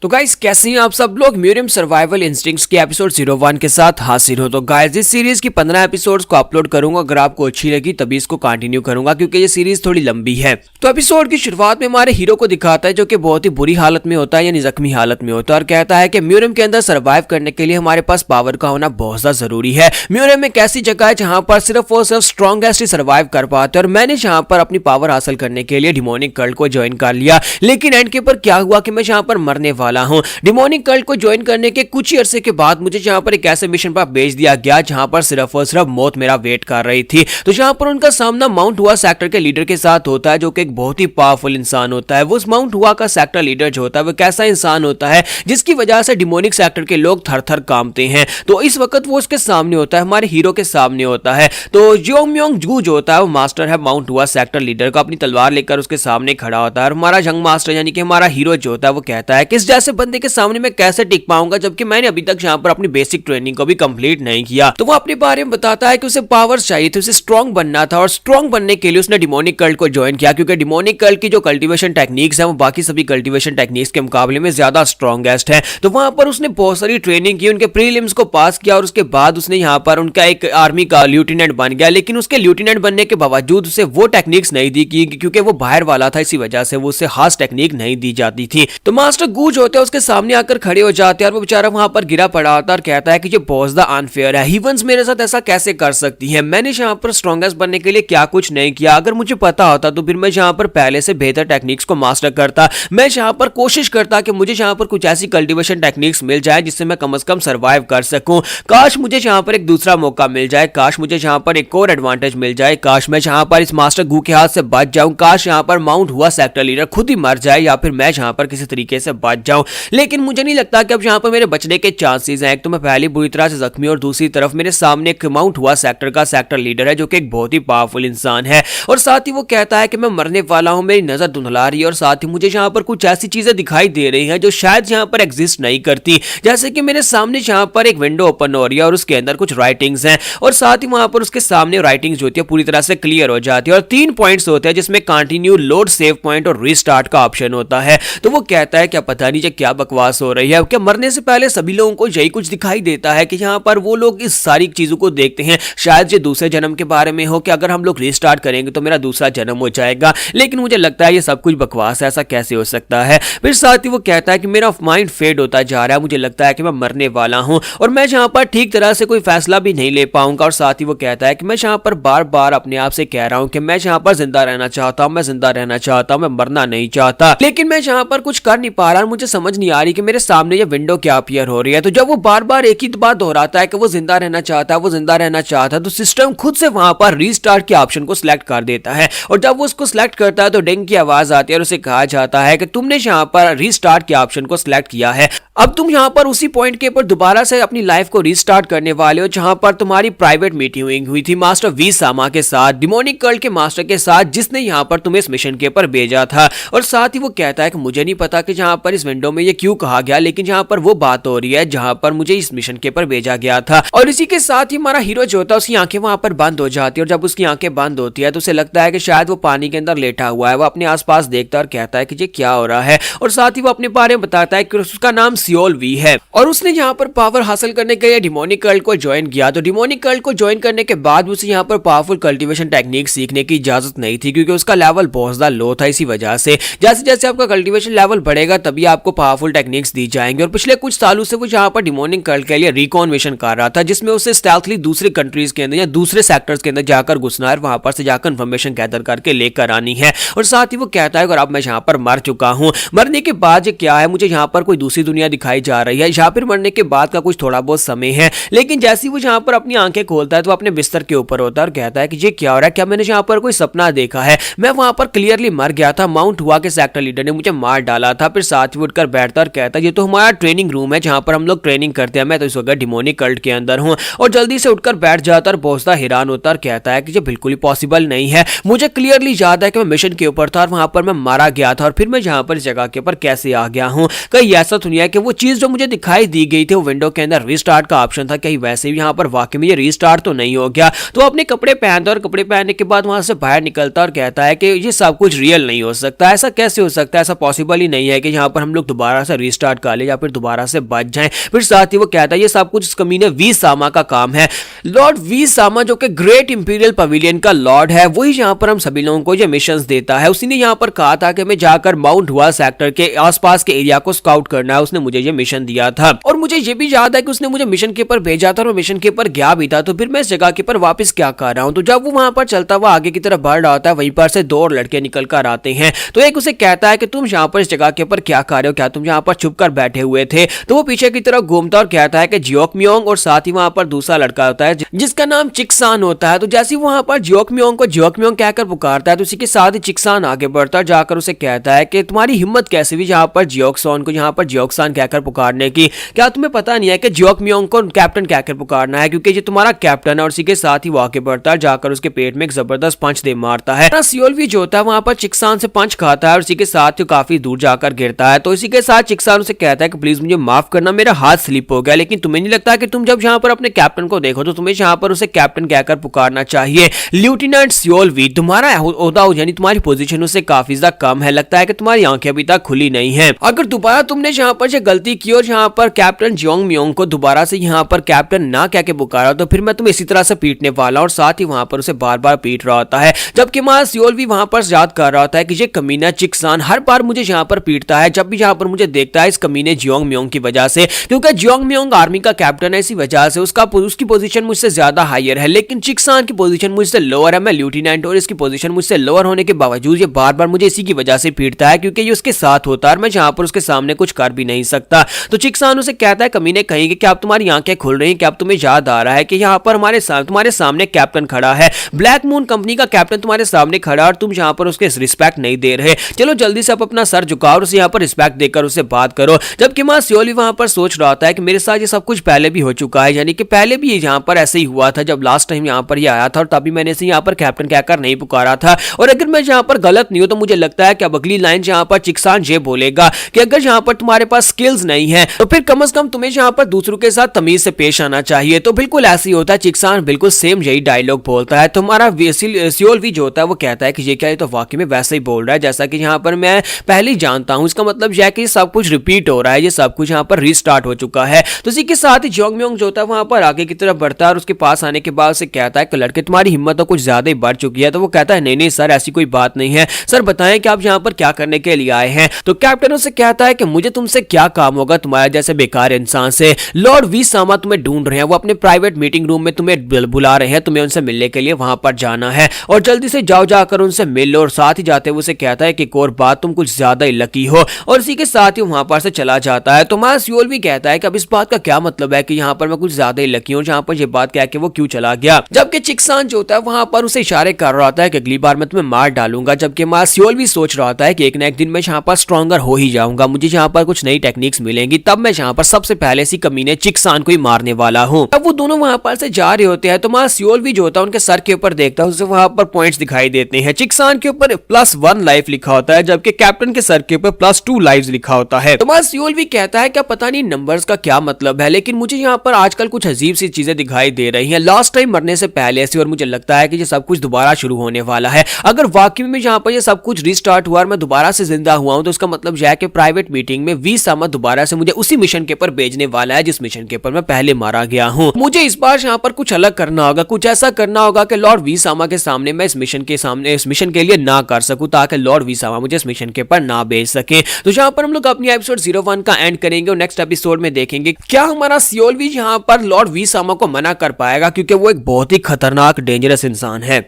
तो गाइस कैसे हैं आप सब लोग। म्यूरियम सर्वाइवल इंस्टिंक्ट्स के एपिसोड 01 के साथ हाजिर हो। तो गाइस इस सीरीज की 15 एपिसोड्स को अपलोड करूंगा, अगर आपको अच्छी लगी तभी इसको कंटिन्यू करूंगा क्योंकि ये सीरीज थोड़ी लंबी है। तो एपिसोड की शुरुआत में हमारे हीरो को दिखाता है जो कि बहुत ही बुरी हालत में होता है, यानी जख्मी हालत में होता है, और कहता है कि म्यूरियम के अंदर सर्वाइव करने के लिए हमारे पास पावर का होना बहुत ज्यादा जरूरी है। म्यूरियम एक ऐसी जगह है जहां पर सिर्फ और सिर्फ स्ट्रॉन्गेस्ट ही सर्वाइव कर पाते हैं, और मैंने जहां पर अपनी पावर हासिल करने के लिए डिमोनिक कल्ट को ज्वाइन कर लिया। लेकिन एंड के ऊपर क्या हुआ कि मैं जहां पर मरने वाला हूं। डिमोनिक कल्ट को ज्वाइन करने के कुछ ही अरसे के बाद मुझे जहां पर एक ऐसे मिशन पर भेज दिया गया जहां पर सिर्फ और सिर्फ मौत मेरा वेट कर रही थी। तो जहां पर उनका सामना माउंट हुआ सेक्टर के लीडर के साथ होता है जो कि एक बहुत ही पावरफुल इंसान होता है। वो उस माउंट हुआ का सेक्टर लीडर जो होता है वो कैसा इंसान होता है जिसकी वजह से डिमोनिक सेक्टर के लोग थर थर कांपते हैं। तो इस वक्त वो उसके सामने होता है, हमारे हीरो के सामने होता है। तो जियोंगम्योंग जू जो होता है वो मास्टर है माउंट हुआ सेक्टर लीडर का, अपनी तलवार लेकर उसके सामने खड़ा होता है। और हमारा जंग मास्टर यानी कि हमारा हीरो जो होता है वो कहता है कि इस जैसे बंदे के सामने मैं कैसे टिक पाऊंगा जबकि मैंने अभी तक यहाँ पर अपनी बेसिक ट्रेनिंग को भी कंप्लीट नहीं किया। तो वो अपने बारे में बताता है कि उसे पावर्स चाहिए थे, उसे स्ट्रॉन्ग बनना था, और स्ट्रॉन्ग बनने के लिए उसने डिमोनिक कल्ट को ज्वाइन किया क्योंकि डिमोनिक कल्ट की जो कल्टीवेशन टेक्निक्स है वो बाकी सभी कल्टीवेशन टेक्निक्स के मुकाबले में ज्यादा स्ट्रॉन्गेस्ट है। तो वहां पर उसने बहुत सारी ट्रेनिंग की, उनके प्रीलिम्स को पास किया, और उसके बाद उसने यहाँ पर उनका एक आर्मी का लेफ्टिनेंट बन गया। लेकिन उसके लेफ्टिनेंट बनने के बावजूद उसे वो टेक्निक्स नहीं दी क्योंकि वो बाहर वाला था, इसी वजह से वो उसे खास टेक्निक नहीं दी जाती थी। तो मास्टर गूज होते हैं उसके सामने आकर खड़े हो जाते हैं और वो बेचारा वहां पर गिरा पड़ा होता है और कहता है कि ये बहुत ज्यादा अनफेयर है, हीवंस मेरे साथ ऐसा कैसे कर सकती है। मैंने यहाँ पर स्ट्रॉन्गेस्ट बनने के लिए क्या कुछ नहीं किया। अगर मुझे पता होता तो फिर मैं यहाँ पर पहले से बेहतर टेक्निक्स को मास्टर करता। मैं यहाँ पर कोशिश करता कि मुझे यहाँ पर कुछ ऐसी कल्टीवेशन टेक्निक्स मिल जाए जिससे मैं कम से कम सर्वाइव कर सकूं। काश मुझे यहाँ पर एक दूसरा मौका मिल जाए, काश मुझे यहाँ पर एक और एडवांटेज मिल जाए, काश मैं यहाँ पर इस मास्टर गू के हाथ से बच जाऊं, काश यहाँ पर माउंट हुआ सेक्टर लीडर खुद ही मर जाए या फिर मैं यहाँ पर किसी तरीके से बच जाऊं। लेकिन मुझे नहीं लगता कि अब यहाँ पर मेरे बचने के चांसेस हैं। एक तो मैं पहले बुरी तरह से जख्मी और दूसरी तरफ मेरे सामने एक माउंट हुआ सेक्टर का सेक्टर लीडर है जो कि एक बहुत ही पावरफुल इंसान है। और साथ ही वो कहता है कि मैं मरने वाला हूं, मेरी नजर धुंधला रही है, और साथ ही मुझे यहाँ पर कुछ ऐसी चीजें दिखाई दे रही हैं जो शायद यहाँ पर एग्जिस्ट नहीं करती। जैसे कि मेरे सामने यहाँ पर एक विंडो ओपन हो रही है और उसके अंदर कुछ राइटिंग्स हैं, और साथ ही वहां पर उसके सामने राइटिंग्स जो होती है पूरी तरह से क्लियर हो जाती है, और 3 पॉइंट्स होते हैं जिसमें कंटिन्यू, लोड, सेव पॉइंट और रीस्टार्ट का ऑप्शन होता है। तो वो कहता है क्या पता नहीं क्या बकवास हो रही है, क्या मरने से पहले सभी लोगों को यही कुछ दिखाई देता है कि यहाँ पर वो लोग इस सारी चीजों को देखते हैं, शायद ये दूसरे जन्म के बारे में हो कि अगर हम लोग रीस्टार्ट करेंगे तो मेरा दूसरा जन्म हो जाएगा। लेकिन मुझे लगता है ये सब कुछ बकवास है, ऐसा कैसे हो सकता है। फिर साथ ही वो कहता है कि मेरा माइंड फेड होता जा रहा है, मुझे लगता है कि मैं मरने वाला हूं और मैं यहाँ पर ठीक तरह से कोई फैसला भी नहीं ले पाऊंगा। और साथ ही वो कहता है कि मैं यहाँ पर बार बार अपने आप से कह रहा हूं कि मैं यहाँ पर जिंदा रहना चाहता हूं, मैं जिंदा रहना चाहता हूं, मैं मरना नहीं चाहता, लेकिन मैं यहाँ पर कुछ कर नहीं पा रहा। मुझे समझ नहीं आ रही कि मेरे सामने ये विंडो क्या अपीयर हो रही है। तो जब वो बार बार एक ही बात दोहराता है कि वो जिंदा रहना चाहता है, वो जिंदा रहना चाहता है, तो सिस्टम खुद से वहां पर रीस्टार्ट के ऑप्शन को सिलेक्ट कर देता है। और जब वो उसको सिलेक्ट करता है तो डिंग की आवाज आती है और उसे कहा जाता है कि तुमने यहाँ पर रीस्टार्ट के ऑप्शन को सिलेक्ट किया है, अब तुम यहाँ पर उसी पॉइंट के ऊपर दोबारा से अपनी लाइफ को रीस्टार्ट करने वाले हो जहां पर तुम्हारी प्राइवेट मीटिंग हुई थी मास्टर वी सामा के साथ, डिमोनिक कल्ट के मास्टर के साथ, जिसने यहाँ पर तुम्हें इस मिशन के ऊपर भेजा था। और साथ ही वो कहता है कि मुझे नहीं पता कि जहां पर इस विंडो में ये क्यों कहा गया, लेकिन जहां पर वो बात हो रही है जहां पर मुझे इस मिशन के ऊपर भेजा गया था। और इसी के साथ ही हमारा हीरो जो होता है उसकी आंखें वहां पर बंद हो जाती है, और जब उसकी आंखें बंद होती है तो उसे लगता है कि शायद वो पानी के अंदर लेटा हुआ है। वो अपने आसपास देखता है और कहता है कि ये क्या हो रहा है। और साथ ही वो अपने बारे में बताता है कि उसका नाम सियोल वी है और उसने यहाँ पर पावर हासिल करने के लिए डिमोनिक कल्ट को ज्वाइन किया। तो डिमोनिक कल्ट को ज्वाइन करने के बाद उसे यहाँ पर पावरफुल कल्टीवेशन टेक्निक सीखने की इजाजत नहीं थी क्योंकि उसका लेवल बहुत ज्यादा लो था। इसी वजह से जैसे जैसे आपका कल्टीवेशन लेवल बढ़ेगा तभी आपको पावरफुल टेक्निक्स दी जाएंगे। और पिछले कुछ सालों से वो यहाँ पर डिमोनिक कल्ट के लिए रिकॉन मिशन कर रहा था जिसमें उसे स्टेल्थली दूसरी कंट्रीज के अंदर या दूसरे सेक्टर्स के अंदर जाकर घुसना है, वहां पर से जाकर इन्फॉर्मेशन गैदर करके लेकर आनी है। और साथ ही वो कहता है और अब मैं यहाँ पर मर चुका हूँ, मरने के बाद क्या है, मुझे यहाँ पर कोई दूसरी दुनिया दिखाई जा रही है या फिर मरने के बाद का कुछ थोड़ा बहुत समय है। लेकिन जैसे वो यहाँ पर अपनी आंखें खोलता है तो अपने बिस्तर के ऊपर होता है और कहता है कि ये क्या हो रहा है, क्या मैंने यहाँ पर कोई सपना देखा है, मैं वहां पर क्लियरली मर गया था, माउंट हुआ के सेक्टर लीडर ने मुझे मार डाला था। फिर साथ ही उठकर बैठता और कहता है ये तो हमारा ट्रेनिंग रूम है जहां पर हम लोग ट्रेनिंग करते हैं, मैं तो इस वक्त डिमोनिक कल्ट के अंदर हूं। और जल्दी से उठकर बैठ जाता और बहुत हैरान होता और कहता है कि ये बिल्कुल ही पॉसिबल नहीं है, मुझे क्लियरली याद है कि मैं मिशन के ऊपर था और वहां पर मैं मारा गया था और फिर मैं यहाँ पर इस जगह के ऊपर कैसे आ गया हूँ। कहीं ऐसा तो नहीं है कि वो चीज जो मुझे दिखाई दी गई थी वो विंडो के अंदर रीस्टार्ट का ऑप्शन था, कहीं वैसे भी यहाँ पर वाकई में ये रीस्टार्ट तो नहीं हो गया। तो अपने कपड़े पहनता और कपड़े पहनने के बाद वहां से बाहर निकलता और कहता है कि ये सब कुछ रियल नहीं हो सकता, ऐसा कैसे हो सकता है, ऐसा पॉसिबल ही नहीं है कि यहाँ पर हम लोग दोबारा से रिस्टार्ट कर ले या फिर दोबारा से बच जाएं। फिर साथ ही वो कहता है ये सब कुछ इस कमीने वी सामा का काम है। लॉर्ड वी सामा जो कि ग्रेट इंपीरियल पवेलियन का लॉर्ड है, वही यहाँ पर हम सभी लोगों को ये मिशंस देता है। उसी ने यहाँ पर कहा था कि मैं जाकर माउंट हुआ सेक्टर के आसपास के एरिया को स्काउट करना है, उसने मुझे ये मिशन दिया था। और मुझे ये भी याद है कि उसने मुझे मिशन के ऊपर भेजा था और मिशन के ऊपर गया भी था। तो फिर मैं इस जगह के ऊपर वापस क्या कर रहा हूँ। तो जब वो वहां पर चलता हुआ आगे की तरफ बढ़ रहा होता है, वहीं पर से 2 और लड़के निकल कर आते हैं। तो एक उसे कहता है कि तुम यहाँ पर इस जगह के ऊपर क्या कर रहे हो, क्या तुम यहाँ पर छुप कर बैठे हुए थे। तो वो पीछे की तरफ घूमता और कहता है कि जियोकम्योंग, और साथ ही वहां पर दूसरा लड़का होता है जिसका नाम चिक्सान होता है। तो जैसे वहां पर जियोकम्योंग को जियोकम्योंग कहकर पुकारता है, तो उसी के साथ ही चिक्सान आगे बढ़ता जाकर उसे कहता है कि तुम्हारी हिम्मत कैसे भी यहाँ पर जियोक्सॉन को यहाँ पर जियोक्सान कहकर पुकारने की, क्या तुम्हें पता नहीं है कि जियोकम्योंग को कैप्टन कहकर पुकारना है, क्योंकि ये तुम्हारा कैप्टन है। और इसी के साथ ही वो आगे बढ़ता है जाकर उसके पेट में एक जबरदस्त पंच दे मारता है। सियोलवी जो होता है वहां पर चिक्सान से पंच खाता है और इसी के साथ ही काफी दूर जाकर गिरता है। तो इसी के साथ चिक्सान उसे कहता है कि प्लीज मुझे माफ करना, मेरा हाथ स्लिप हो गया। लेकिन तुम्हें नहीं लगता कि तुम जब यहाँ पर अपने कैप्टन को देखो तो तुम्हें यहाँ पर उसे कैप्टन कहकर पुकारना चाहिए। लेफ्टिनेंट सियोलवी, तुम्हारा ओहदा यानी तुम्हारी पोजीशन उससे काफी ज्यादा कम है, लगता है कि तुम्हारी आंखें अभी तक खुली नहीं है। अगर दोबारा तुमने यहाँ पर गलती की और यहाँ पर कैप्टन जियोंगम्योंग को दोबारा से यहाँ पर कैप्टन ना कह के पुकारा तो फिर मैं तुम्हें इसी तरह से पीटने वाला। और साथ ही वहां पर उसे बार बार पीट रहा होता है, जबकि मां सियोलवी वहां पर याद कर रहा होता है कि ये कमीना चिक्सान हर बार मुझे यहाँ पर पीटता है जब भी यहाँ पर मुझे देखता है इस कमीने जियोंगम्योंग की वजह से, क्योंकि जियोंगम्योंग आर्मी का कैप्टन है, इसी वजह से उसकी पोजीशन मुझसे ज्यादा हायर है। लेकिन चिक्सान की पोजीशन मुझसे लोअर है, मैं लेफ्टिनेंट और इसकी पोजीशन मुझसे लोअर होने के बावजूद ये बार बार मुझे इसी की वजह से पीटता है, क्योंकि ये उसके साथ होता है और मैं यहाँ पर उसके सामने कुछ कर भी नहीं सकता। तो चिक्सान उसे कहता है कमीने कहेंगे कि अब तुम्हारी आंखें खुल रही हैं, कि अब तुम्हें याद आ रहा है कि यहाँ पर तुम्हारे सामने कैप्टन खड़ा है, ब्लैक मून कंपनी का कैप्टन तुम्हारे सामने खड़ा और तुम यहाँ पर उसके रिस्पेक्ट नहीं दे रहे। चलो जल्दी से आप अपना सर झुकाओ और उसे यहाँ पर रिस्पेक्ट देकर उससे बात करो। जबकि मां सियोली वहां पर सोच रहा था कि मेरे साथ ये सब कुछ पहले भी हो चुका है, यानी कि पहले भी यहाँ पर ऐसे ही हुआ था जब लास्ट टाइम यहाँ पर ये आया था और तभी मैंने इसे यहाँ पर कैप्टन कहकर नहीं पुकारा था। और अगर मैं यहाँ पर गलत नहीं हूं तो मुझे लगता है कि अब अगली लाइन यहाँ पर चिक्सान ये बोलेगा कि अगर यहाँ पर तुम्हारे पास स्किल्स नहीं है तो फिर कम से कम तुम्हें यहाँ पर दूसरों के साथ तमीज से पेश आना चाहिए। तो बिल्कुल ऐसे ही होता है, चिक्सान बिल्कुल सेम यही डायलॉग बोलता है। तुम्हारा सियोलवी जो होता है वो कहता है कि ये क्या है, तो वाकई में वैसे ही बोल रहा है जैसा कि यहाँ पर मैं पहले ही जानता हूँ। इसका मतलब यह है कि सब कुछ रिपीट हो रहा है, ये सब कुछ यहाँ पर रीस्टार्ट हो चुका है। तो इसी के साथ ही जियोंगम्योंग जो होता है वहां पर आगे की तरफ बढ़ता है और उसके पास आने के बाद उसे कहता है कि लड़के तुम्हारी हिम्मत तो कुछ ज्यादा ही बढ़ चुकी है। तो वो कहता है नहीं नहीं सर, ऐसी कोई बात नहीं है, सर बताएं कि आप यहाँ पर क्या करने के लिए आए हैं। तो कैप्टन उसे कहता है कि मुझे तुमसे क्या काम होगा तुम्हारे जैसे बेकार इंसान से, लॉर्ड वी सामा तुम्हें ढूंढ रहे हैं, वो अपने प्राइवेट मीटिंग रूम में तुम्हें बुला रहे हैं, तुम्हें उनसे मिलने के लिए वहां पर जाना है और जल्दी से जाओ, जाकर उनसे मिल लो। और साथ ही जाते हुए उसे कहता है कि एक और बात, तुम कुछ ज्यादा ही लकी हो। और इसी के साथ ही वहां पर से चला जाता है। तो मां सियोलवी कहता है कि अब इस बात का क्या मतलब है कि यहाँ पर मैं कुछ ज्यादा ही लकी हूँ, जहाँ पर ये बात कह के वो क्यों चला गया। जबकि चिक्सान जो होता है वहां पर उसे इशारे कर रहा होता है कि अगली बार मैं तुम्हें मार डालूंगा। जबकि मां सियोलवी सोच रहा होता है कि एक ना एक दिन मैं यहाँ पर स्ट्रॉन्गर हो ही जाऊंगा, मुझे यहाँ पर कुछ नई टेक्निक्स मिलेंगी, तब मैं यहाँ पर सबसे पहले सी कमीने चिक्सान को ही मारने वाला हूँ। अब वो दोनों वहां पर से जा रहे होते हैं तो मां सियोलवी जो होता है उनके सर के ऊपर देखता है, उसे वहां पर पॉइंट्स दिखाई देते हैं। चिक्सान के ऊपर +1 लाइफ लिखा होता है, जबकि कैप्टन के सर के ऊपर +2 लाइव्स लिखा होता है। तो मां सियोलवी कहता है क्या पता नहीं नंबर्स का क्या मतलब है, लेकिन मुझे यहाँ पर आजकल कुछ अजीब सी चीजें दिखाई दे रही हैं, लास्ट टाइम मरने से पहले से, और मुझे लगता है कि ये सब कुछ दोबारा शुरू होने वाला है। अगर वाकई में यहाँ पर ये सब कुछ रिस्टार्ट हुआ और मैं दोबारा से जिंदा हुआ हूं तो उसका मतलब यह है कि प्राइवेट मीटिंग में वी सामा दोबारा से मुझे उसी मिशन के ऊपर भेजने वाला है जिस मिशन के ऊपर मैं पहले मारा गया हूं। मुझे इस बार यहाँ पर कुछ अलग करना होगा, कुछ ऐसा करना होगा कि लॉर्ड वी सामा के सामने मैं इस मिशन के लिए ना कर सकूं, ताकि लॉर्ड वी सामा मुझे इस मिशन के ऊपर ना भेज सके। तो यहाँ पर हम लोग अपनी एपिसोड 01 का एंड करेंगे और नेक्स्ट एपिसोड में देखेंगे क्या हमारा सियोलवी यहाँ पर लॉर्ड वी सामा को मना कर पाएगा, क्योंकि वो एक बहुत ही खतरनाक डेंजरस इंसान है।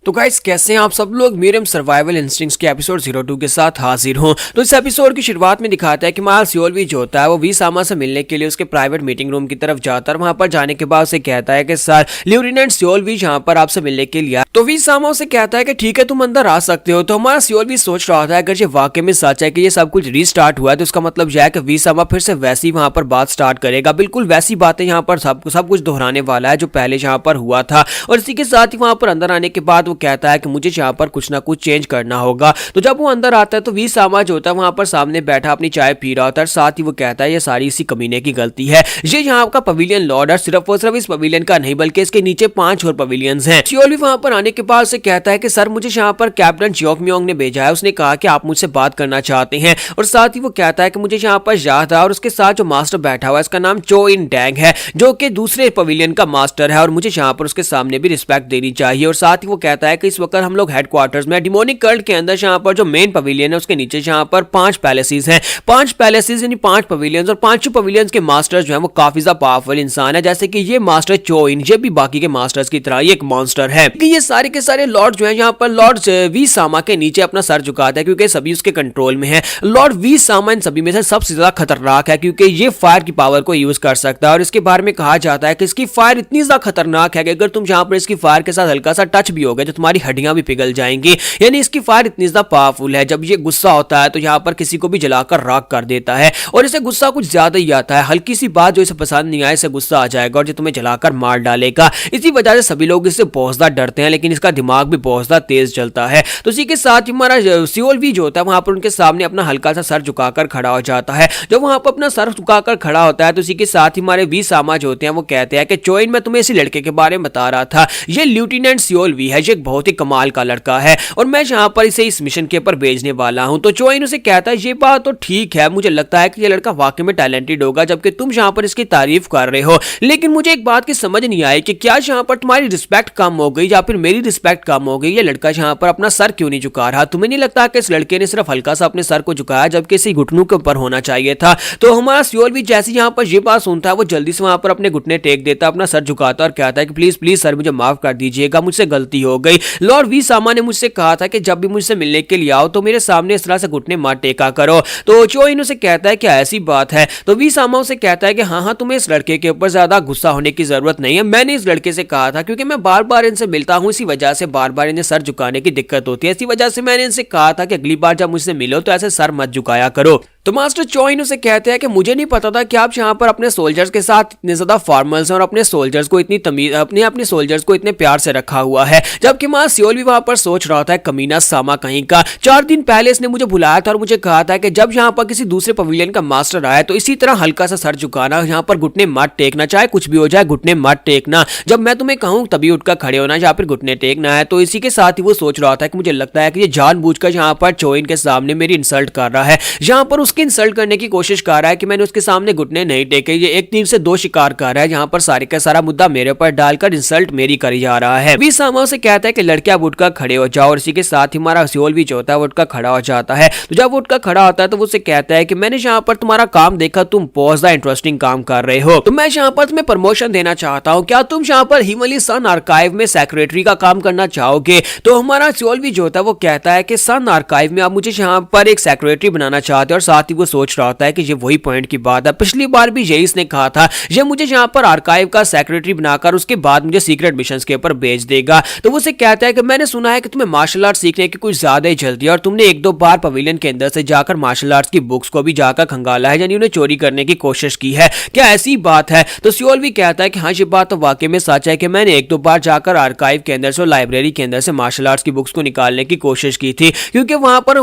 तो गाइस कैसे हैं आप सब लोग, मीडियम सर्वाइवल इंस्टिंक्ट्स के एपिसोड 02 के साथ हाजिर हूं। तो इस एपिसोड की शुरुआत में दिखाता है कि मां सियोलवी जो होता है वो वी सामा से मिलने के लिए उसके प्राइवेट मीटिंग रूम की तरफ जाता है। वहां पर जाने के बाद उसे कहता है कि सर लेफ्टिनेंट सियोलवी यहाँ पर आपसे मिलने के लिए। तो वी सामा उसे कहता है कि ठीक है तुम अंदर आ सकते हो। तो हमारा सियोलवी सोच रहा था अगर ये वाकई में सच है कि ये सब कुछ रीस्टार्ट हुआ है तो उसका मतलब यह है कि वी सामा फिर से वैसी वहां पर बात स्टार्ट करेगा, बिल्कुल वैसी बातें यहाँ पर सब कुछ दोहराने वाला है जो पहले यहाँ पर हुआ था। और इसी के साथ ही वहां पर अंदर आने के बाद वो वो कहता है कि मुझे यहाँ पर कुछ ना कुछ चेंज करना होगा। तो जब वो अंदर आता है तो वी सामा जो होता है वहां पर सामने बैठा अपनी चाय पी रहा होता है, साथ ही वो कहता है ये सारी इसी कमीने की गलती है, ये यहाँ का पवेलियन लॉर्ड है, सिर्फ और सिर्फ इस पवेलियन का नहीं बल्कि इसके नीचे 5 और पवेलियंस हैं। सियोल भी वहां पर आने के बाद से कहता है कि सर मुझे यहाँ पर कैप्टन जियोक म्योंग ने भेजा है, उसने कहा कि आप मुझसे बात करना चाहते हैं। और साथ ही वो कहता है कि मुझे यहाँ पर याद है और उसके साथ जो मास्टर बैठा हुआ है इसका नाम चो इन डैंग है, जो कि दूसरे पवेलियन का मास्टर है और मुझे यहाँ पर उसके सामने भी रिस्पेक्ट देनी चाहिए। और साथ ही वो कहता है कि इस वक्त हम लोग हेडक्वार्टर्स में डिमोनिक कल्ट के अंदर यहाँ पर जो मेन पवेलियन है उसके नीचे यहाँ पर 5 पैलेसेस हैं, 5 पैलेसेस यानी 5 पवेलियंस, और 5 पवेलियंस के मास्टर्स जो है वो काफी ज्यादा पावरफुल इंसान है, जैसे कि ये मास्टर चो इन, ये भी बाकी के मास्टर्स की तरह एक मॉन्स्टर है कि ये सारे के सारे लॉर्ड जो है यहाँ पर लॉर्ड वी सामा के नीचे अपना सर झुकाता है क्योंकि सभी उसके कंट्रोल में है। लॉर्ड वी सामा इन सभी में से सबसे ज्यादा खतरनाक है क्योंकि ये फायर की पावर को यूज कर सकता है और इसके बारे में कहा जाता है कि इसकी फायर इतनी ज्यादा खतरनाक है कि अगर तुम यहाँ पर इसकी फायर के साथ हल्का सा टच भी हो गए तो तुम्हारी हड्डियां भी पिघल जाएंगी, यानी इसकी फायर इतनी ज्यादा पावरफुल है। जब ये गुस्सा होता है तो यहाँ पर किसी को भी जलाकर राख कर देता है और इसे गुस्सा कुछ ज्यादा ही आता है, हल्की सी बात जो इसे पसंद नहीं आए इसे गुस्सा आ जाएगा और जो तुम्हें जलाकर मार डालेगा। इसी वजह से सभी लोग इससे बहुत ज्यादा डरते हैं, लेकिन इसका दिमाग भी बहुत ज्यादा तेज चलता है। तो इसी के साथ हमारा सियोल भी जो होता है वहां पर उनके सामने अपना हल्का सा सर झुकाकर खड़ा हो जाता है। जब वहां पर अपना सर झुकाकर खड़ा होता है तो इसी के साथ ही हमारे वी सामा जो होते हैं वो कहते हैं कि चोइन मैं तुम्हें इसी लड़के के बारे में बता रहा था, ये लेफ्टिनेंट सियोल वी है, ये एक बहुत ही कमाल का लड़का है और मैं यहाँ पर इसे इस मिशन के ऊपर भेजने वाला हूँ। तो चोइन उसे कहता है ये बात तो ठीक है, मुझे लगता है कि ये लड़का वाकई में टैलेंटेड होगा जबकि तुम यहाँ पर इसकी तारीफ कर रहे हो, लेकिन मुझे एक बात की समझ नहीं आई कि क्या यहाँ पर तुम्हारी रिस्पेक्ट कम हो गई या फिर मेरी रिस्पेक्ट कम हो गई। ये लड़का यहाँ पर अपना सर क्यों नहीं झुका रहा? तुम्हें नहीं लगता कि इस लड़के ने सिर्फ हल्का सा अपने सर को झुकाया जबकि इसे घुटनों के ऊपर होना चाहिए था? तो हमारा सियोल भी जैसे यहाँ पर ये बात सुनता है वो जल्दी से वहां पर अपने घुटने टेक देता, अपना सर झुकाता और कहता है कि प्लीज प्लीज सर मुझे माफ कर दीजिएगा, मुझसे गलती हो गई। लॉर्ड वी सामा ने मुझसे कहा था कि जब भी मुझसे मिलने के लिए आओ तो मेरे सामने इस तरह से घुटने मत टेका करो। तो चोइन उसे कहता है कि ऐसी बात है? तो वी सामा उसे कहता है कि हाँ हाँ तुम्हें इस लड़के के ऊपर ज्यादा गुस्सा होने की जरूरत नहीं है, मैंने इस लड़के से कहा था क्योंकि मैं बार बार इनसे मिलता हूँ, इसी वजह से बार बार इन्हें सर झुकाने की दिक्कत होती है, इसी वजह से मैंने इनसे कहा था कि अगली बार जब मुझसे मिलो तो ऐसे सर मत झुकाया करो। तो मास्टर चोइन उसे कहते हैं कि मुझे नहीं पता था कि आप यहाँ पर अपने सोल्जर्स के साथ इतने ज्यादा फॉर्मल्स हैं और अपने सोल्जर्स को इतनी तमीज अपने सोल्जर्स को इतने प्यार से रखा हुआ है। जबकि मां सियोल भी वहां पर सोच रहा था कमीना सामा कहीं का, 4 दिन पहले इसने मुझे बुलाया था और मुझे कहा था कि जब यहाँ पर किसी दूसरे पवेलियन का मास्टर आया तो इसी तरह हल्का सा सर झुकाना, यहाँ पर घुटने मत टेकना, चाहे कुछ भी हो जाए घुटने मत टेकना, जब मैं तुम्हें कहूँ तभी उठकर खड़े होना या फिर घुटने टेकना है। तो इसी के साथ ही वो सोच रहा था कि मुझे लगता है कि ये जानबूझकर यहाँ पर चोइन के सामने मेरी इंसल्ट कर रहा है, यहाँ पर उसकी इंसल्ट करने की कोशिश कर रहा है कि मैंने उसके सामने घुटने नहीं टेके। ये एक तीर से 2 शिकार कर रहा है, यहाँ पर सारे का सारा मुद्दा मेरे ऊपर डालकर इंसल्ट मेरी करी जा रहा है। वी सामा से कहता है कि लड़के आप उठकर खड़े हो जाओ और इसी के साथ ही हमारा सियोल भी जो होता है वो उठकर खड़ा हो जाता है। तो जब वो उठकर खड़ा होता है तो वो उसे कहता है कि मैंने यहाँ पर तुम्हारा काम देखा, तुम बहुत ज्यादा इंटरेस्टिंग काम कर रहे हो, तो मैं यहाँ पर तुम्हें प्रमोशन देना चाहता हूँ, क्या तुम यहाँ पर हिमली सन आर्काइव में सेक्रेटरी का काम करना चाहोगे? तो हमारा सियोल भी जो होता है वो कहता है कि सन आर्काइव में आप मुझे यहाँ पर एक सेक्रेटरी बनाना चाहते हैं और साथ ही वो सोच रहा होता है कि ये वही पॉइंट की बात है, पिछली बार भी यही इसने कहा था ये मुझे यहाँ पर आर्काइव का सेक्रेटरी बनाकर उसके बाद मुझे सीक्रेट मिशंस के ऊपर भेज देगा। तो वो उसे कहता है कि मैंने सुना है कि तुम्हें मार्शल आर्ट सीखने की कुछ ज्यादा ही जल्दी है और तुमने 1-2 बार पवेलियन के अंदर से जाकर मार्शल आर्ट्स की बुक्स को भी जाकर खंगाला है, यानी उन्हें चोरी करने की कोशिश की है, क्या ऐसी बात है? तो सियोल भी कहता है कि हाँ ये बात तो वाकई में सच है कि मैंने 1-2 बार जाकर आर्काइव के अंदर से, लाइब्रेरी के अंदर से मार्शल आर्ट्स की बुक्स को निकालने की कोशिश की थी, क्योंकि वहां पर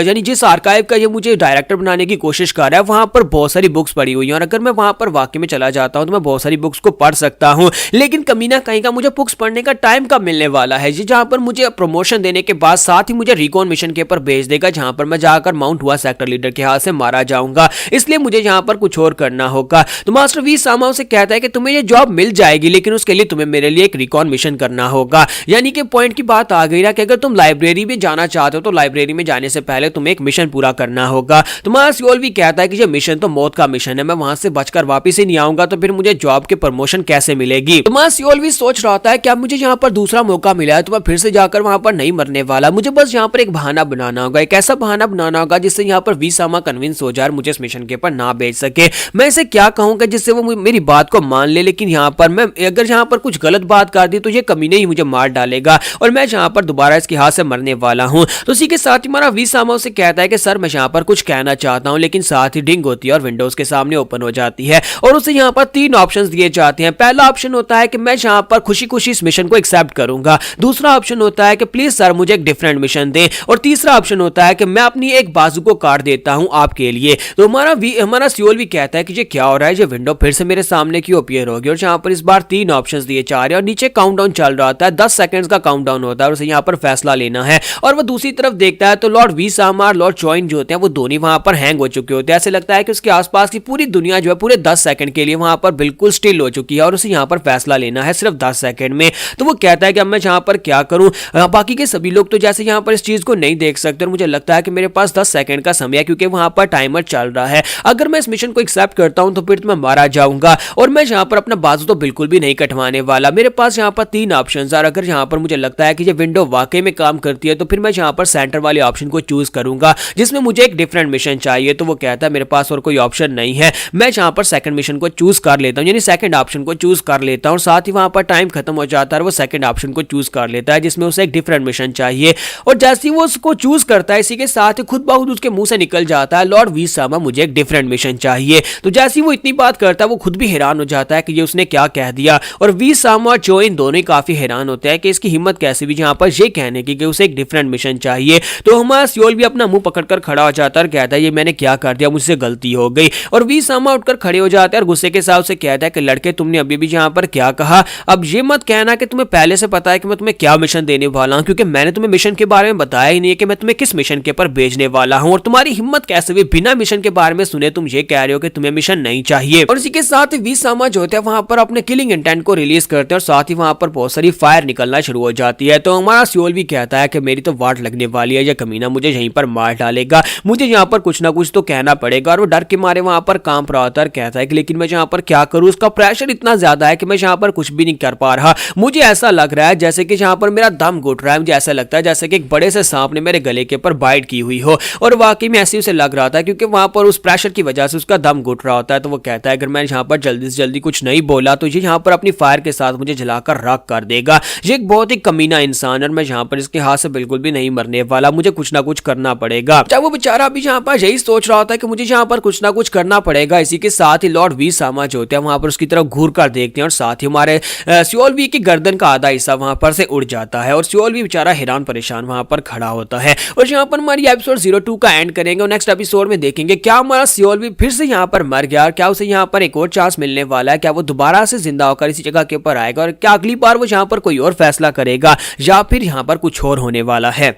यानी जिस आर्काइव का ये मुझे डायरेक्टर बनाने की कोशिश कर रहा है वहां पर बहुत सारी बुक्स पड़ी हुई है और अगर मैं वहां पर वाकई में चला जाता हूं तो मैं बहुत सारी बुक्स को पढ़ सकता हूं, लेकिन कमीना कहीं का मुझे बुक्स पढ़ने का टाइम कब मिलने वाला है? ये जहां पर मुझे प्रमोशन देने के बाद साथ ही मुझे रिकॉन मिशन के ऊपर भेज देगा जहां पर मैं जाकर माउंट हुआ सेक्टर लीडर के हाथ से मारा जाऊंगा, इसलिए मुझे यहां पर कुछ और करना होगा। तो मास्टर वी सामा से कहता है कि तुम्हें ये जॉब मिल जाएगी लेकिन उसके लिए तुम्हें मेरे लिए एक रिकॉन मिशन करना होगा, यानी कि पॉइंट की बात आ गई ना कि अगर तुम लाइब्रेरी में जाना चाहते हो तो लाइब्रेरी में जाने से पहले तुम्हें एक मिशन पूरा करना होगा। तो मास्टर सियोल भी कहता है कि ये मिशन तो मौत का मिशन है, मैं वहां से बचकर वापस ही नहीं आऊंगा तो फिर मुझे जॉब के प्रमोशन कैसे मिलेगी? तो मास्टर सियोल भी सोच रहा था कि अब मुझे यहाँ पर दूसरा मौका मिला है तो मैं फिर से जाकर वहां पर नहीं मरने वाला, मुझे बस यहाँ पर एक बहाना बनाना होगा, एक ऐसा बहाना बनाना होगा जिससे यहाँ पर वी सामा कन्विंस हो जाए मुझे इस मिशन के ऊपर ना भेज सके। मैं इसे क्या कहूंगा जिससे वो मेरी बात को मान ले, लेकिन यहाँ पर मैं अगर यहाँ पर कुछ गलत बात कर दी तो ये कमीने ही मुझे मार डालेगा और मैं यहाँ पर दोबारा इसके हाथ से मरने वाला हूँ। तो इसी के साथ ही हमारा वी सामा उसे कहता है कि सर मैं यहाँ पर कुछ कहना चाहता हूँ, लेकिन साथ ही डिंग होती है और विंडोज के सामने ओपन हो जाती है और उसे यहाँ पर 3 ऑप्शंस दिए जाते हैं। पहला ऑप्शन होता है कि मैं यहाँ पर खुशी खुशी इस मिशन को एक्सेप्ट करूंगा। दूसरा ऑप्शन होता है कि प्लीज सर मुझे एक डिफरेंट मिशन दें और तीसरा ऑप्शन होता है कि मैं अपनी एक बाजू को काट देता हूं आपके लिए। तो हमारा सियोल भी कहता है कि ये क्या हो रहा है, ये विंडो फिर से मेरे सामने क्यों अपीयर होगी। और यहाँ पर इस बार 3 ऑप्शंस दिए जा रहे हैं और नीचे काउंटडाउन चल रहा होता है, 10 सेकंड्स का काउंटडाउन होता है और उसे यहाँ पर फैसला लेना है। और वो दूसरी तरफ देखता है तो लॉर्ड वीसामा और लॉर्ड चॉइन जो होते हैं वो दोनों वहां पर हैंग हो चुके होते हैं। ऐसे लगता है कि उसके आसपास की पूरी दुनिया जो है पूरे 10 सेकंड के लिए वहां पर बिल्कुल स्टिल हो चुकी है और उसे यहाँ पर फैसला लेना है सिर्फ 10 सेकंड में। तो वो कहता है कि अब मैं यहाँ पर क्या करूं। बाकी के सभी लोग तो जैसे यहाँ पर इस चीज को नहीं देख सकते और मुझे लगता है कि मेरे पास 10 सेकंड का समय है क्योंकि वहां पर टाइमर चल रहा है। अगर मैं इस मिशन को एक्सेप्ट करता हूं तो फिर मैं मारा जाऊंगा और मैं यहाँ पर अपना बाजू तो बिल्कुल भी नहीं कटवाने वाला। मेरे पास यहाँ पर 3 ऑप्शन है और अगर यहाँ पर मुझे लगता है कि ये विंडो वाकई में काम करती है तो फिर मैं यहाँ पर सेंटर वाले ऑप्शन को चूज करूंगा जिसमें मुझे एक डिफरेंट मिशन चाहिए। तो वो कहता है मेरे पास और कोई ऑप्शन नहीं है, मैं यहाँ पर सेकंड मिशन को चूज कर लेता हूँ, यानी सेकंड ऑप्शन को चूज कर लेता हूँ। साथ ही वहां पर टाइम खत्म हो जाता है और वो सेकंड ऑप्शन को चूज कर लेता है जिसमें उसे एक डिफरेंट मिशन चाहिए। और जैसे ही वो उसको चूज करता है इसी के साथ ही खुद ब खुद उसके मुंह से निकल जाता है लॉर्ड वीसामा मुझे एक डिफरेंट मिशन चाहिए। तो जैसे ही वो इतनी बात करता है वो खुद भी हैरान हो जाता है कि ये उसने क्या कह दिया और वीसामा और चोइन दोनों ही काफी हैरान होते हैं कि इसकी हिम्मत कैसे भी यहाँ पर ये कहने की कि उसे एक डिफरेंट मिशन चाहिए। तो हमारा सियोल भी अपना मुंह पकड़कर खड़ा हो जाता है और कहता है ये मैंने क्या कर दिया, मुझसे गलती हो गई। और वीसामा उठकर खड़े हो जाते हैं और गुस्से के साथ उसे कहता है कि लड़के तुमने अभी भी यहाँ पर क्या कहा, अब ये मत कहना कि तुम्हें पहले से पता है कि मैं तुम्हें क्या मिशन देने वाला हूँ क्योंकि मैंने तुम्हें मिशन के बारे में बताया ही नहीं है कि मैं तुम्हें किस मिशन के पर भेजने वाला हूँ। और तुम्हारी हिम्मत कैसे भी बिना मिशन के बारे में सुने तुम ये कह रहे हो कि तुम्हें मिशन नहीं चाहिए। और इसी के साथ ही वीसामा जो होते हैं वहां पर अपने किलिंग इंटेंट को रिलीज करते हैं और साथ ही वहां पर बहुत सारी फायर निकलना शुरू हो जाती है। तो हमारा सियोल भी कहता है कि मेरी तो वाट लगने वाली है, यह कमीना मुझे यहीं पर मार डालेगा, मुझे यहाँ पर कुछ ना कुछ तो कहना पड़ेगा। और वो डर के मारे वहां पर कांप रहा होता है, कहता है कि लेकिन मैं यहाँ पर क्या करूँ, उसका प्रेशर इतना ज्यादा है कि मैं यहाँ पर कुछ भी नहीं कर पा रहा। मुझे ऐसा लग रहा है जैसे कि यहाँ पर मेरा दम घुट रहा है, मुझे ऐसा लगता है जैसे कि एक बड़े से सांप ने मेरे गले के ऊपर बाइट की हुई हो। और वाकई में ऐसे उसे लग रहा था क्योंकि वहां पर उस प्रेशर की वजह से उसका दम घुट रहा होता है। तो वो कहता है अगर मैं यहाँ पर जल्दी से जल्दी कुछ नहीं बोला तो ये यहाँ पर अपनी फायर के साथ मुझे जलाकर राख कर देगा। ये एक बहुत ही कमीना इंसान है और मैं यहाँ पर इसके हाथ से बिल्कुल भी नहीं मरने वाला, मुझे कुछ ना कुछ करना पड़ेगा। जब वो बेचारा अभी यहाँ पर यही सोच रहा होता है कि मुझे यहाँ पर कुछ ना कुछ करना पड़ेगा, इसी के साथ ही लॉर्ड वीसामा जो होते हैं वहां पर उसकी तरफ घूर कर देखते हैं और साथ ही हमारे सियोल वी की गर्दन का आधा हिस्सा वहां पर से उड़ जाता है और सियोल वी बेचारा हैरान परेशान वहां पर खड़ा होता है। और यहाँ पर हमारी एपिसोड 02 का एंड करेंगे और नेक्स्ट एपिसोड में देखेंगे क्या हमारा सियोल भी फिर से यहाँ पर मर गया और क्या उसे यहाँ पर एक और चांस मिलने वाला है, क्या वो दोबारा से जिंदा होकर इसी जगह के ऊपर आएगा और क्या अगली बार वो यहाँ पर कोई और फैसला करेगा या फिर यहाँ पर कुछ और होने वाला है।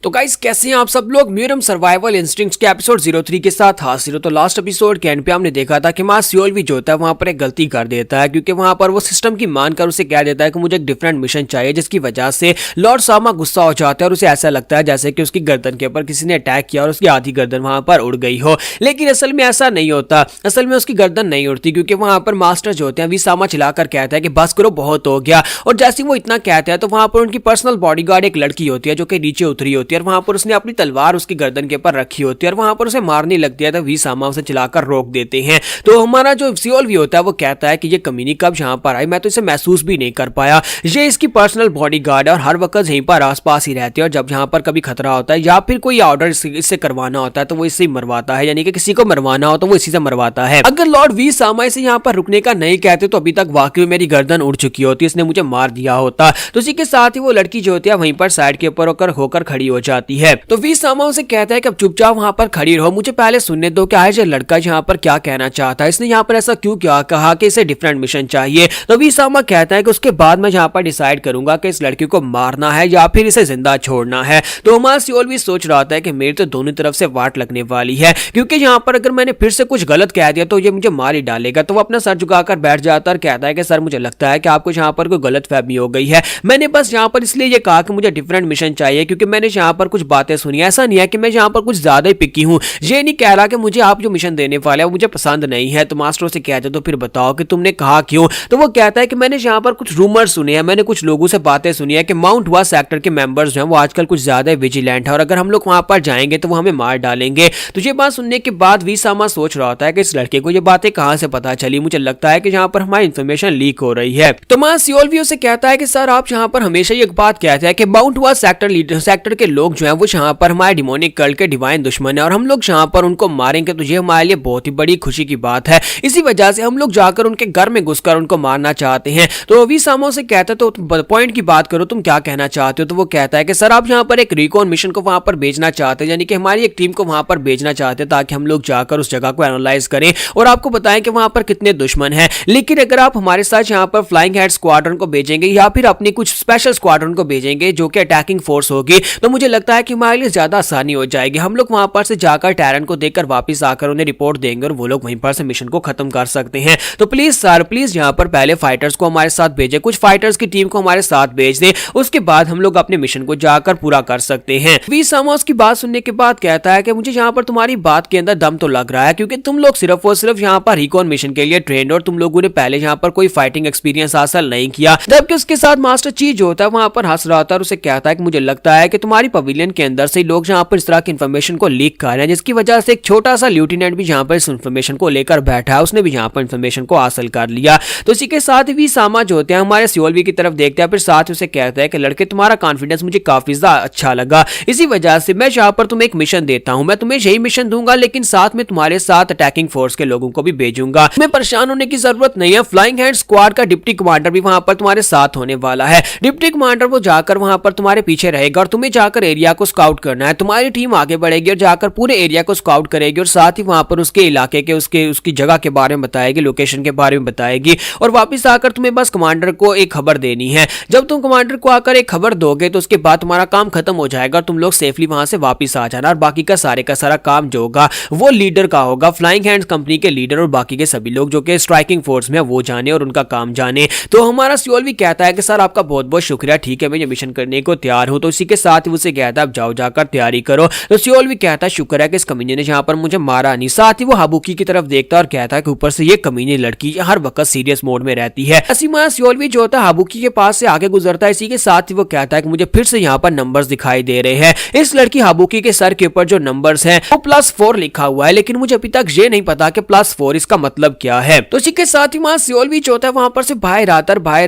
तो गाइस कैसे हैं आप सब लोग, म्यूरम सर्वाइवल इंस्टिंक्ट्स के एपिसोड 03 के साथ हाजिर हो। तो लास्ट एपिसोड के एंड पे हमने देखा था कि मां सियोल भी जो होता है वहां पर एक गलती कर देता है क्योंकि वहां पर वो सिस्टम की मानकर उसे कह देता है कि मुझे एक डिफरेंट मिशन चाहिए, जिसकी वजह से लॉर्ड सामा गुस्सा हो जाता है और उसे ऐसा लगता है जैसे कि उसकी गर्दन के ऊपर किसी ने अटैक किया और उसकी आधी गर्दन वहां पर उड़ गई हो। लेकिन असल में ऐसा नहीं होता, असल में उसकी गर्दन नहीं उड़ती क्योंकि वहां पर मास्टर जो होते हैं वीसामा चिल्लाकर कहता है कि बस करो बहुत हो गया। और जैसे वो इतना कहता है तो वहां पर उनकी पर्सनल बॉडीगार्ड एक लड़की होती है जो कि नीचे उतरी होती है और वहां पर उसने अपनी तलवार उसकी गर्दन के ऊपर रखी होती है और वहां पर उसे मारने लगती है तो वीसामा उसे चलाकर रोक देते हैं। तो हमारा जो सियोल भी होता है वो कहता है कि ये कमीनी कब यहाँ पर आई, मैं तो इसे महसूस भी नहीं कर पाया, ये इसकी पर्सनल बॉडीगार्ड है और हर वक्त यहीं पर आसपास ही रहती है और जब यहाँ पर कभी खतरा होता है या फिर कोई ऑर्डर इससे करवाना होता है तो वो इससे मरवाता है, यानी कि किसी को मरवाना हो तो वो इसी से मरवाता है। अगर लॉर्ड वीसामा इसे यहाँ पर रुकने का नहीं कहते तो अभी तक वाकई मेरी गर्दन उड़ चुकी होती, इसने मुझे मार दिया होता। तो इसी के साथ ही वो लड़की जो होती है वहीं पर साइड के ऊपर होकर खड़ी हो जाती है। तो वीसामा उसे कहता है कि अब चुपचाप वहां पर खड़ी रहो, मुझे पहले सुनने दो कि आज लड़का यहाँ पर क्या कहना चाहता है, इसने यहाँ पर ऐसा क्यों क्या कहा कि इसे डिफरेंट मिशन चाहिए। तो वीसामा कहता है कि उसके बाद मैं यहाँ पर डिसाइड करूंगा कि इस लड़की को मारना है या फिर इसे जिंदा छोड़ना है। तो हमारा सियोल भी सोच रहा था कि मेरी तो दोनों तरफ से वाट लगने वाली है क्योंकि यहाँ पर अगर मैंने फिर से कुछ गलत कह दिया तो ये मुझे मार ही डालेगा। तो वो अपना सर झुकाकर बैठ जाता है और कहता है कि सर मुझे लगता है कि आपको यहाँ पर कोई गलत फहमी हो गई है, मैंने बस यहाँ पर इसलिए ये कहा कि मुझे डिफरेंट मिशन चाहिए क्योंकि मैंने यहाँ पर कुछ बातें सुनी, ऐसा नहीं है कि मैं यहाँ पर कुछ ज्यादा ही पिकी हूँ, ये नहीं कह रहा कि मुझे आप जो मिशन देने वाले हैं वो मुझे पसंद नहीं है। तो मास्टर से कहते तो फिर बताओ कि तुमने कहा क्यों। तो वो कहता है कि मैंने यहाँ पर कुछ रूमर सुने हैं, मैंने कुछ लोगों से बातें सुनी है कि माउंट हुआ सेक्टर के मेंबर्स जो हैं वो आजकल कुछ ज्यादा विजिलेंट है और अगर हम लोग वहां पर जाएंगे तो वो हमें मार डालेंगे। तो ये बात सुनने के बाद वीसामा सोच रहा होता है कि इस लड़के को ये बातें कहां से पता चली, मुझे लगता है कि यहाँ पर हमारी इन्फॉर्मेशन लीक हो रही है। तो मां सियोल भी उसे कहता है कि सर आप यहाँ पर हमेशा ये बात कहते हैं कि माउंट हुआ सेक्टर के लोग जो है वो यहाँ पर हमारे डिमोनिक कल्ट के डिवाइन दुश्मन है और हम लोग यहाँ पर उनको मारेंगे तो ये हमारे लिए बहुत ही बड़ी खुशी की बात है। इसी वजह से हम लोग जाकर उनके घर में घुसकर उनको मारना चाहते हैं। तो विसामो से कहता है तो पॉइंट की बात करो, तुम क्या कहना चाहते हो? तो वो कहता है कि सर आप यहाँ पर एक रिकॉन मिशन को वहां पर भेजना चाहते हैं, यानी कि हमारी एक टीम को वहां पर भेजना चाहते हैं ताकि हम लोग जाकर उस जगह को एनालाइज करें और आपको बताएं कि वहां पर कितने दुश्मन हैं। लेकिन अगर आप हमारे साथ यहाँ पर फ्लाइंग हेड स्क्वाड्रन को भेजेंगे या फिर अपनी कुछ स्पेशल स्क्वाड्रन को भेजेंगे जो कि अटैकिंग फोर्स होगी, तो मुझे लगता है कि हमारे लिए ज्यादा आसानी हो जाएगी। हम लोग वहां पर से जाकर टैरन को देखकर वापस आकर उन्हें रिपोर्ट देंगे और वो लोग वहीं पर से मिशन को खत्म कर सकते हैं। तो प्लीज सर, प्लीज यहाँ पर पहले फाइटर्स को हमारे साथ भेजें, कुछ फाइटर्स की टीम को हमारे साथ भेज दें, उसके बाद हम लोग अपने मिशन को जाकर पूरा कर सकते हैं। विसामोस की बात सुनने के बाद कहता है कि मुझे यहाँ पर तुम्हारी बात के अंदर दम तो लग रहा है, क्योंकि तुम लोग सिर्फ और सिर्फ यहाँ पर रिकॉन मिशन के लिए ट्रेंड और तुम लोगों ने पहले यहाँ पर कोई फाइटिंग एक्सपीरियंस हासिल नहीं किया। जबकि उसके साथ मास्टर चीज जो होता है वहां पर हंस रहा होता है और उसे कहता है कि मुझे लगता है कि तुम्हारी पवेलियन के अंदर से लोग यहाँ पर इस तरह की इन्फॉर्मेशन को लीक कर रहे हैं, जिसकी वजह से एक छोटा सा ल्यूटिनेंट भी यहाँ पर इस इन्फॉर्मेशन को लेकर बैठा है, उसने भी यहाँ पर इन्फॉर्मेशन को हासिल कर लिया। तो इसी के साथ ही विसामा जो होते हैं हमारे सियोलवी की तरफ देखते हैं, फिर साथ ही उसे कहता है कि लड़के तुम्हारा कॉन्फिडेंस मुझे काफी ज्यादा अच्छा लगा, इसी वजह से मैं यहाँ पर तुम्हें एक मिशन देता हूँ। मैं तुम्हें यही मिशन दूंगा, लेकिन साथ में तुम्हारे साथ अटैकिंग फोर्स के लोगों को भी भेजूंगा। तुम्हें परेशान होने की जरूरत नहीं है, फ्लाइंग हैंड स्क्वाड का डिप्टी कमांडर भी वहां पर तुम्हारे साथ होने वाला है। डिप्टी कमांडर वो जाकर वहां पर तुम्हारे पीछे रहेगा और तुम्हें जाकर एरिया को स्काउट करना है। तुम्हारी टीम आगे बढ़ेगी और जाकर पूरे एरिया को स्काउट करेगी और साथ ही वहां पर उसके इलाके के उसकी जगह के बारे में बताएगी, लोकेशन के बारे में बताएगी और वापस आकर तुम्हें बस कमांडर को एक खबर देनी है। जब तुम कमांडर को आकर एक खबर दोगे तो उसके बाद तुम्हारा काम खत्म हो जाएगा, तुम लोग सेफली वहां से वापस आ जाना और बाकी का सारा काम जो होगा वो लीडर का होगा। फ्लाइंग हैंड्स कंपनी के लीडर और बाकी के सभी लोग जो कि स्ट्राइकिंग फोर्स में वो जाने और उनका काम जाने। तो हमारा सियोल भी कहता है कि सर आपका बहुत बहुत शुक्रिया, ठीक है मैं ये मिशन करने को तैयार हूं। तो इसी के साथ ही उसे कहता है अब जाओ जाकर तैयारी करो। तो सियोल भी कहता है शुक्र है कि इस कमीने ने यहाँ पर मुझे मारा नहीं। साथ ही वो हाबुकी की तरफ देखता है और कहता है कि ऊपर से ये कमीने लड़की हर वक्त सीरियस मोड में रहती है। असीमा सियोल भी जो होता है हाबुकी के पास से आगे गुजरता है। इसी के साथ ही वो कहता है कि मुझे फिर से यहाँ पर नंबर्स दिखाई दे रहे हैं। इस लड़की हाबुकी के सर के ऊपर जो नंबर्स हैं वो +4 लिखा हुआ है, लेकिन मुझे अभी तक ये नहीं पता कि +4 इसका मतलब क्या है। तो इसी के साथ ही वहां सियोल भी जो होता है वहां पर से बाहर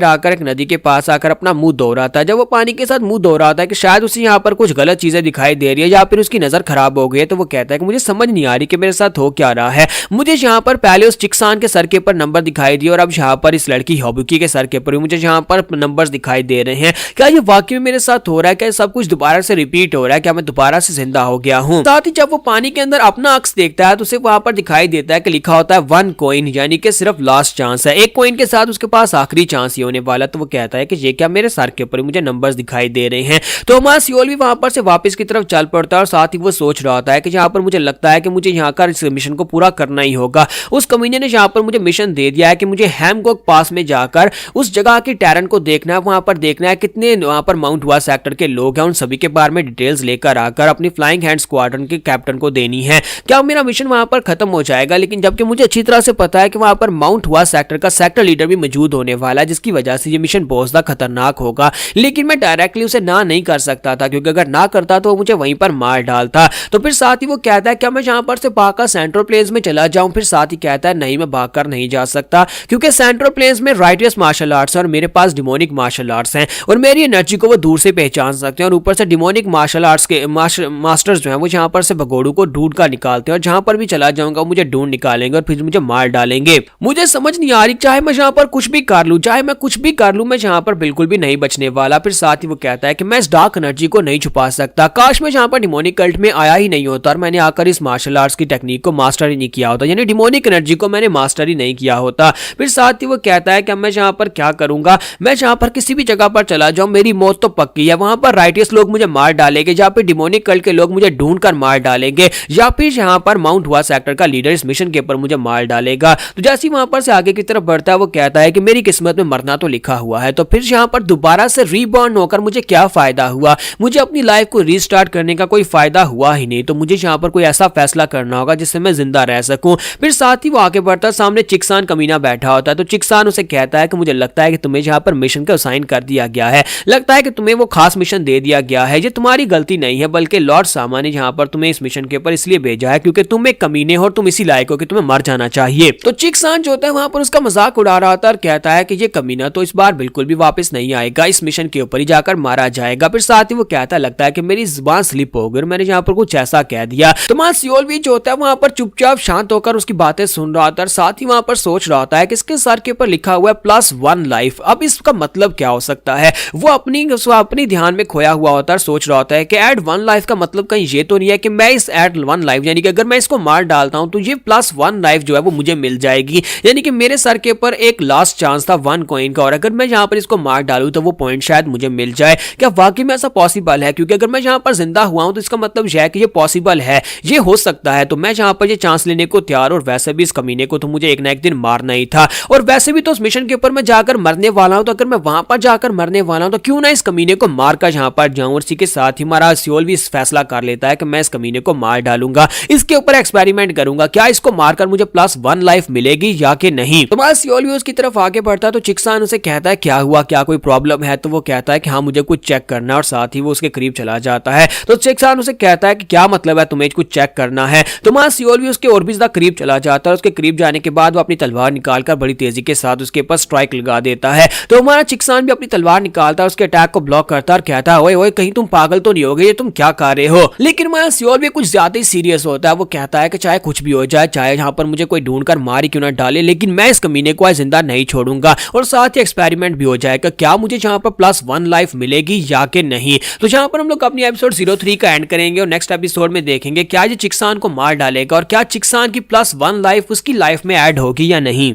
आकर एक नदी के पास आकर अपना मुंह धो रहा था। जब वो पानी के साथ मुंह धो रहा था कि शायद उसे यहाँ पर कुछ गलत चीजें दिखाई दे रही है या फिर उसकी नजर खराब हो गई है, तो वो कहता है कि मुझे समझ नहीं आ रही कि मेरे साथ हो क्या रहा है। मुझे यहाँ पर पहले उस चिकसान के सर के ऊपर नंबर दिखाई दिए और अब यहाँ पर इस लड़की हाबुकी के सर के ऊपर मुझे यहाँ पर नंबर दिखाई दे रहे हैं। क्या ये वाकई में मेरे साथ हो रहा है? क्या सब कुछ दोबारा से रिपीट हो रहा है? क्या मैं दोबारा से जिंदा हो गया हूँ? साथ ही जब वो पानी के अंदर अपना अक्स देखता है तो उसे वहां पर दिखाई देता है कि लिखा होता है 1 कॉइन, यानी कि सिर्फ लास्ट चांस है। एक कॉइन के साथ उसके पास आखिरी चांस ही होने वाला। तो वो कहता है कि ये क्या मेरे सर के ऊपर मुझे नंबर्स दिखाई दे रहे हैं। तो हमारा सियोल भी वहां पर से वापस की तरफ चल पड़ता है और साथ ही वो सोच रहा होता है कि यहाँ पर मुझे लगता है कि मुझे यहाँ का इस मिशन को पूरा करना ही होगा। उस कमीने ने यहाँ पर मुझे मिशन दे दिया है कि मुझे हैमगॉग पास में जाकर उस जगह की टैरन को देखना है, वहां पर देखना है कितने वहां पर माउंट हुआ सेक्टर के लोग हैं, उन सभी के बारे में डिटेल्स लेकर आकर अपनी फ्लाइंग हैंड स्क्वाड्रन के कैप्टन को देनी है। क्या मेरा मिशन वहां पर खत्म हो जाएगा? लेकिन जबकि मुझे अच्छी तरह से पता है कि वहां पर माउंट हुआ सेक्टर का सेक्टर लीडर भी मौजूद होने वाला है, जिसकी वजह से ये मिशन बहुत ज्यादा खतरनाक होगा। लेकिन मैं डायरेक्टली उसे ना नहीं कर सकता था, क्योंकि अगर ना करता तो वो मुझे वहीं पर मार डालता। तो फिर साथ ही वो कहता है क्या मैं यहाँ पर से भागकर सेंट्रल प्लेन्स में चला जाऊं? फिर साथ ही कहता है नहीं, मैं भागकर नहीं जा सकता, क्योंकि सेंट्रल प्लेन्स में राइटियस मार्शल आर्ट्स है और मेरे पास डिमोनिक मार्शल आर्ट्स हैं और मेरी एनर्जी को वो दूर से पहचान सकते हैं। और ऊपर से डिमोनिक मार्शल आर्ट्स के मास्टर्स जो हैं वो यहाँ पर से भगोड़ू को ढूंढ कर निकालते हैं और जहां पर भी चला जाऊंगा मुझे ढूंढ निकालेंगे और फिर मुझे मार डालेंगे। मुझे समझ नहीं आ रही, चाहे मैं यहाँ पर कुछ भी कर लूं, चाहे मैं कुछ भी कर लूं, मैं यहाँ पर बिल्कुल भी नहीं बचने वाला। फिर साथ ही वो कहता है कि मैं इस डार्क एनर्जी को नहीं छुपा सकता। काश मैं यहाँ पर डिमोनिक कल्ट में आया ही नहीं होता और मैंने आकर इस मार्शल आर्ट्स की टेक्निक को मास्टर ही नहीं किया होता, यानी डिमोनिक एनर्जी को मैंने मास्टर ही नहीं किया होता। फिर साथ ही वो कहता है कि मैं यहाँ पर क्या करूंगा, मैं यहाँ पर किसी भी जगह पर चला जाऊं मेरी मौत तो पक्की है। वहां पर राइटियस लोग मुझे मार डालेंगे या फिर डिमोनिक कल्ट के लोग मुझे ढूंढ कर मार डालेंगे या फिर यहाँ पर माउंट हुआ सेक्टर का लीडर इस मिशन के ऊपर मुझे मार डालेगा। तो जैसे वहां पर से आगे की तरफ बढ़ता है वो कहता है कि मेरी किस्मत में मरना तो लिखा हुआ है, तो फिर यहाँ पर दोबारा से रीबॉर्न होकर मुझे क्या फायदा हुआ? मुझे अपनी लाइफ को रीस्टार्ट करने का कोई फायदा हुआ ही नहीं। तो मुझे यहाँ पर कोई ऐसा फैसला करना होगा जिससे मैं जिंदा रह सकूं। फिर साथ ही वो आगे बढ़ता है, सामने चिकसान कमीना बैठा होता है। तो चिकसान उसे कहता है कि मुझे लगता है कि तुम्हें यहाँ पर मिशन का असाइन कर दिया गया है, लगता है कि तुम्हें वो खास मिशन दे दिया गया है। ये तुम्हारी गलती नहीं है, बल्कि लॉर्ड सामा ने यहाँ पर तुम्हें इस मिशन के ऊपर इसलिए भेजा है क्योंकि तुम एक कमीने हो और तुम इसी लायक हो कि तुम्हें मर जाना चाहिए। तो चिकसान जो होता है वहां पर उसका मजाक उड़ा रहा था और कहता है कि ये कमीना तो इस बार बिल्कुल भी वापस नहीं आएगा, इस मिशन के ऊपर ही जाकर मारा जाएगा। फिर साथ ही वो कहता कहता लगता है कि मेरी जुबान स्लिप हो गई और मैंने यहाँ पर कुछ ऐसा कह दिया। तो मा सियोल भी जो होता है वहां पर चुपचाप शांत होकर उसकी बातें सुन रहा होता है, साथ ही वहां पर सोच रहा होता है कि इसके सर के ऊपर लिखा हुआ है +1 लाइफ, अब इसका मतलब क्या हो सकता है। वो अपनी ध्यान में खोया हुआ होता है, सोच रहा होता है कि ऐड 1 लाइफ का मतलब कहीं ये तो नहीं है कि मैं इस ऐड 1 लाइफ यानी कि अगर मैं इसको मार डालता हूं तो ये +1 लाइफ जो है वो मुझे मिल जाएगी, यानी कि मेरे सर के ऊपर एक लास्ट चांस था 1 कॉइन का और अगर मैं यहाँ पर इसको मार डालूं तो वो पॉइंट शायद मुझे मिल जाए। क्या वाकई में ऐसा पॉसिबल है? क्योंकि अगर मैं यहाँ पर जिंदा हुआ हूं तो इसका मतलब यह है कि ये पॉसिबल है, ये हो सकता है। तो मैं यहाँ पर ये चांस लेने को तैयार, और वैसे भी इस कमीने को तो मुझे एक ना एक दिन मारना ही था, और वैसे भी तो उस मिशन के ऊपर मैं जाकर मरने वाला हूं, तो अगर मैं वहां पर जाकर मरने वाला हूं तो क्यों ना इस कमीने को मारकर यहाँ पर जाऊं। और इसी के साथ ही हमारा सियोल भी इस फैसला कर लेता है कि मैं इस कमीने को मार डालूंगा, इसके ऊपर एक्सपेरिमेंट करूंगा, क्या इसको मारकर मुझे +1 लाइफ मिलेगी या कि नहीं। तो हमारा सियोल भी उसकी तरफ आगे बढ़ता है, तो चिक्सान उसे कहता है क्या हुआ, क्या कोई प्रॉब्लम है। तो वो कहता है कि हाँ मुझे कुछ चेक करना है, और साथ ही वो उसके करीब चला जाता है। तो चिक्सान उसे कहता है कि क्या मतलब है तुम्हें कुछ चेक करना है। तो हमारा सियोल भी उसके और भी ज्यादा करीब चला जाता है। उसके करीब जाने के बाद वो अपनी तलवार निकालकर बड़ी तेजी के साथ उसके ऊपर स्ट्राइक लगा देता है। तो हमारा चिक्सान भी अपनी तलवार निकालता है, उसके अटैक को ब्लॉक करता है और कहता है ओए ओए कहीं तुम पागल तो नहीं हो गए, तुम क्या कर रहे हो। लेकिन हमारा सियोल भी कुछ ज्यादा ही सीरियस होता है। वो कहता है कि चाहे कुछ भी हो जाए, चाहे यहाँ पर मुझे कोई ढूंढ कर मार ही क्यों ना डाले, लेकिन मैं इस कमीने को आज जिंदा नहीं छोड़ूंगा, और साथ ही एक्सपेरिमेंट भी हो जाएगा, क्या मुझे यहाँ पर +1 लाइफ मिलेगी या कि नहीं। तो यहाँ पर हम लोग अपनी एपिसोड 03 का एंड करेंगे और नेक्स्ट एपिसोड में देखेंगे क्या ये चिक्सान को मार डालेगा और क्या चिक्सान की +1 लाइफ उसकी लाइफ में ऐड होगी या नहीं।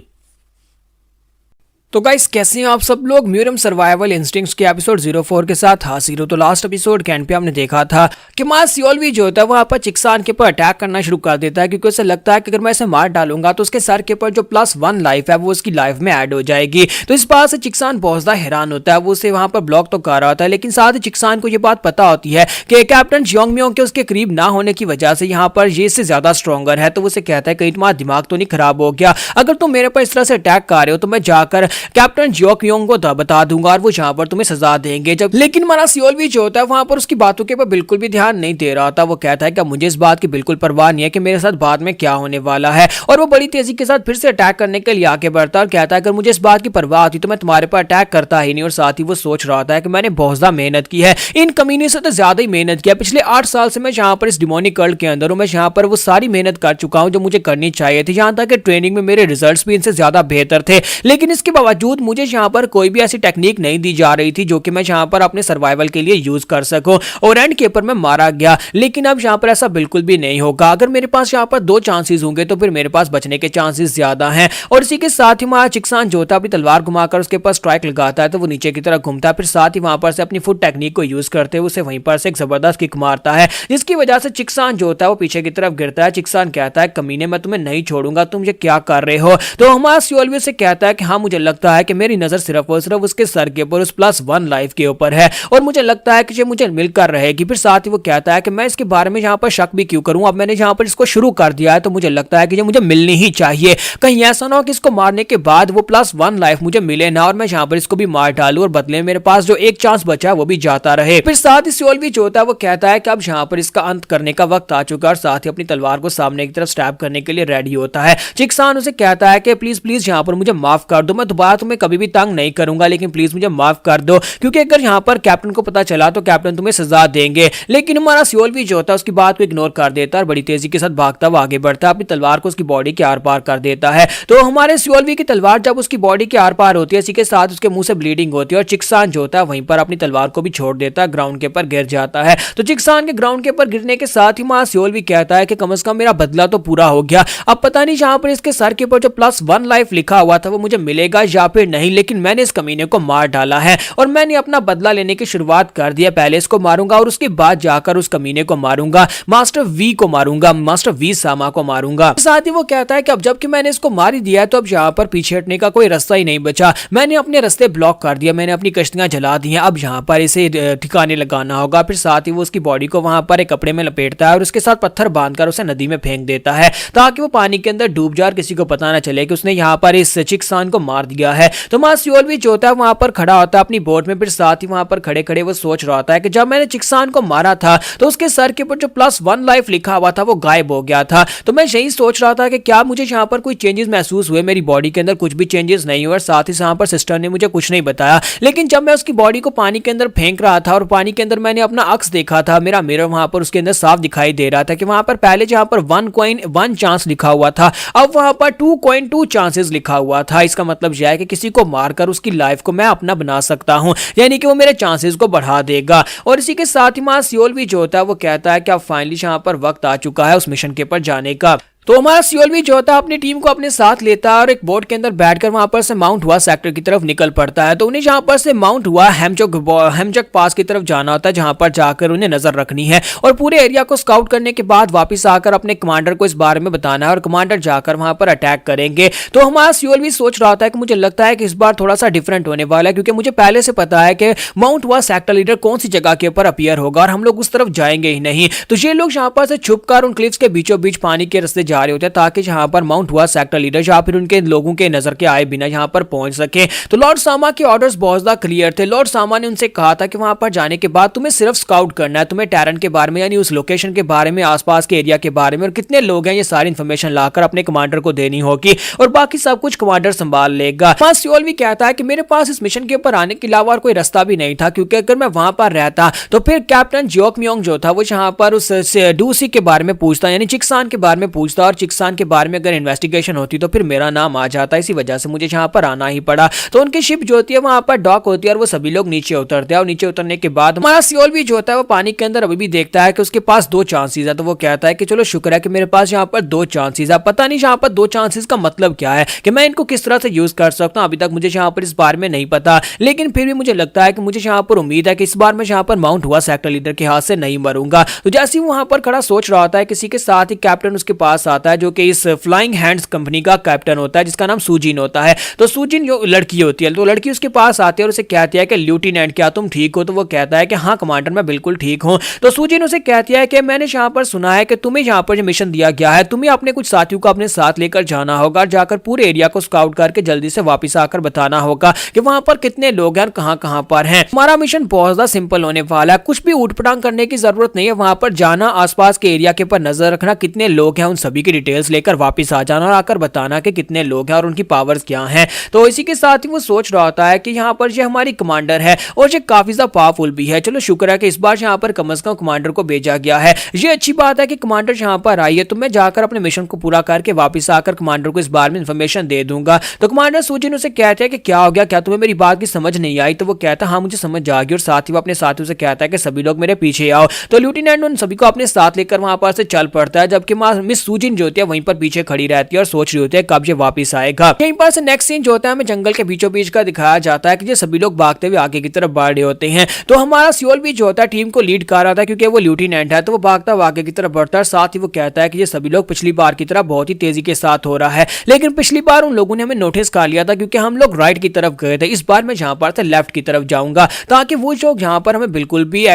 तो गाइस कैसे हैं आप सब लोग। म्यूरियम सर्वाइवल इंस्टिंक्ट्स के एपिसोड 04 के साथ हाजिर हो। तो लास्ट एपिसोड के एंड पे हमने देखा था कि मां सियोल भी जो होता है वहां पर चिक्सान के ऊपर अटैक करना शुरू कर देता है, क्योंकि उसे लगता है कि अगर मैं इसे मार डालूंगा तो उसके सर के ऊपर जो +1 लाइफ है वो उसकी लाइफ में ऐड हो जाएगी। तो इस बात से चिक्सान बहुत ज्यादा हैरान होता है। वो उसे वहां पर ब्लॉक तो कर रहा होता है, लेकिन साथ ही चिक्सान को ये बात पता होती है कि कैप्टन जियोंगम्योंग के उसके करीब ना होने की वजह से यहाँ पर ये इससे ज्यादा स्ट्रॉन्गर है। तो उसे कहता है कहीं तुम्हारा दिमाग तो नहीं खराब हो गया, अगर तुम मेरे पर इस तरह से अटैक कर रहे हो तो मैं जाकर कैप्टन जियोंगम्योंग को बता दूंगा और वो यहाँ पर तुम्हें सजा देंगे। जब लेकिन हमारा सियोल भी जो होता है वहां पर उसकी बातों के ऊपर बिल्कुल भी ध्यान नहीं दे रहा था। वो कहता है कि मुझे इस बात की बिल्कुल परवाह नहीं है कि मेरे साथ बाद में क्या होने वाला है, और वो बड़ी तेजी के साथ फिर से अटैक करने के लिए आगे बढ़ता है और कहता है अगर मुझे इस बात की परवाह होती तो मैं तुम्हारे पर अटैक करता ही नहीं। और साथ ही वो सोच रहा था कि मैंने बहुत ज्यादा मेहनत की है, इन कमीने से तो ज्यादा ही मेहनत किया। पिछले 8 साल से मैं यहाँ पर इस डिमोनिक कल्ट के अंदर हूँ, मैं यहाँ पर वो सारी मेहनत कर चुका हूँ जो मुझे करनी चाहिए थी। यहाँ तक कि ट्रेनिंग में मेरे रिजल्ट्स भी इनसे ज्यादा बेहतर थे, लेकिन इसके बावजूद मुझे यहाँ पर कोई भी ऐसी टेक्निक नहीं दी जा रही थी जो कि मैं यहाँ पर अपने सर्वाइवल के लिए यूज कर सकूं, और एंड के ऊपर मैं मारा गया। लेकिन अब यहाँ पर ऐसा बिल्कुल भी नहीं होगा। अगर मेरे पास यहाँ पर 2 चांसेस होंगे तो फिर मेरे पास बचने के चांसेस ज्यादा हैं। और इसी के साथ ही हमारा चिक्सान जो होता है अपनी तलवार घुमाकर उसके पास स्ट्राइक लगाता है, तो वो नीचे की तरफ घूमता है, फिर साथ ही वहां पर से अपनी फुट टेक्निक को यूज करते हुए उसे वहीं पर से एक जबरदस्त किक मारता है, जिसकी वजह से चिक्सान जो होता है वो पीछे की तरफ गिरता है। चिक्सान कहता है कमीने मैं तुम्हें नहीं छोड़ूंगा, तुम ये क्या कर रहे हो। तो हमारा सियोल भी उसे कहता है कि हाँ मुझे लगता है कि मेरी नजर सिर्फ और सिर्फ उसके सर के ऊपर उस +1 लाइफ के ऊपर है, और मुझे लगता है कि ये मुझे मिलकर रहेगी। फिर साथ ही वो कहता है कि मैं इसके बारे में यहाँ पर शक भी क्यों करूं, अब मैंने यहाँ पर इसको शुरू कर दिया है तो मुझे लगता है कि ये मुझे मिलनी ही चाहिए। कहीं ऐसा ना हो कि इसको मारने के बाद वो +1 लाइफ मुझे मिले ना और मैं यहाँ पर इसको भी मार डालूं और बदले मेरे पास जो एक चांस बचा है वो भी जाता रहे। फिर साथ ही सियोल भी जो होता है वो कहता है कि अब यहाँ पर इसका अंत करने का वक्त आ चुका है, और साथ ही अपनी तलवार को सामने की तरफ स्टैब करने के लिए रेडी होता है। चिक्सान उसे कहता है कि प्लीज प्लीज यहाँ पर मुझे माफ कर दो, मैं दोबारा तुम्हें कभी भी तंग नहीं करूंगा, लेकिन प्लीज मुझे माफ कर दो, क्योंकि अगर यहाँ पर कैप्टन को पता चला तो कैप्टन तुम्हें सजा देंगे। लेकिन हमारा सियोल भी जो होता है उसकी बात को इग्नोर कर देता है और बड़ी तेजी के साथ भागता हुआ आगे बढ़ता है, अपनी तलवार को उसकी बॉडी के आर पार कर देता है। तो हमारे सियोल भी की तलवार जब उसकी बॉडी के आर पार होती है, इसी के साथ उसके मुंह से ब्लीडिंग होती है, और चिक्सान जो होता है वहीं पर अपनी तलवार को भी छोड़ देता है, ग्राउंड के ऊपर गिर जाता है। तो चिक्सान के ग्राउंड के ऊपर गिरने के साथ ही हमारा सियोल भी कहता है कि कम से कम मेरा बदला तो पूरा हो गया। अब पता नहीं यहाँ पर इसके सर के ऊपर जो +1 लाइफ लिखा हुआ था वो मुझे मिलेगा या फिर नहीं, लेकिन मैंने इस कमीने को मार डाला है और मैंने अपना बदला लेने की शुरुआत कर दिया। पहले इसको मारूंगा और उसके बाद जाकर उस कमीने को मारूंगा, मास्टर वी को मारूंगा, मास्टर वी सामा को मारूंगा। साथ ही वो कहता है कि अब जबकि मैंने इसको मार ही दिया है तो अब यहाँ पर पीछे हटने का कोई रास्ता ही नहीं बचा, मैंने अपने रास्ते ब्लॉक कर दिया, मैंने अपनी कश्तियां जला दी हैं, अब यहाँ पर इसे ठिकाने लगाना होगा। फिर साथ ही वो उसकी बॉडी को वहां पर एक कपड़े में लपेटता है और उसके साथ पत्थर बांधकर उसे नदी में फेंक देता है ताकि वो पानी के अंदर डूब जाए और किसी को पता ना चले कि उसने यहाँ पर इस चिक्सान को मार दिया किया है। तो हमारा सियोल भी जो होता है वहां पर खड़ा होता है अपनी बोट में, फिर साथ ही वहां पर खड़े खड़े वो सोच रहा होता है कि जब मैंने चिक्सान को मारा था तो उसके सर के ऊपर जो +1 लाइफ लिखा हुआ था वो गायब हो गया था। तो मैं यही सोच रहा था कि क्या मुझे यहाँ पर कोई चेंजेस महसूस हुए, मेरी बॉडी के अंदर कुछ भी चेंजेस नहीं हुए, और साथ ही यहाँ पर सिस्टर ने मुझे कुछ नहीं बताया। लेकिन जब मैं उसकी बॉडी को पानी के अंदर फेंक रहा था और पानी के अंदर मैंने अपना अक्स देखा था, मेरा मिरर वहां पर उसके अंदर साफ दिखाई दे रहा था कि वहां पर पहले जहां पर 1 कॉइन 1 चांस लिखा हुआ था, अब वहां पर 2 कॉइन 2 चांसेस लिखा हुआ था। इसका मतलब यह है कि किसी को मारकर उसकी लाइफ को मैं अपना बना सकता हूं, यानी कि वो मेरे चांसेस को बढ़ा देगा। और इसी के साथ ही मां सियोल भी जो होता है वो कहता है कि अब फाइनली यहां पर वक्त आ चुका है उस मिशन के ऊपर जाने का। तो हमारा सियोल भी जो होता है अपनी टीम को अपने साथ लेता है और एक बोट के अंदर बैठकर वहां पर से माउंट हुआ सेक्टर की तरफ निकल पड़ता है। तो उन्हें जहां पर से माउंट हुआ हेमचक पास की तरफ जाना होता है, जहां पर जाकर उन्हें नजर रखनी है और पूरे एरिया को स्काउट करने के बाद वापस आकर अपने कमांडर को इस बारे में बताना है और कमांडर जाकर वहां पर अटैक करेंगे। तो हमारा सियोल भी सोच रहा होता है कि मुझे लगता है कि इस बार थोड़ा सा डिफरेंट होने वाला है, क्योंकि मुझे पहले से पता है कि माउंट हुआ सेक्टर लीडर कौन सी जगह के ऊपर अपीयर होगा और हम लोग उस तरफ जाएंगे ही नहीं। तो ये लोग यहाँ पर से छुपकर उन क्लिफ्स के बीचों बीच पानी के रास्ते जा रहे होते हैं ताकि यहाँ पर माउंट हुआ सेक्टर लीडर या फिर उनके लोगों के नजर के आए बिना यहाँ पर पहुंच सके। तो लॉर्ड सामा के ऑर्डर्स बहुत ज्यादा क्लियर थे। लॉर्ड सामा ने उनसे कहा था कि वहां पर जाने के बाद तुम्हें सिर्फ स्काउट करना है, तुम्हें टैरन के बारे में यानी उस लोकेशन के बारे में, आसपास के एरिया के बारे में और कितने लोग हैं ये सारी इंफॉर्मेशन लाकर अपने कमांडर को देनी होगी और बाकी सब कुछ कमांडर संभाल लेगा। सियोल भी कहता है कि मेरे पास इस मिशन के ऊपर आने के अलावा और कोई रास्ता भी नहीं था, क्योंकि अगर मैं वहां पर रहता तो फिर कैप्टन जियोक म्योंग जो था वो यहाँ पर उस डूसी के बारे में पूछता, यानी चिक्सान के बारे में पूछता, और चिक्सान के बारे में अगर इन्वेस्टिगेशन होती तो फिर मेरा नाम आ जाता। इसी वजह से मुझे यहाँ पर आना ही पड़ा। तो उनकी शिप जो होती है वहां पर डॉक होती है और वो सभी लोग नीचे उतरते हैं और नीचे उतरने के बाद हमारा सियोल भी जो होता है वो पानी के अंदर अभी भी देखता है कि उसके पास 2 चांसेस है। तो वो कहता है कि चलो शुक्र है कि मेरे पास यहाँ पर 2 चांसेस है। पता नहीं यहाँ पर 2 चांसेस का मतलब क्या है, कि मैं इनको किस तरह से यूज कर सकता हूँ, अभी तक मुझे यहाँ पर इस बारे में नहीं पता। लेकिन फिर भी मुझे लगता है कि मुझे यहाँ पर उम्मीद है कि इस बार मैं यहाँ पर माउंट हुआ सेक्टर लीडर के हाथ से नहीं मरूंगा। तो जैसे ही वहां पर खड़ा सोच रहा होता है, किसी के साथ ही कैप्टन उसके पास आता है जो कि इस फ्लाइंग हैंड्स कंपनी का कैप्टन होता है, जिसका नाम सुजिन होता है। तो सुजिन जो लड़की होती है, तो लड़की उसके पास आती है और उसे कहती है कि लेफ्टिनेंट क्या तुम ठीक हो? तो वो कहता है कि हाँ कमांडर मैं बिल्कुल ठीक हूँ। तो सुजिन उसे कहती है कि मैंने यहाँ पर सुना है कि तुम्हें यहाँ पर जो मिशन दिया गया है, तुम्हें अपने कुछ साथियों को अपने साथ लेकर जाना होगा, जाकर पूरे एरिया को स्काउट करके जल्दी से वापस आकर बताना होगा कि वहां पर कितने लोग हैं और कहां पर हैं। हमारा मिशन बहुत ज्यादा सिंपल होने वाला है, कुछ भी उठपटांग करने की जरूरत नहीं है। वहां पर जाना, आसपास के एरिया के ऊपर नजर रखना, कितने लोग हैं उन सभी की डिटेल्स लेकर वापस आ जाना और आकर बताना कि कितने लोग हैं और उनकी पावर्स क्या हैं। तो इसी के साथ ही वो सोच रहा होता है कि यहाँ पर ये हमारी कमांडर है और ये काफी ज्यादा पावरफुल भी है। चलो शुक्र है कि इस बार यहाँ पर कम से कम कमांडर को भेजा गया है। ये अच्छी बात है कि कमांडर यहाँ पर आई है, तो मैं जाकर अपने मिशन को पूरा करके वापस आकर कमांडर को इस बारे में इंफॉर्मेशन दे दूंगा। तो कमांडर सुजिन उसे कहते हैं कि क्या हो गया, क्या तुम्हें मेरी बात की समझ नहीं आई? तो वो कहता है हाँ मुझे समझ आ गई, और साथ ही वो अपने साथियों से कहता है कि सभी लोग मेरे पीछे आओ। तो लेफ्टिनेंट उन सभी को अपने साथ लेकर वहां पर से चल पड़ता है, जबकि मिस सुजिन जो होती है वहीं पर पीछे खड़ी रहती है और सोच रही होती है कब ये वापस आएगा। यहीं पर से नेक्स्ट सीन जो होता है हमें जंगल के बीचों बीच का दिखाया जाता है कि ये सभी लोग भागते हुए आगे की तरफ बढ़ रहे होते हैं। तो हमारा सियोल भी जो होता है टीम को लीड कर रहा था, क्योंकि वो लेफ्टिनेंट है, तो वो भागता हुआ आगे की तरफ बढ़ता है। साथ ही वो कहता है कि ये सभी लोग पिछली बार की तरह बहुत ही तेजी के साथ हो रहा है, लेकिन पिछली बार उन लोगों ने हमें नोटिस कर लिया था क्योंकि हम लोग राइट की तरफ गए थे। इस बार मैं जहां पर से लेफ्ट की तरफ जाऊंगा ताकि वो लोग यहाँ पर हमें बिल्कुल भी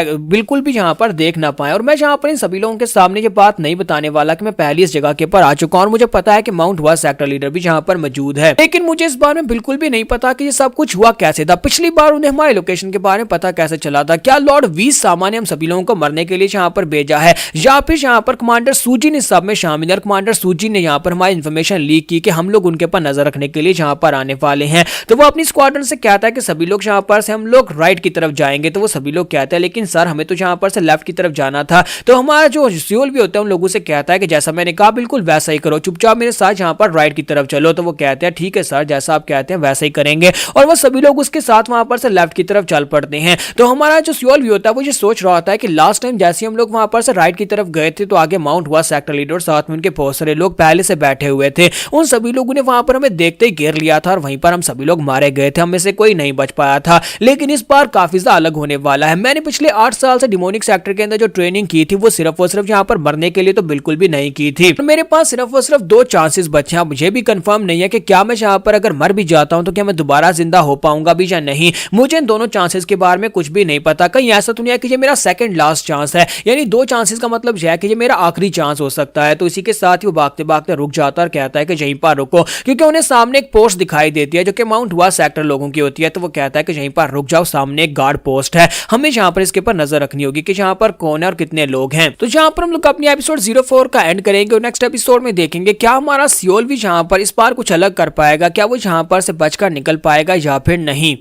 यहाँ पर देख ना पाए। और मैं जहाँ पर इन सभी लोगों के सामने ये बात नहीं बताने वाला कि मैं पहले इस जगह के ऊपर आ चुका हूं और मुझे पता है कि माउंट हुआ सेक्टर लीडर भी यहाँ पर मौजूद है, लेकिन मुझे इस बारे में बिल्कुल भी नहीं पता कि ये सब कुछ हुआ कैसे था। पिछली बार उन्हें हमारे लोकेशन के बारे में पता कैसे चला था? क्या लॉर्ड वीस सामा ने हम सभी लोगों को मरने के लिए यहाँ पर भेजा है, या फिर यहाँ पर कमांडर सुजिन इस सब में शामिल है और कमांडर सुजिन ने यहाँ पर हमारी इन्फॉर्मेशन लीक की कि हम लोग उनके ऊपर नजर रखने के लिए यहाँ पर आने वाले हैं। तो वो अपनी स्क्वाड्रन से कहता है कि सभी लोग यहाँ पर से हम लोग राइट की तरफ जाएंगे। तो वो सभी लोग कहते हैं लेकिन सर हमें तो यहाँ पर से लेफ्ट की तरफ जाना था। तो हमारा जो सियोल भी होता है उन लोगों से कहता है कि जैसा मैंने कहा बिल्कुल वैसा ही करो, चुपचाप मेरे साथ यहाँ पर राइट की तरफ चलो। तो वो कहते हैं ठीक है सर, जैसा आप कहते हैं वैसा ही करेंगे, और वो सभी लोग उसके साथ वहां पर से लेफ्ट की तरफ चल पड़ते हैं। तो हमारा जो सियोल भी होता है वो ये सोच रहा होता है कि लास्ट टाइम जैसे हम लोग वहां पर से राइट की तरफ गए थे तो आगे माउंट हुआ सेक्टर लीडर साथ में उनके बहुत सारे लोग पहले से बैठे हुए थे। उन सभी लोगों ने वहां पर हमें देखते ही घेर लिया था और वहीं पर हम सभी लोग मारे गए थे, हमें से कोई नहीं बच पाया था। लेकिन इस बार काफी ज्यादा अलग होने वाला है। मैंने पिछले 8 साल से डिमोनिक सेक्टर के अंदर जो ट्रेनिंग की थी वो सिर्फ और सिर्फ यहाँ पर मरने के लिए तो बिल्कुल भी नहीं की थी। मेरे पास सिर्फ और सिर्फ 2 चांसेस बचे हैं। मुझे भी कंफर्म नहीं है कि क्या मैं यहाँ पर अगर मर भी जाता हूँ तो क्या मैं दोबारा जिंदा हो पाऊंगा भी या नहीं। मुझे इन दोनों चांसेस के बारे में कुछ भी नहीं पता। कहीं ऐसा तो नहीं है कि ये मेरा सेकंड लास्ट चांस है, यानी 2 चांसेस का मतलब यह है कि ये मेरा आखिरी चांस हो सकता है। तो इसी के साथ ही वो भागते भागते रुक जाता है और कहता है कि यहीं पर रुको, क्योंकि उन्हें सामने एक पोस्ट दिखाई देती है जो कि माउंट हुआ सेक्टर लोगों की होती है। तो वो कहता है कि यहीं पर रुक जाओ, सामने एक गार्ड पोस्ट है, हमें यहाँ पर इसके ऊपर नजर रखनी होगी कि यहाँ पर कौन है और कितने लोग हैं। तो यहाँ पर हम लोग अपनी एपिसोड 04 का एंड करेंगे और नेक्स्ट एपिसोड में देखेंगे क्या हमारा सियोल भी यहाँ पर इस बार कुछ अलग कर पाएगा, क्या वो यहाँ पर से बचकर निकल पाएगा या फिर नहीं।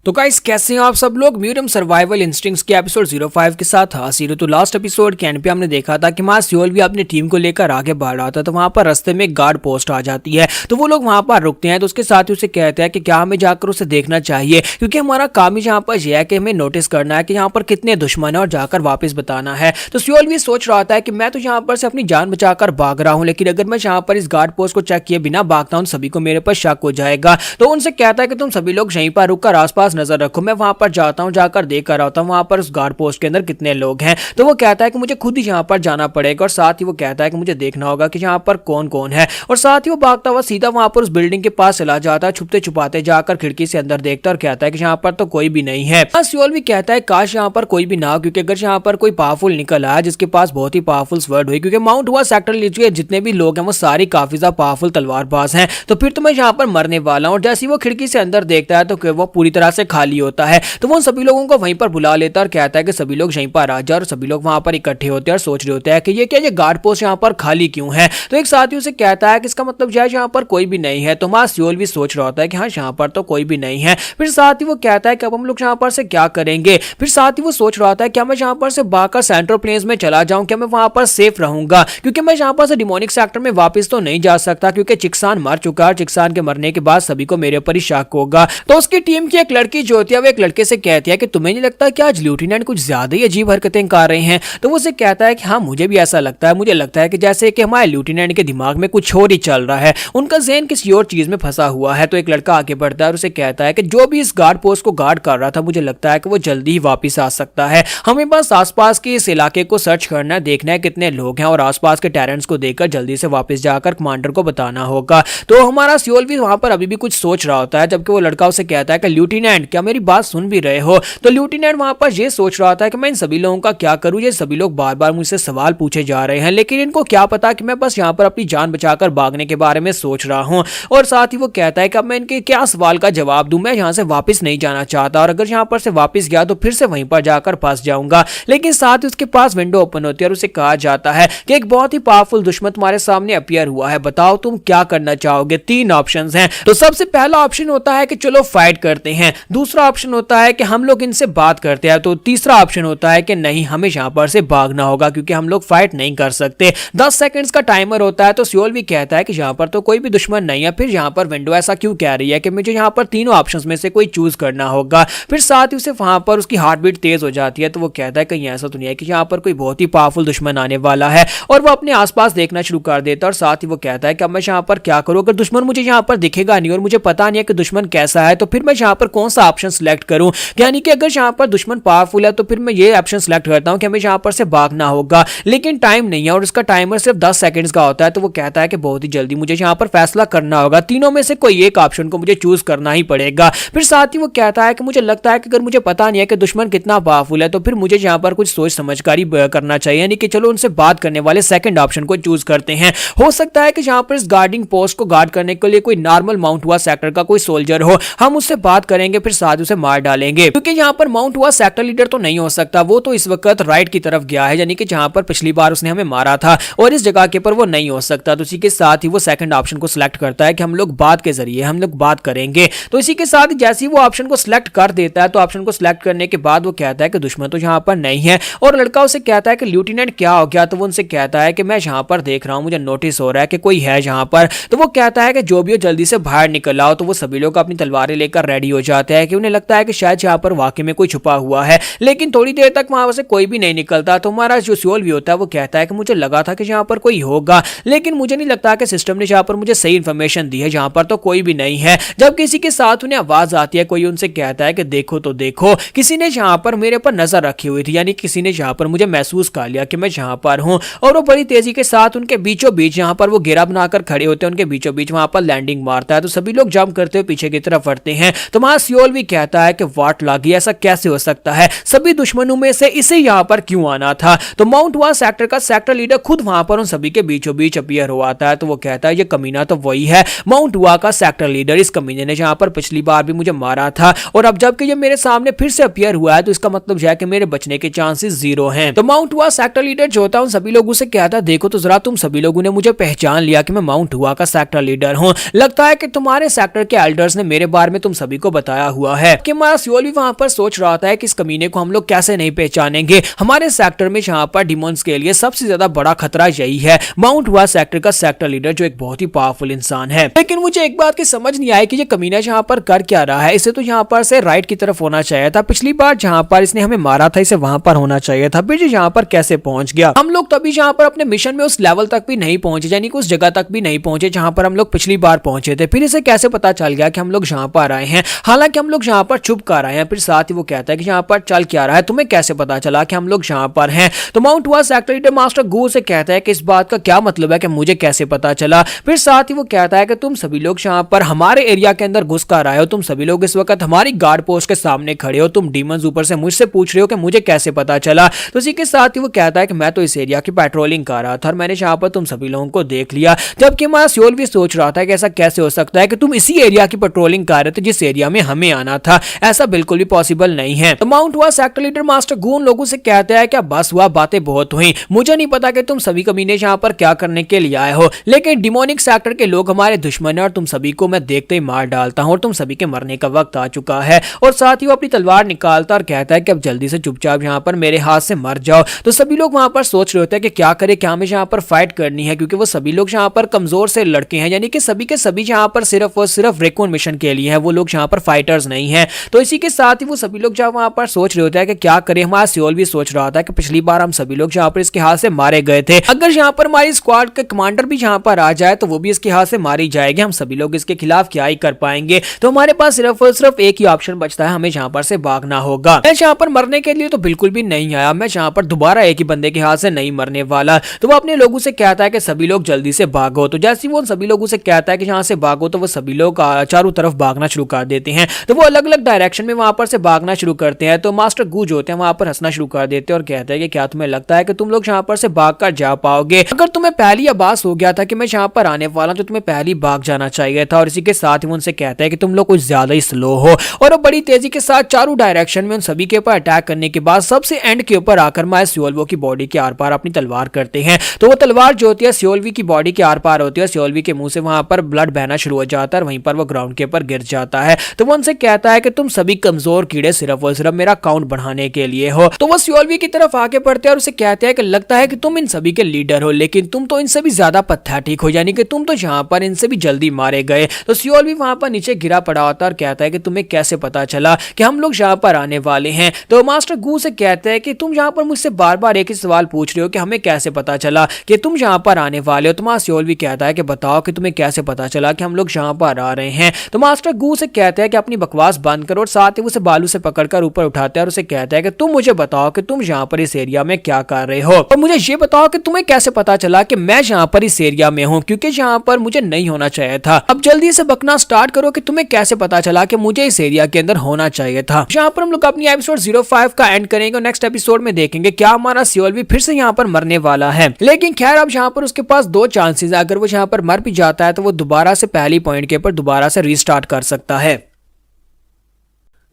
तो गाइस कैसे हैं आप सब लोग। म्यूरियम सर्वाइवल इंस्टिंक्ट्स के एपिसोड 05 के साथ हाजिर हूं। तो लास्ट एपिसोड के एंड पे हमने देखा था कि वहां सियोल भी अपनी टीम को लेकर आगे बढ़ रहा था, तो वहां पर रास्ते में एक गार्ड पोस्ट आ जाती है। तो वो लोग वहां पर रुकते हैं, तो उसके साथ ही उसे कहते हैं कि क्या हमें जाकर उसे देखना चाहिए, क्योंकि हमारा काम ही यहाँ पर यह है कि हमें नोटिस करना है कि यहाँ पर कितने दुश्मन है और जाकर वापस बताना है। तो सियोल भी सोच रहा था कि मैं तो यहाँ पर से अपनी जान बचाकर भाग रहा हूँ, लेकिन अगर मैं यहाँ पर इस गार्ड पोस्ट को चेक किए बिना भागता हूँ सभी को मेरे पर शक हो जाएगा। तो उनसे कहता है कि तुम सभी लोग यहीं पर रुककर आसपास नजर रखो, मैं वहां पर जाता हूं, जाकर देख कर आता हूं वहां पर उस गार्ड पोस्ट के अंदर कितने लोग हैं। तो वो कहता है कि मुझे खुद ही यहां पर जाना पड़ेगा और साथ ही वो कहता है कि मुझे देखना होगा कि यहां पर कौन कौन है। और साथ ही वो भागता हुआ सीधा वहां पर उस बिल्डिंग के पास चला जाता है, छुपते छुपाते जाकर खिड़की से अंदर देखता और कहता है कि यहाँ पर तो कोई भी नहीं है। सियोल भी कहता है काश यहाँ पर कोई भी ना हो, क्योंकि अगर यहाँ पर कोई पावरफुल निकल आया जिसके पास बहुत ही पावरफुल स्वर्ड हुई, क्योंकि माउंट हुआ सेक्टर जितने भी लोग हैं वो सारी काफी ज्यादा पावरफुल तलवारबाज हैं, तो फिर तो मैं यहाँ पर मरने वाला हूँ। और जैसे ही वो खिड़की से अंदर देखता है तो वो पूरी तरह से खाली होता है। तो वो सभी लोगों को वहीं पर बुला लेता और कहता है कि सभी लोग यहीं पर आ जाओ। और सभी लोग वहां पर इकट्ठे होते हैं और सोच रहे होते हैं कि ये क्या, ये गार्ड पोस्ट यहाँ पर खाली क्यों है। तो एक साथी उसे कहता है कि इसका मतलब यह यहाँ पर कोई भी नहीं है। तो हमारा सियोल भी सोच रहा होता है कि हाँ यहाँ पर तो कोई भी नहीं है। फिर साथ ही वो कहता है कि अब हम लोग यहाँ पर से क्या करेंगे। फिर साथ ही वो सोच रहा होता है क्या मैं यहाँ पर से भागकर सेंट्रल प्लेन्स में चला जाऊं, क्या मैं वहां पर सेफ रहूंगा, क्योंकि मैं यहाँ पर से डिमोनिक सेक्टर में वापस तो नहीं जा सकता, क्योंकि चिक्सान मर चुका है। चिक्सान के मरने के बाद सभी को मेरे ऊपर ही शक होगा। तो उसकी टीम की एक लड़की जो होती है वो एक लड़के से कहती है कि तुम्हें नहीं लगता कि आज लेफ्टिनेंट कुछ ज्यादा ही अजीब हरकतें कर रहे हैं। तो वो उसे कहता है कि हाँ मुझे भी ऐसा लगता है, मुझे लगता है कि जैसे कि हमारे लेफ्टिनेंट के दिमाग में कुछ और ही चल रहा है, उनका ज़हन किसी और चीज में फंसा हुआ है। तो एक लड़का आगे बढ़ता है और उसे कहता है कि जो भी इस गार्ड पोस्ट को गार्ड कर रहा था मुझे लगता है कि वो जल्दी ही वापस आ सकता है। हमें बस आसपास के इस इलाके को सर्च करना है, देखना है कितने लोग हैं और आसपास के टेरेंट्स को देखकर जल्दी से वापस जाकर कमांडर को बताना होगा। तो हमारा सियोल भी वहां पर अभी भी कुछ सोच रहा होता है, जबकि वो लड़का उसे कहता है कि लेफ्टिनेंट क्या मेरी बात सुन भी रहे हो। तो लेफ्टिनेंट वहां पर ये सोच रहा था कि मैं इन सभी लोगों का क्या करूं, ये सभी लोग बार बार मुझसे सवाल पूछे जा रहे हैं, लेकिन इनको क्या पता कि मैं बस यहाँ पर अपनी जान बचाकर भागने के बारे में सोच रहा हूँ। और साथ ही वो कहता है कि अब मैं इनके क्या सवाल का जवाब दूं, मैं यहाँ से वापस नहीं जाना चाहता, और अगर यहाँ पर से वापस गया तो फिर से वहीं पर जाकर फंस जाऊंगा। लेकिन साथ ही उसके पास विंडो ओपन होती है और उसे कहा जाता है कि एक बहुत ही पावरफुल दुश्मन तुम्हारे सामने अपीयर हुआ है, बताओ तुम क्या करना चाहोगे। 3 ऑप्शंस हैं। तो सबसे पहला ऑप्शन होता है कि चलो फाइट करते हैं, दूसरा ऑप्शन होता है कि हम लोग इनसे बात करते हैं, तो तीसरा ऑप्शन होता है कि नहीं हमें यहाँ पर से भागना होगा क्योंकि हम लोग फाइट नहीं कर सकते। 10 सेकंड्स का टाइमर होता है। तो सियोल भी कहता है कि यहाँ पर तो कोई भी दुश्मन नहीं है, फिर यहाँ पर विंडो ऐसा क्यों कह रही है कि मुझे यहाँ पर तीनों ऑप्शंस में से कोई चूज करना होगा। फिर साथ ही उसे वहां पर उसकी हार्ट बीट तेज हो जाती है। तो वो कहता है कहीं ऐसा तो नहीं है कि यहाँ पर कोई बहुत ही पावरफुल दुश्मन आने वाला है, और वो अपने आसपास देखना शुरू कर देता है। और साथ ही वो कहता है कि अब मैं यहाँ पर क्या करूँ, अगर दुश्मन मुझे यहाँ पर दिखेगा नहीं और मुझे पता नहीं है कि दुश्मन कैसा है, तो फिर मैं यहाँ पर कौन सा ऑप्शन सिलेक्ट करूँ। यानी कि अगर यहाँ पर दुश्मन पावरफुल है तो फिर मैं ये ऑप्शन सिलेक्ट करता हूँ कि हमें यहाँ पर से भागना होगा, लेकिन टाइम नहीं है और उसका टाइमर सिर्फ 10 सेकंड्स का होता है। तो वो कहता है कि बहुत ही जल्दी मुझे यहाँ पर फैसला करना होगा, तीनों में से कोई एक ऑप्शन को मुझे चूज करना ही पड़ेगा। फिर साथ ही वो कहता है कि मुझे लगता है कि अगर मुझे पता नहीं है कि दुश्मन कितना पावरफुल है तो फिर मुझे यहाँ पर कुछ सोच समझकर ही करना चाहिए, यानी कि चलो उनसे बात करने वाले सेकंड ऑप्शन को चूज करते हैं। हो सकता है कि यहाँ पर इस गार्डिंग पोस्ट को गार्ड करने के लिए कोई नॉर्मल माउंट हुआ सेक्टर का कोई सोल्जर हो, हम उससे बात करेंगे फिर साथ उसे मार डालेंगे, क्योंकि यहाँ पर माउंट हुआ सेक्टर लीडर तो नहीं हो सकता, वो तो इस वक्त राइट की तरफ गया है, यानी कि जहां पर पिछली बार उसने हमें मारा था, और इस जगह के पर वो नहीं हो सकता। तो इसी के साथ ही वो सेकंड ऑप्शन को सिलेक्ट करता है कि हम लोग बात के जरिए हम लोग बात करेंगे। तो इसी के साथ जैसे ही वो ऑप्शन को सिलेक्ट कर देता है, तो ऑप्शन को सिलेक्ट करने के बाद वो कहता है कि दुश्मन तो यहाँ पर नहीं है, और लड़का उसे कहता है कि लेफ्टिनेंट क्या हो गया। तो वो उनसे कहता है कि मैं यहाँ पर देख रहा हूँ, मुझे नोटिस हो रहा है कि कोई है यहाँ पर। तो वो कहता है कि जो भी हो जल्दी से बाहर निकल आओ। तो वो सभी लोग अपनी तलवारें लेकर रेडी हो जाते हैं कि उन्हें लगता है कि शायद यहाँ पर वाकई में कोई छुपा हुआ है, लेकिन थोड़ी देर तक वहां से कोई भी नहीं निकलता। तो हमारा जो सियोल भी होता है वो कहता है कि मुझे लगा था कि यहाँ पर कोई होगा, लेकिन मुझे नहीं लगता कि सिस्टम ने यहाँ पर मुझे सही इन्फॉर्मेशन दी है, जहाँ पर तो कोई भी नहीं है। जब किसी के साथ उन्हें आवाज आती है, कोई उनसे कहता है कि देखो तो देखो, किसी ने यहाँ पर मेरे पर नजर रखी हुई थी, यानी किसी ने यहाँ पर मुझे महसूस कर लिया कि मैं यहाँ पर हूँ। और वो बड़ी तेजी के साथ उनके बीचों बीच यहाँ पर वो घेरा बनाकर खड़े होते हैं, उनके बीचों बीच वहां पर लैंडिंग मारता है। तो सभी लोग जंप करते हुए पीछे की तरफ बढ़ते हैं। तो वहां सियोल भी कहता है कि वाट लागी, ऐसा कैसे हो सकता है, सभी दुश्मनों में से इसे यहाँ पर क्यों आना था। तो माउंट हुआ सेक्टर का सेक्टर लीडर खुद वहां पर उन सभी के बीचों बीच अपीयर हो आता है। तो वो कहता है ये कमीना तो वही है, माउंट हुआ का सेक्टर लीडर, इस कमीने ने जहां पर पिछली बार भी मुझे मारा था, और अब जबकि ये मेरे सामने फिर से अपीयर हुआ है, तो इसका मतलब है कि मेरे बचने के चांसेस 0 हैं। तो माउंट हुआ सेक्टर लीडर जो होता है उन सभी लोगों से कहता है देखो तो जरा, तुम सभी लोगों ने मुझे पहचान लिया कि मैं माउंट हुआ का सेक्टर लीडर हूं। लगता है कि तुम्हारे सेक्टर के एल्डर्स ने मेरे बारे में तुम सभी को बताया हुआ है। कि हमारा सियोल भी वहां पर सोच रहा था कि इस कमीने को हम लोग कैसे नहीं पहचानेंगे, हमारे सेक्टर में जहां पर डिमोन्स के लिए सबसे ज्यादा बड़ा खतरा यही है, माउंट हुआ सेक्टर का सेक्टर लीडर जो एक बहुत ही पावरफुल इंसान है। लेकिन मुझे एक बात की समझ नहीं आई कि ये कमीना जहां पर कर क्या रहा है। इसे तो यहां पर से राइट की तरफ होना चाहिए था, पिछली बार जहां पर इसने हमें मारा था इसे वहां पर होना चाहिए था, फिर यहाँ पर कैसे पहुंच गया। हम लोग तभी जहां पर अपने मिशन में उस लेवल तक भी नहीं पहुंचे, यानी कि उस जगह तक भी नहीं पहुंचे जहां पर हम लोग पिछली बार पहुंचे थे। फिर इसे कैसे पता चल गया कि हम लोग जहां पर आए हैं, हालांकि हम लोग जहां पर छुप कर आए हैं। फिर साथ ही वो कहता है कि जहां पर चल क्या रहा है, तुम्हें कैसे पता चला कि हम लोग जहां पर हैं। तो माउंट हुआ सेक्टर लीडर मास्टर गू से कहता है कि इस बात का क्या मतलब है कि मुझे कैसे पता चला। फिर साथ ही वो कहता है कि तुम सभी लोग जहां पर हमारे एरिया के अंदर घुस कर आए हो, तुम सभी लोग इस वक्त हमारी गार्ड पोस्ट के सामने खड़े हो, तुम डीमंस ऊपर से मुझसे पूछ रहे हो कि मुझे कैसे पता चला। तो इसी के साथ ही वो कहता है कि मैं तो इस एरिया की पेट्रोलिंग कर रहा था और मैंने जहां पर तुम सभी लोगों को देख लिया। जबकि हमारा सियोल भी सोच रहा था कि ऐसा कैसे हो सकता है कि तुम इसी एरिया की पेट्रोलिंग कर रहे थे जिस एरिया में हमें आना था, ऐसा बिल्कुल भी पॉसिबल नहीं है। तो माउंट हुआ सेक्टर लीडर मास्टर गून लोगों से कहता है कि बस हुआ, बातें बहुत हुई, मुझे नहीं पता कि तुम सभी कमीने यहाँ पर क्या करने के लिए आए हो, लेकिन डिमोनिक सेक्टर के लोग हमारे दुश्मन है और तुम सभी को मैं देखते ही मार डालता हूं और तुम सभी के मरने का वक्त आ चुका है। और साथ ही वो अपनी तलवार निकालता और कहता है कि अब जल्दी से चुपचाप यहाँ पर मेरे हाथ से मर जाओ। तो सभी लोग वहां पर सोच रहे होते हैं कि क्या करे, क्या हमें यहाँ पर फाइट करनी है, क्योंकि वो सभी लोग यहाँ पर कमजोर से लड़के हैं, यानी कि सभी के सभी यहाँ पर सिर्फ और सिर्फ रेकॉन मिशन के लिए हैं, वो लोग यहाँ पर फाइटर्स नहीं है। तो इसी के साथ ही वो सभी लोग जब वहां पर सोच रहे होते हैं कि क्या करें, हमारा सियोल भी सोच रहा था कि पिछली बार हम सभी लोग यहाँ पर इसके हाथ से मारे गए थे, अगर यहाँ पर हमारी स्क्वाड के कमांडर भी यहाँ पर आ जाए तो वो भी इसके हाथ से मारी जाएगी, हम सभी लोग इसके खिलाफ क्या ही कर पाएंगे। तो हमारे पास सिर्फ और सिर्फ एक ही ऑप्शन बचता है, हमें यहाँ पर से भागना होगा। मैं यहाँ पर मरने के लिए तो बिल्कुल भी नहीं आया, मैं यहाँ पर दोबारा एक ही बंदे के हाथ से नहीं मरने वाला। तो वो अपने लोगों से कहता है कि सभी लोग जल्दी से भागो। तो जैसे वो सभी लोगों से कहता है कि यहाँ से भागो, तो वो सभी लोग चारों तरफ भागना शुरू कर देते हैं। तो वो अलग अलग डायरेक्शन में वहां पर से भागना शुरू करते हैं। तो मास्टर गूज होते हैं वहां पर हंसना शुरू कर देते हैं और कहते हैं कि क्या तुम्हें लगता है कि तुम लोग यहाँ पर से भाग कर जा पाओगे? अगर तुम्हें पहली आभास हो गया था कि मैं यहाँ पर आने वाला हूं तो तुम्हें पहली भाग जाना चाहिए था। और इसी के साथ ही उनसे कहता है कि तुम लोग कुछ ज्यादा ही स्लो हो। और वो बड़ी तेजी के साथ चारों डायरेक्शन में उन सभी के ऊपर अटैक करने के बाद सबसे एंड के ऊपर आकर माय सियोलवो की बॉडी के आर पार अपनी तलवार करते हैं। तो वो तलवार जो होती है सियोलवी की बॉडी के आर पार होती है, सियोलवी के मुंह से वहां पर ब्लड बहना शुरू हो जाता है और वहीं पर वो ग्राउंड के ऊपर गिर जाता है। तो वो उनसे कहता है कि तुम सभी कमजोर कीड़े सिर्फ और सिर्फ मेरा काउंट बढ़ाने के लिए हो। तो वो सियोलवी की तरफ आगे बढ़ते हैं और उसे कहते हैं कि लगता है कि तुम इन सभी के लीडर हो, लेकिन तुम तो इनसे भी ज्यादा पैथेटिक हो, यानी कि तुम तो यहाँ पर इनसे भी जल्दी मारे गए। तो सियोलवी वहां पर नीचे गिरा पड़ा होता है और कहता है कि तुम्हें कैसे पता चला कि हम लोग यहाँ पर आने वाले हैं? तो मास्टर गू से कहते हैं कि तुम यहाँ पर मुझसे बार बार एक ही सवाल पूछ रहे हो कि हमें कैसे पता चला कि तुम यहाँ पर आने वाले हो। तो मास्टर सियोलवी कहता है कि बताओ कि तुम्हें कैसे पता चला कि हम लोग यहाँ पर आ रहे हैं। तो मास्टर गू से कहते हैं कि अपनी बकवास बंद करो और साथ ही उसे बालू से पकड़कर ऊपर उठाते हैं और उसे कहता है कि तुम मुझे बताओ कि तुम यहाँ पर इस एरिया में क्या कर रहे हो, और मुझे ये बताओ कि तुम्हें कैसे पता चला कि मैं यहाँ पर इस एरिया में हूँ, क्योंकि यहाँ पर मुझे नहीं होना चाहिए था। अब जल्दी से बकना स्टार्ट करो कि तुम्हें कैसे पता चला कि मुझे इस एरिया के अंदर होना चाहिए था। यहाँ पर हम लोग अपनी एपिसोड 05 का एंड करेंगे और नेक्स्ट एपिसोड में देखेंगे क्या हमारा सियोलवी फिर से यहाँ पर मरने वाला है। लेकिन खैर अब यहाँ पर उसके पास दो चांसेस है, अगर वो यहाँ पर मर भी जाता है तो वो दोबारा से पहली पॉइंट के ऊपर दोबारा से रीस्टार्ट कर सकता है।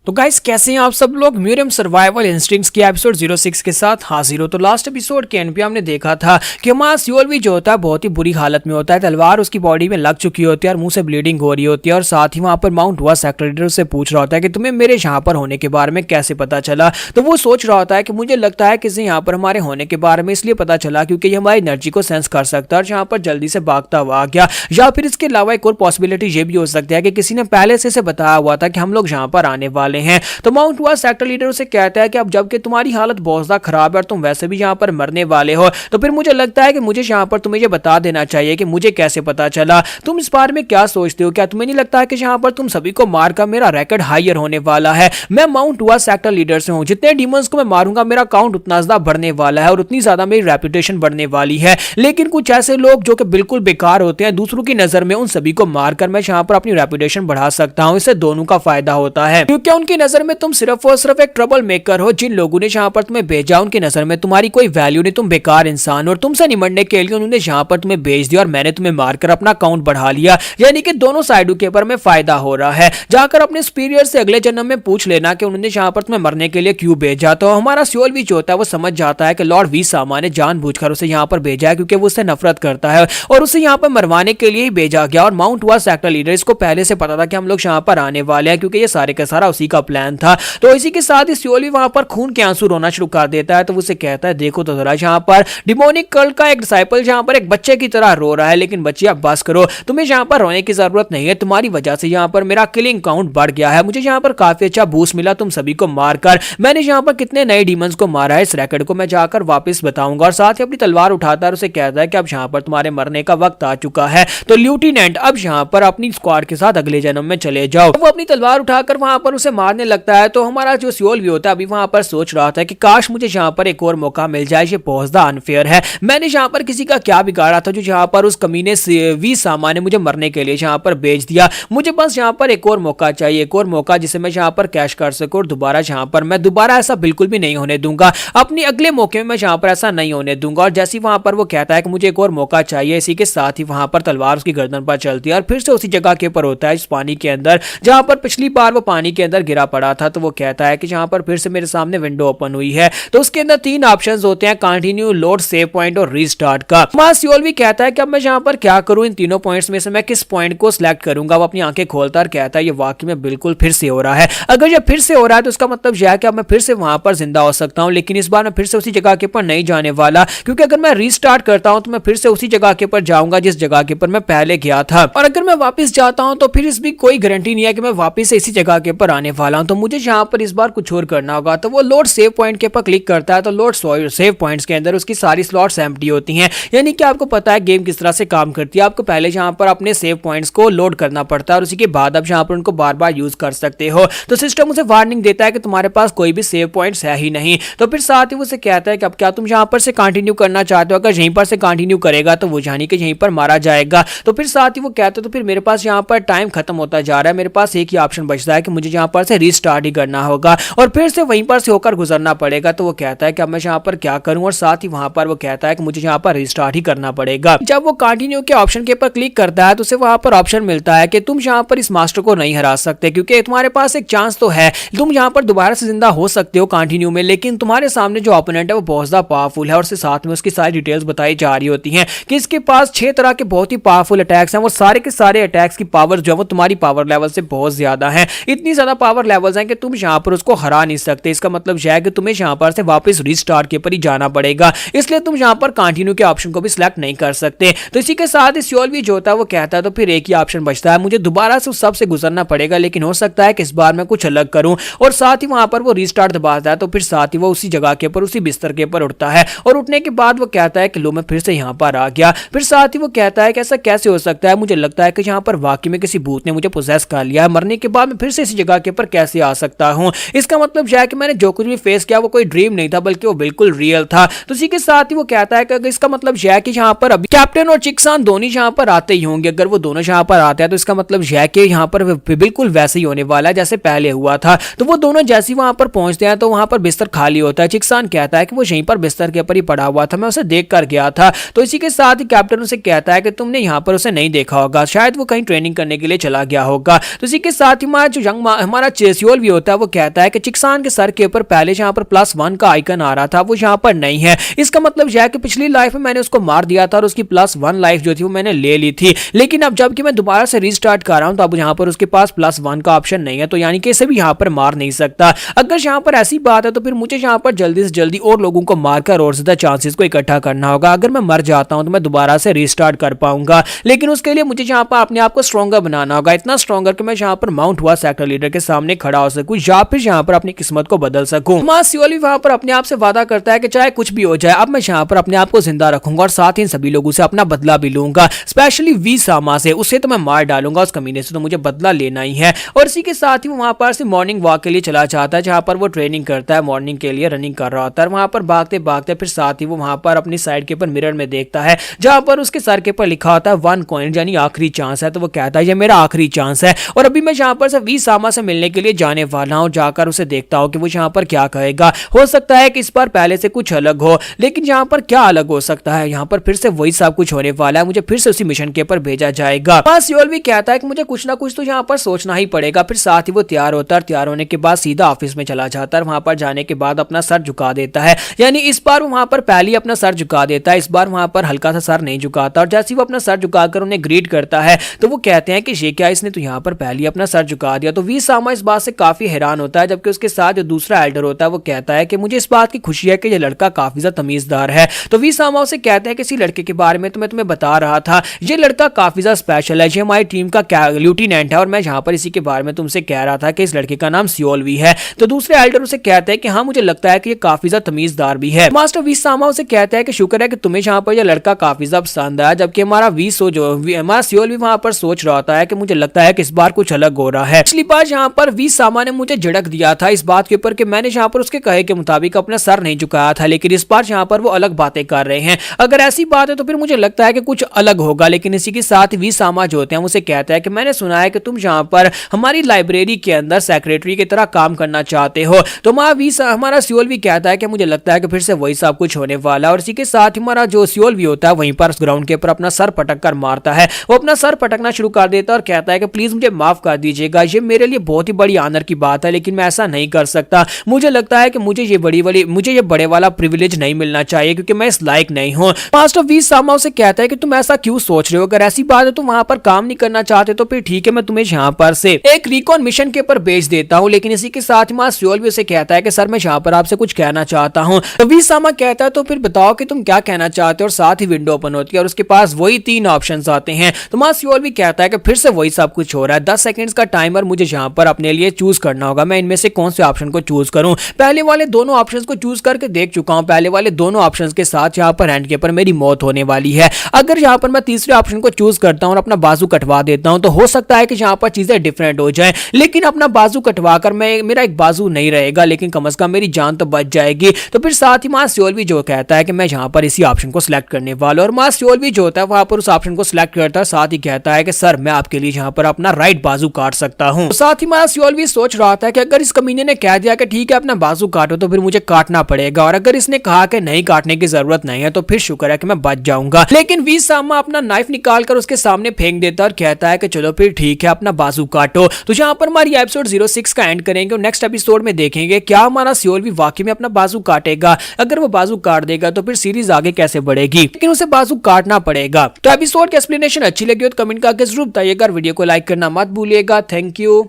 तो गाइस कैसे हैं आप सब लोग। म्यूरियम सर्वाइवल इंस्टिंक्ट्स के एपिसोड 06 के साथ हाजिर हो। तो लास्ट एपिसोड के एंड पे हमने देखा था कि हमारा सियोल भी जो होता है बहुत ही बुरी हालत में होता है। तलवार उसकी बॉडी में लग चुकी होती है और मुंह से ब्लीडिंग हो रही होती है। और साथ ही वहां पर माउंट हुआ सेक्टर लीडर से पूछ रहा होता है कि तुम्हें मेरे यहाँ पर होने के बारे में कैसे पता चला। तो वो सोच रहा होता है कि मुझे लगता है किसी यहाँ पर हमारे होने के बारे में इसलिए पता चला क्योंकि ये हमारी एनर्जी को सेंस कर सकता है और यहाँ पर जल्दी से भागता हुआ आ गया। या फिर इसके अलावा एक और पॉसिबिलिटी ये भी हो सकती है कि किसी ने पहले से बताया हुआ था कि हम लोग यहाँ पर आने वाले हैं। तो माउंट हुआ सेक्टर लीडर उसे कहता है कि अब जबकि तुम्हारी हालत बहुत ज्यादा खराब है और तुम वैसे भी यहाँ पर मरने वाले हो, तो फिर मुझे लगता है कि मुझे यहाँ पर तुम्हें ये बता देना चाहिए कि मुझे कैसे पता चला। तुम इस बारे में क्या सोचते हो? क्या तुम्हें नहीं लगता है कि यहाँ पर तुम सभी को मारकर मेरा रिकॉर्ड हायर होने वाला है? मैं माउंट हुआ सेक्टर लीडर से हूँ, जितने डीमंस को मैं मारूंगा मेरा काउंट उतना ज्यादा बढ़ने वाला है और उतनी ज्यादा मेरी रेपुटेशन बढ़ने वाली है। लेकिन कुछ ऐसे लोग जो कि बिल्कुल बेकार होते हैं, दूसरों की नजर में उन सभी को मारकर मैं यहाँ पर अपनी रेपुटेशन बढ़ा सकता हूँ। इससे दोनों का फायदा होता है क्योंकि उनकी नजर में तुम सिर्फ और सिर्फ एक ट्रबल मेकर हो। जिन लोगों ने यहाँ पर तुम्हें भेजा उनकी नजर में तुम्हारी कोई वैल्यू नहीं, तुम बेकार इंसान हो। और तुमसे निमटने के लिए उन्होंने यहाँ पर तुम्हें भेज दिया और मैंने तुम्हें मारकर अपना काउंट बढ़ा लिया। यानी कि दोनों साइडों के ऊपर में फायदा हो रहा है। जाकर अपने सुपीरियर से अगले जन्म में पूछ लेना कि उन्होंने यहाँ पर तुम्हें मरने के लिए क्यों भेजा। तो हमारा सियोल भी जो होता है वो समझ जाता है कि लॉर्ड वी सामा ने जानबूझकर उसे यहाँ पर भेजा है क्योंकि वो उससे नफरत करता है और उसे यहाँ पर मरवाने के लिए ही भेजा गया। और माउंट हुआ सेक्टर लीडर इसको पहले से पता था कि हम लोग यहाँ पर आने वाले हैं क्योंकि ये सारे का सारा उसी का प्लान था। तो इसी के साथ ही सियोल भी वहां पर खून के आंसू रोना शुरू कर देता है। तो उसे कहता है देखो तो जरा यहाँ पर डिमोनिक कल्ट का एक डिसाइपल यहाँ पर एक बच्चे की तरह रो रहा है। लेकिन बच्चे अब बस करो, तुम्हें यहाँ पर रोने की जरूरत नहीं है। तुम्हारी वजह से यहाँ पर मेरा किलिंग काउंट बढ़ गया है। मुझे यहाँ पर काफी अच्छा बूस्ट मिला तुम सभी को मारकर। मैंने यहाँ पर कितने नए डीमंस को मारा है इस रिकॉर्ड को मैं जाकर वापस बताऊंगा। और साथ ही अपनी तलवार उठाता है, उसे कहता है कि अब यहाँ पर तुम्हारे मरने का वक्त आ चुका है। तो ल्यूटिनेंट अब यहाँ पर अपनी स्क्वाड के साथ अगले जन्म में चले जाओ। वो अपनी तलवार उठाकर वहां पर उसे मारने लगता है। तो हमारा जो सियोल भी होता है अभी वहां पर सोच रहा था कि काश मुझे यहाँ पर एक और मौका मिल जाए। ये बहुत ज्यादा अनफेयर है। मैंने यहाँ पर किसी का क्या बिगाड़ा था जो यहाँ पर उस कमीने से वी सामा ने मुझे मरने के लिए यहाँ पर भेज दिया। मुझे बस यहाँ पर एक और मौका चाहिए, एक और मौका जिसे मैं यहाँ पर कैश कर सकूं और दोबारा यहाँ पर मैं दोबारा ऐसा बिल्कुल भी नहीं होने दूंगा। अपने अगले मौके में मैं यहाँ पर ऐसा नहीं होने दूंगा। और जैसे वहां पर वो कहता है कि मुझे एक और मौका चाहिए, इसी के साथ ही वहां पर तलवार उसकी गर्दन पर चलती है और फिर से उसी जगह के ऊपर होता है इस पानी के अंदर जहां पर पिछली बार वो पानी के अंदर गिरा पड़ा था। तो वो कहता है कि जहां पर फिर से मेरे सामने विंडो ओपन हुई है। तो उसके अंदर तीन ऑप्शंस होते हैं, कंटिन्यू, लोड, सेव पॉइंट और रीस्टार्ट का। सियोल भी कहता है कि अब मैं यहाँ पर क्या करूं, इन तीनों पॉइंट्स में से मैं किस पॉइंट को सिलेक्ट करूंगा। वो अपनी आंखें खोलता और कहता है ये वाकई में बिल्कुल फिर से हो रहा है। अगर ये फिर से हो रहा है तो इसका मतलब यह है कि अब मैं फिर से वहां पर जिंदा हो सकता हूं। लेकिन इस बार मैं फिर से उसी जगह के ऊपर नहीं जाने वाला क्योंकि अगर मैं रीस्टार्ट करता हूं तो मैं फिर से उसी जगह के ऊपर जाऊंगा जिस जगह के ऊपर मैं पहले गया था। और अगर मैं वापस जाता हूं तो फिर इसकी कोई गारंटी नहीं है कि मैं वापस से इसी जगह के ऊपर आने वाला हूं। तो मुझे यहाँ पर इस बार कुछ और करना होगा। तो वो लोड सेव पॉइंट के ऊपर क्लिक करता है। तो लोड सेव पॉइंट्स के अंदर उसकी सारी स्लॉट्स एम्प्टी होती हैं। यानी कि आपको पता है गेम किस तरह से काम करती है। आपको पहले यहाँ पर अपने सेव पॉइंट्स को लोड करना पड़ता है और उसी के बाद आप यहाँ पर उनको बार बार यूज कर सकते हो। तो सिस्टम उसे वार्निंग देता है कि तुम्हारे पास कोई भी सेव पॉइंट्स है ही नहीं। तो फिर साथ ही उसे कहता है कि अब क्या तुम यहाँ पर से कंटिन्यू करना चाहते हो? अगर यहीं पर से कंटिन्यू करेगा तो वो जानी कि यहीं पर मारा जाएगा। तो फिर साथ ही वो कहते हैं तो फिर मेरे पास यहाँ पर टाइम खत्म होता जा रहा है। मेरे पास एक ही ऑप्शन बचता है कि मुझे यहाँ पर से रीस्टार्ट ही करना होगा और फिर से वहीं पर से होकर गुजरना पड़ेगा। तो वो कहता है कि अब मैं यहाँ पर क्या करूं और साथ ही वहां पर वो कहता है कि मुझे यहाँ पर रीस्टार्ट ही करना पड़ेगा। जब वो कंटिन्यू के ऑप्शन के ऊपर क्लिक करता है तो उसे वहां पर ऑप्शन मिलता है कि तुम यहाँ पर इस मास्टर को नहीं हरा सकते क्योंकि तुम्हारे पास एक चांस तो है, तुम यहाँ पर दोबारा से जिंदा हो सकते हो कंटिन्यू में। लेकिन तुम्हारे सामने जो ओपोनेंट है वो बहुत ज्यादा पावरफुल है और उसके साथ में उसकी सारी डिटेल्स बताई जा रही होती हैं कि इसके पास 6 तरह के बहुत ही पावरफुल अटैक्स हैं। वो सारे के सारे अटैक्स की पावर जो है वो तुम्हारी पावर लेवल से बहुत ज्यादा है। इतनी ज्यादा पावर लेवल्स हैं कि तुम यहाँ पर उसको हरा नहीं सकते। इसका मतलब यह है कि तुम्हें यहाँ पर से वापस रीस्टार्ट के ऊपर ही जाना पड़ेगा। इसलिए तुम यहाँ पर कंटिन्यू के ऑप्शन को भी सिलेक्ट नहीं कर सकते। तो इसी के साथ सियोल भी जो होता है वो कहता है तो फिर एक ही ऑप्शन बचता है, मुझे दोबारा से उस सब से गुजरना पड़ेगा। लेकिन हो सकता है कि इस बार मैं कुछ अलग करूं। और साथ ही वहां पर वो रीस्टार्ट दबाता है तो फिर साथ ही वो उसी जगह के ऊपर उसी बिस्तर के ऊपर उठता है और उठने के बाद वो कहता है कि लो मैं फिर से यहाँ पर आ गया। फिर साथ ही वो कहता है कि ऐसा कैसे हो सकता है, मुझे लगता है कि यहाँ पर वाकई में किसी भूत ने मुझे पोजेस कर लिया है। मरने के बाद मैं फिर से इसी जगह के ऊपर कैसे आ सकता हूँ? इसका मतलब यह है कि मैंने जो कुछ भी फेस किया वो कोई ड्रीम नहीं था बल्कि वो बिल्कुल रियल था। तो इसी के साथ ही वो कहता है कि इसका मतलब यह है कि यहाँ पर अभी कैप्टन और चिकसान दोनों यहाँ पर आते ही होंगे। अगर वो दोनों यहाँ पर आते हैं तो इसका मतलब यह है कि यहाँ पर बिल्कुल वैसे ही होने वाला है जैसे पहले हुआ था। तो वो दोनों जैसे ही वहां पर पहुंचते हैं तो वहां पर बिस्तर खाली होता है। चिकसान कहता है कि वो यहीं पर बिस्तर के ऊपर ही पड़ा हुआ था, मैं उसे देख कर गया था। तो इसी के साथ ही कैप्टन उसे कहता है कि तुमने यहाँ पर उसे नहीं देखा होगा, शायद वो कहीं ट्रेनिंग करने के लिए चला गया होगा। तो इसी के साथ ही हमारा चेसियोल भी होता है वो कहता है कि चिक्सान के सर के ऊपर पहले जहाँ पर +1 का आइकन आ रहा था वो यहाँ पर नहीं है। इसका मतलब यह है कि पिछली लाइफ में मैंने उसको मार दिया था और उसकी +1 लाइफ जो थी वो मैंने ले ली थी, लेकिन अब जबकि मैं दोबारा से रीस्टार्ट कर रहा हूँ तो अब यहाँ पर उसके पास +1 का ऑप्शन नहीं है, तो यानी कि इसे भी यहाँ पर मार नहीं सकता। अगर यहाँ पर ऐसी बात है तो फिर मुझे यहाँ पर जल्दी से जल्दी और लोगों को मारकर और ज्यादा चांसेस को इकट्ठा करना होगा। अगर मैं मर जाता हूँ तो मैं दोबारा से रीस्टार्ट कर पाऊंगा, लेकिन उसके लिए मुझे यहाँ पर अपने आप को स्ट्रॉन्गर बनाना होगा, इतना स्ट्रॉन्गर कि मैं यहाँ पर माउंट हुआ सेक्टर लीडर के सामने खड़ा हो सकूं या फिर यहाँ पर अपनी किस्मत को बदल सकूं। सियोल भी वहां पर अपने आप से वादा करता है कि चाहे कुछ भी हो जाए अब मैं यहाँ पर अपने आप को जिंदा रखूंगा और साथ ही सभी लोगों से अपना बदला भी लूंगा, स्पेशली वी सामा से, उससे तो मैं मार डालूंगा, उस कमीने से तो मुझे बदला लेना ही है। और इसी के साथ ही वो वहां पर से मॉर्निंग वॉक के लिए चला जाता है, जहां पर वो ट्रेनिंग करता है, मॉर्निंग के लिए रनिंग कर रहा होता है। वहां पर भागते भागते फिर साथ ही वो वहां पर अपनी साइड के ऊपर मिरर में देखता है जहां पर उसके सर के ऊपर लिखा होता है 1 कॉइन यानी आखिरी चांस है। तो वो कहता है ये मेरा आखिरी चांस है और अभी मैं यहाँ पर से वी सामा से मिलने के लिए जाने वाला हूँ, जाकर उसे देखता हूँ कि वो यहाँ पर क्या कहेगा। हो सकता है कि इस बार पहले से कुछ अलग हो, लेकिन यहाँ पर क्या अलग हो सकता है, यहाँ पर फिर से वही सब कुछ होने वाला है, मुझे फिर से उसी मिशन के ऊपर भेजा जाएगा। सियोल भी कहता है कि मुझे कुछ ना कुछ तो यहाँ पर सोचना ही पड़ेगा। फिर साथ ही वो तैयार होता है, तैयार होने के बाद सीधा ऑफिस में चला जाता है। वहां पर जाने के बाद अपना सर झुका देता है, यानी इस बार वहां पर पहले अपना सर झुका देता है, इस बार वहां पर हल्का सा सर नहीं झुकाता। और जैसे ही वो अपना सर झुकाकर उन्हें ग्रीट करता है तो वो कहते हैं कि ये क्या, इसने तो यहाँ पर पहले अपना सर झुका दिया। तो वी सामा इस बात से काफी हैरान होता है, जबकि उसके साथ जो दूसरा एल्डर होता है वो कहता है कि मुझे इस बात की खुशी है कि ये लड़का काफी ज्यादा तमीजदार है। तो वी सामा उसे कहते हैं कि इसी लड़के के बारे में तो मैं तुम्हें बता रहा था, ये लड़का काफी ज्यादा स्पेशल है, ये हमारी टीम का लेफ्टिनेंट है और मैं यहाँ पर इसी के बारे में तुमसे कह रहा था कि इस लड़के का नाम सियोल भी है। तो दूसरे एल्डर उसे कहते हैं कि हाँ मुझे लगता है कि ये काफी ज्यादा तमीजदार भी है। मास्टर वी सामा उसे कहता है कि शुक्र है कि तुम्हें यहाँ पर यह लड़का काफी ज्यादा पसंद आया, जबकि हमारा हमारा सियोल भी वहां पर सोच रहा होता है कि मुझे लगता है कि इस बार कुछ अलग हो रहा है। पिछली बार यहाँ पर वी सामा ने मुझे झिड़क दिया था इस बात के ऊपर कि मैंने यहाँ पर उसके कहे के मुताबिक अपना सर नहीं झुकाया था, लेकिन इस बार यहाँ पर वो अलग बातें कर रहे हैं। अगर ऐसी बात है तो फिर मुझे लगता है कि कुछ अलग होगा। लेकिन इसी के साथ वी सामा जो होते हैं उसे कहता है कि मैंने सुना है कि तुम यहाँ पर हमारी लाइब्रेरी के अंदर सेक्रेटरी की तरह काम करना चाहते हो। तो हमारा सियोल भी कहता है कि मुझे लगता है कि फिर से वही सब कुछ होने वाला है। और इसी के साथ हमारा जो सियोल भी होता है वहीं पर ग्राउंड के ऊपर अपना सर पटक कर मारता है, वो अपना सर पटकना शुरू कर देता है और कहता है कि प्लीज मुझे माफ कर दीजिएगा, ये मेरे लिए बहुत ही बड़ी ऑनर की बात है, लेकिन मैं ऐसा नहीं कर सकता। मुझे लगता है कि मुझे ये बड़े वाला प्रिविलेज नहीं मिलना चाहिए क्योंकि मैं इस लायक नहीं हूँ। मास्टर वी सामा उसे कहता है कि तुम ऐसा क्यों सोच रहे हो, अगर ऐसी बात है तुम वहां पर काम नहीं करना चाहते तो फिर ठीक है, मैं तुम्हें यहाँ पर से एक रिकॉन मिशन के ऊपर भेज देता हूँ। लेकिन इसी के साथ ही सियोल भी उसे कहता है कि सर मैं यहाँ पर आपसे कुछ कहना चाहता हूँ। तो वी सामा कहता है तो फिर बताओ कि तुम क्या कहना चाहते हो, और साथ ही विंडो ओपन होती है और उसके पास वही 3 ऑप्शंस आते हैं। तो सियोल भी कहता है कि फिर से वही सब कुछ हो रहा है, 10 सेकंड्स का टाइमर मुझे यहाँ पर अपने लिए चूज करना होगा, मैं इनमें से कौन से ऑप्शन को चूज करूं। पहले वाले दोनों ऑप्शंस को चूज करके देख चुका हूं, पहले वाले दोनों ऑप्शंस के साथ यहाँ पर हैंड के ऊपर मेरी मौत होने वाली है। अगर यहाँ पर मैं तीसरे ऑप्शन को चूज करता हूं और अपना बाजू कटवा देता हूं तो हो सकता है कि यहाँ पर चीजें डिफरेंट हो जाएं, लेकिन अपना बाजू कटवा कर मेरा एक बाजू नहीं रहेगा, लेकिन कम से कम मेरी जान तो बच जाएगी। तो फिर साथ ही सियोल भी जो कहता है कि मैं यहाँ पर इसी ऑप्शन को सिलेक्ट करने वाला हूं, और सियोल भी जो होता है वहां पर उस ऑप्शन को सिलेक्ट करता है, साथ ही कहता है कि सर मैं आपके लिए यहाँ पर अपना राइट बाजू काट सकता हूँ। तो साथ ही सियोल भी सोच रहा था कि अगर इस कमीने ने कह दिया कि ठीक है अपना बाजू काटो तो फिर मुझे काटना पड़ेगा, और अगर इसने कहा कि नहीं काटने की जरूरत नहीं है तो फिर शुक्र है कि मैं बच जाऊंगा। लेकिन वी सामा अपना नाइफ निकाल कर उसके सामने फेंक देता है और कहता है कि चलो फिर ठीक है अपना बाजू काटो। तो यहाँ पर हमारी एपिसोड 06 का एंड करेंगे और नेक्स्ट एपिसोड में देखेंगे क्या हमारा सियोल भी वाकई में अपना बाजू काटेगा। अगर वो बाजू काट देगा तो फिर सीरीज आगे कैसे बढ़ेगी, लेकिन उसे बाजू काटना पड़ेगा। तो एपिसोड की एक्सप्लेनेशन अच्छी लगी हो तो कमेंट करके जरूर बताइएगा, वीडियो को लाइक करना मत भूलिएगा। Thank you.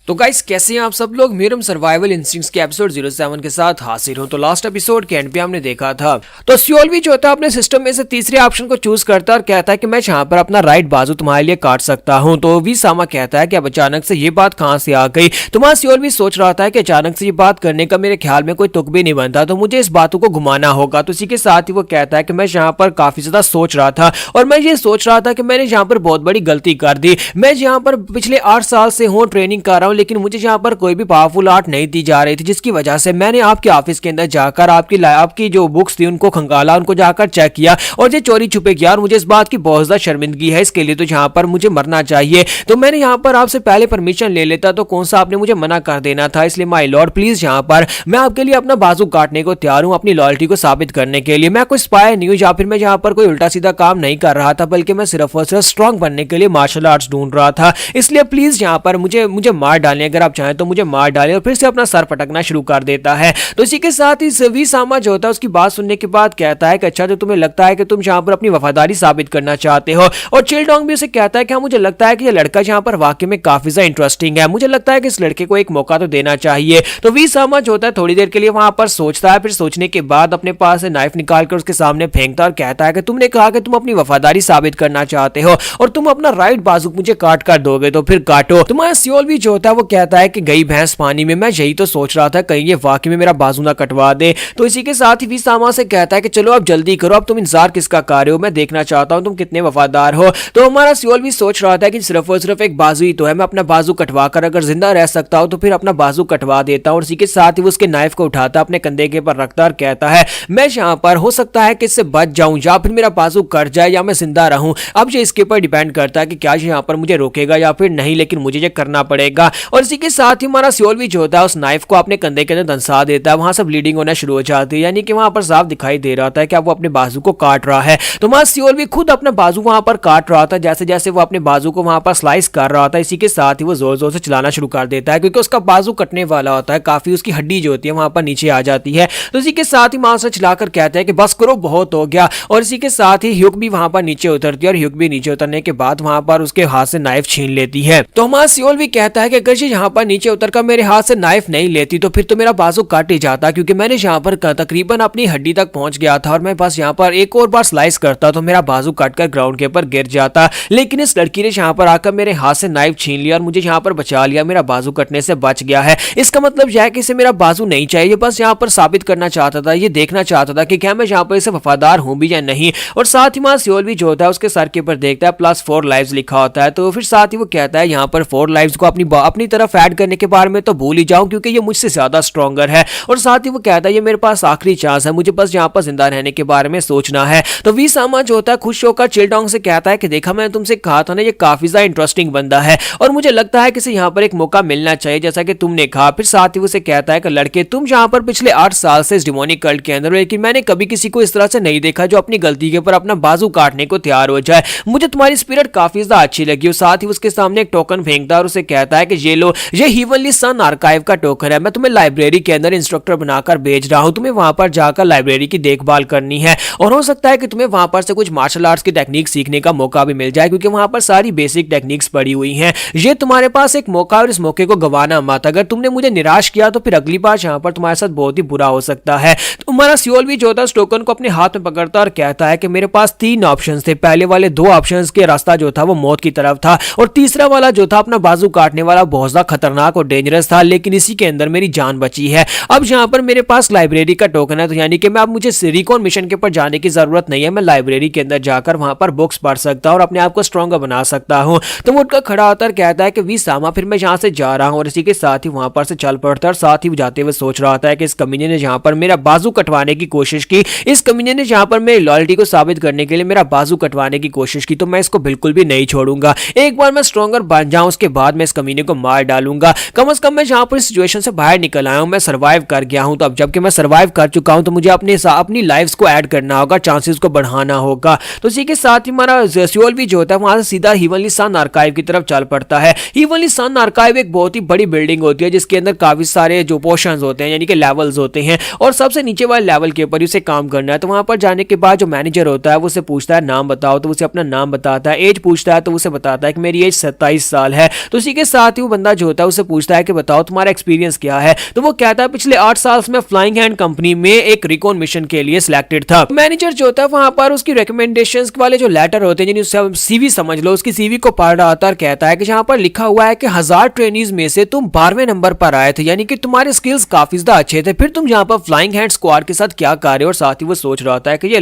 तो गाइस कैसे हैं आप सब लोग, म्यूरम सर्वाइवल इंस्टिंक्ट्स के एपिसोड 07 के साथ हाजिर हूं। तो लास्ट एपिसोड के एंड पे हमने देखा था तो सियोल भी जो होता है अपने सिस्टम में से तीसरे ऑप्शन को चूज करता है और कहता है कि मैं यहाँ पर अपना राइट बाजू तुम्हारे लिए काट सकता हूं। तो वी सामा कहता है कि अब अचानक से ये बात कहां से आ गई। तो सियोल भी सोच रहा था कि अचानक से ये बात करने का मेरे ख्याल में कोई तुक भी नहीं बनता, तो मुझे इस बातों को घुमाना होगा। तो इसी के साथ ही वो कहता है कि मैं यहाँ पर काफी ज्यादा सोच रहा था और मैं ये सोच रहा था कि मैंने यहाँ पर बहुत बड़ी गलती कर दी। मैं यहाँ पर पिछले 8 साल से हूँ ट्रेनिंग कर रहा हूँ, लेकिन मुझे यहाँ पर कोई भी पावरफुल आर्ट नहीं दी जा रही थी, जिसकी वजह से मैंने आपके ऑफिस के अंदर जाकर आपकी जो बुक्स थी उनको खंगाला, उनको जाकर चेक किया और ये चोरी छुपे किया और मुझे इस बात की बहुत ज्यादा शर्मिंदगी है। इसके लिए तो यहाँ पर मुझे मरना चाहिए। तो मैंने यहाँ पर आपसे पहले परमिशन ले लेता तो कौन सा आपने मुझे मना कर देना था। इसलिए माय लॉर्ड प्लीज यहाँ पर मैं आपके लिए अपना बाजू काटने को तैयार हूँ, अपनी लॉयल्टी को साबित करने के लिए। मैं कोई स्पाई नहीं हूँ या फिर मैं यहाँ पर कोई उल्टा सीधा काम नहीं कर रहा था, बल्कि मैं सिर्फ और सिर्फ स्ट्रॉन्ग बनने के लिए मार्शल आर्ट्स ढूंढ रहा था। इसलिए प्लीज यहाँ पर मुझे मार डालें, अगर आप चाहें तो मुझे मार डालें। और फिर से अपना सर पटकना शुरू कर देता है। तो इसी के साथ ही वी सामा जो होता है उसकी बात सुनने के बाद कहता है कि अच्छा, तो तुम्हें लगता है कि तुम यहाँ पर अपनी वफादारी साबित करना चाहते हो। और चिलडोंग भी उसे कहता है कि हाँ, मुझे लगता है कि ये लड़का यहाँ पर वाकई में काफी ज्यादा इंटरेस्टिंग है, मुझे लगता है कि इस लड़के को एक मौका तो देना चाहिए। तो वी सामा जो होता है थोड़ी देर के लिए वहां पर सोचता है, फिर सोचने के बाद अपने पास से नाइफ निकालकर उसके सामने फेंकता और कहता है कि तुमने कहा कि तुम अपनी वफादारी साबित करना चाहते हो और तुम अपना राइट बाजू मुझे काट कर दोगे, तो फिर काटो। तुम्हारा सियोल भी जो होता है वो कहता है कि गई भैंस पानी में, मैं यही तो सोच रहा था कहीं ये वाकई में मेरा बाजू ना कटवा दे। तो इसी के साथ ही वी सामा से कहता है कि चलो अब जल्दी करो, अब तुम इंतजार किसका कर रहे हो, मैं देखना चाहता हूं तुम कितने वफादार हो। तो हमारा सियोल भी सोच रहा था कि सिर्फ और सिर्फ एक बाजू ही तो है, मैं अपना बाजू कटवा कर अगर जिंदा रह सकता हूं तो फिर अपना बाजू कटवा देता हूं। और इसी के साथ ही वो उसके नाइफ को उठाता, अपने कंधे के ऊपर रखता और कहता है मैं यहाँ पर हो सकता है कि इससे बच जाऊं या फिर मेरा बाजू कट जाए या मैं जिंदा रहूं। अब ये इसके ऊपर डिपेंड करता है कि क्या यहाँ पर मुझे रोकेगा या फिर नहीं, लेकिन मुझे ये करना पड़ेगा। और इसी के साथ ही हमारा सियोल भी जो होता है उस नाइफ को अपने कंधे के अंदर दंसा देता है, वहां से ब्लीडिंग होना शुरू हो जाती है, यानी कि वहां पर साफ दिखाई दे रहा था कि अब वो अपने बाजू को काट रहा है। तो हमारा सियोल भी खुद अपना बाजू वहां पर काट रहा था, जैसे जैसे वो अपने बाजू को वहां पर स्लाइस कर रहा था। इसी के साथ ही वो जोर जोर से चलाना शुरू कर देता है, क्योंकि उसका बाजू कटने वाला होता है, काफी उसकी हड्डी जो होती है वहां पर नीचे आ जाती है। तो इसी के साथ ही मास्टर चलाकर कहते हैं कि बस करो, बहुत हो गया। और इसी के साथ ही ह्यूक भी वहां पर नीचे उतरती है और ह्यूक भी नीचे उतरने के बाद वहां पर उसके हाथ से नाइफ छीन लेती है। तो हमारा सियोल भी कहता है कि अगर यहाँ पर नीचे उतरकर मेरे हाथ से नाइफ नहीं लेती तो फिर तो मेरा बाजू काट ही जाता, क्योंकि मैंने यहाँ पर तकरीबन अपनी हड्डी तक पहुंच गया था और मैं बस यहाँ पर एक और बार स्लाइस करता तो मेरा बाजू काटकर ग्राउंड के ऊपर गिर जाता। लेकिन इस लड़की ने यहाँ पर आकर मेरे हाथ से नाइफ छीन लिया और मुझे यहाँ पर बचा लिया, मेरा बाजू कटने से बच गया है। इसका मतलब यह है कि इसे मेरा बाजू नहीं चाहिए, बस यहाँ पर साबित करना चाहता था, ये देखना चाहता था कि क्या मैं यहाँ पर इसे वफादार हूँ भी या नहीं। और साथ ही सियोल भी जो होता है उसके सर के ऊपर देखता है +4 लाइव्स लिखा होता है। तो फिर साथ ही वो कहता है यहाँ पर 4 लाइव्स को अपनी तरफ ऐड करने के बारे में तो भूल ही जाऊं, क्योंकि ये मुझसे ज्यादा स्ट्रॉन्गर है। और साथ ही वो कहता है ये मेरे पास आखिरी चांस है, मुझे बस यहाँ पर जिंदा रहने के बारे में सोचना है। तो वी सामा जो होता है खुश होकर चिलडोंग से कहता है कि देखा, मैंने तुमसे कहा था ना, ये काफी ज्यादा इंटरेस्टिंग बंदा है और मुझे लगता है कि इसे यहाँ पर एक मौका मिलना चाहिए, जैसा कि तुमने कहा। फिर साथ ही उसे कहता है कि लड़के, तुम यहाँ पर पिछले 8 साल से इस डिमोनिक कल्ट के अंदर, लेकिन मैंने कभी किसी को इस तरह से नहीं देखा जो अपनी गलती के ऊपर अपना बाजू काटने को तैयार हो जाए। मुझे तुम्हारी स्पिरिट काफी ज्यादा अच्छी लगी। और साथ ही उसके सामने एक टोकन फेंकता और उसे कहता है कि ये लो, ये हीवनली सन आर्काइव का टोकन है, मैं तुम्हें लाइब्रेरी के अंदर इंस्ट्रक्टर बनाकर भेज रहा हूं, तुम्हें वहां पर जाकर लाइब्रेरी की देखभाल करनी है और हो सकता है कि तुम्हें वहां पर से कुछ मार्शल आर्ट्स की टेक्निक सीखने का मौका भी मिल जाए, क्योंकि वहां पर सारी बेसिक टेक्निक्स पड़ी हुई हैं। ये तुम्हारे पास एक मौका और इस मौके को गंवाना मत। अगर तुमने मुझे निराश किया तो फिर अगली बार यहाँ पर तुम्हारे साथ बहुत ही बुरा हो सकता है। तो हमारा सियोल भी जो होता है उस टोकन को अपने हाथ में पकड़ता और कहता है कि मेरे पास 3 ऑप्शंस थे, पहले वाले 2 ऑप्शंस के रास्ता जो था वो मौत की तरफ था और तीसरा वाला जो था अपना बाजू काटने वाला बहुत ज्यादा खतरनाक और डेंजरस था, लेकिन इसी के अंदर मेरी जान बची है। अब यहाँ पर मेरे पास लाइब्रेरी का टोकन है, तो यानी कि मैं अब मुझे रिकॉन मिशन के ऊपर जाने की जरूरत नहीं है, मैं लाइब्रेरी के अंदर जाकर वहां पर बुक्स पढ़ सकता हूं और अपने आप को स्ट्रॉन्गर बना सकता हूं। तो वो उठकर खड़ा होता कहता है कि वी सामा, फिर मैं यहाँ से जा रहा हूं। और इसी के साथ ही वहां पर से चल पड़ता है और साथ ही जाते हुए सोच रहा था कि इस कमीने ने जहां पर मेरा बाजू कटवाने की कोशिश की, इस कमीने ने जहां पर मेरी लॉयल्टी को साबित करने के लिए मेरा बाजू कटवाने की कोशिश की, तो मैं इसको बिल्कुल भी नहीं छोड़ूंगा। एक बार मैं स्ट्रॉन्गर बन जाऊं उसके बाद मैं इस कमीने को मार डालूंगा। कम से कम मैं जहां पर इस सिचुएशन से बाहर निकल आया हूं, मैं सर्वाइव कर गया हूं। तो अब जबकि मैं सर्वाइव कर चुका हूं तो मुझे अपनी लाइफ्स को ऐड करना होगा, चांसेस को बढ़ाना होगा। तो इसी के साथ ही हमारा सियोल भी जो होता है वहां से सीधा हीवनली सन आर्काइव की तरफ चल पड़ता है। हीवनली सन आर्काइव एक बहुत ही बड़ी बिल्डिंग होती है जिसके अंदर काफी सारे जो पोर्शंस होते हैं, यानी कि लेवल्स होते हैं, और सबसे नीचे वाले लेवल के ऊपर उसे काम करना है। तो वहां पर जाने के बाद जो मैनेजर होता है वो उसे पूछता है नाम बताओ, तो उसे अपना नाम बताता है। एज पूछता है तो उसे बताता है कि मेरी एज 27 साल है। तो इसी के साथ ही वो बंदा जो होता है उसे पूछता है कि बताओ तुम्हारा एक्सपीरियंस क्या है। तो वो कहता है पिछले 8 साल में फ्लाइंग हैंड कंपनी में एक रिकॉन मिशन के लिए सिलेक्टेड था। मैनेजर जो होता है वहां पर उसकी रिकमेंडेशंस वाले जो लेटर होते हैं, सीवी समझ लो, उसकी सीवी को पढ़ रहा था और कहता है कि जहां पर लिखा हुआ है कि 1000 ट्रेनीज में से तुम 12वें नंबर पर आए थे, यानी कि तुम्हारे स्किल्स काफी ज्यादा अच्छे थे, फिर तुम यहाँ पर फ्लाइंग हैंड स्क्वाड के साथ क्या कर रहे हो। और साथ ही वो सोच रहा था कि ये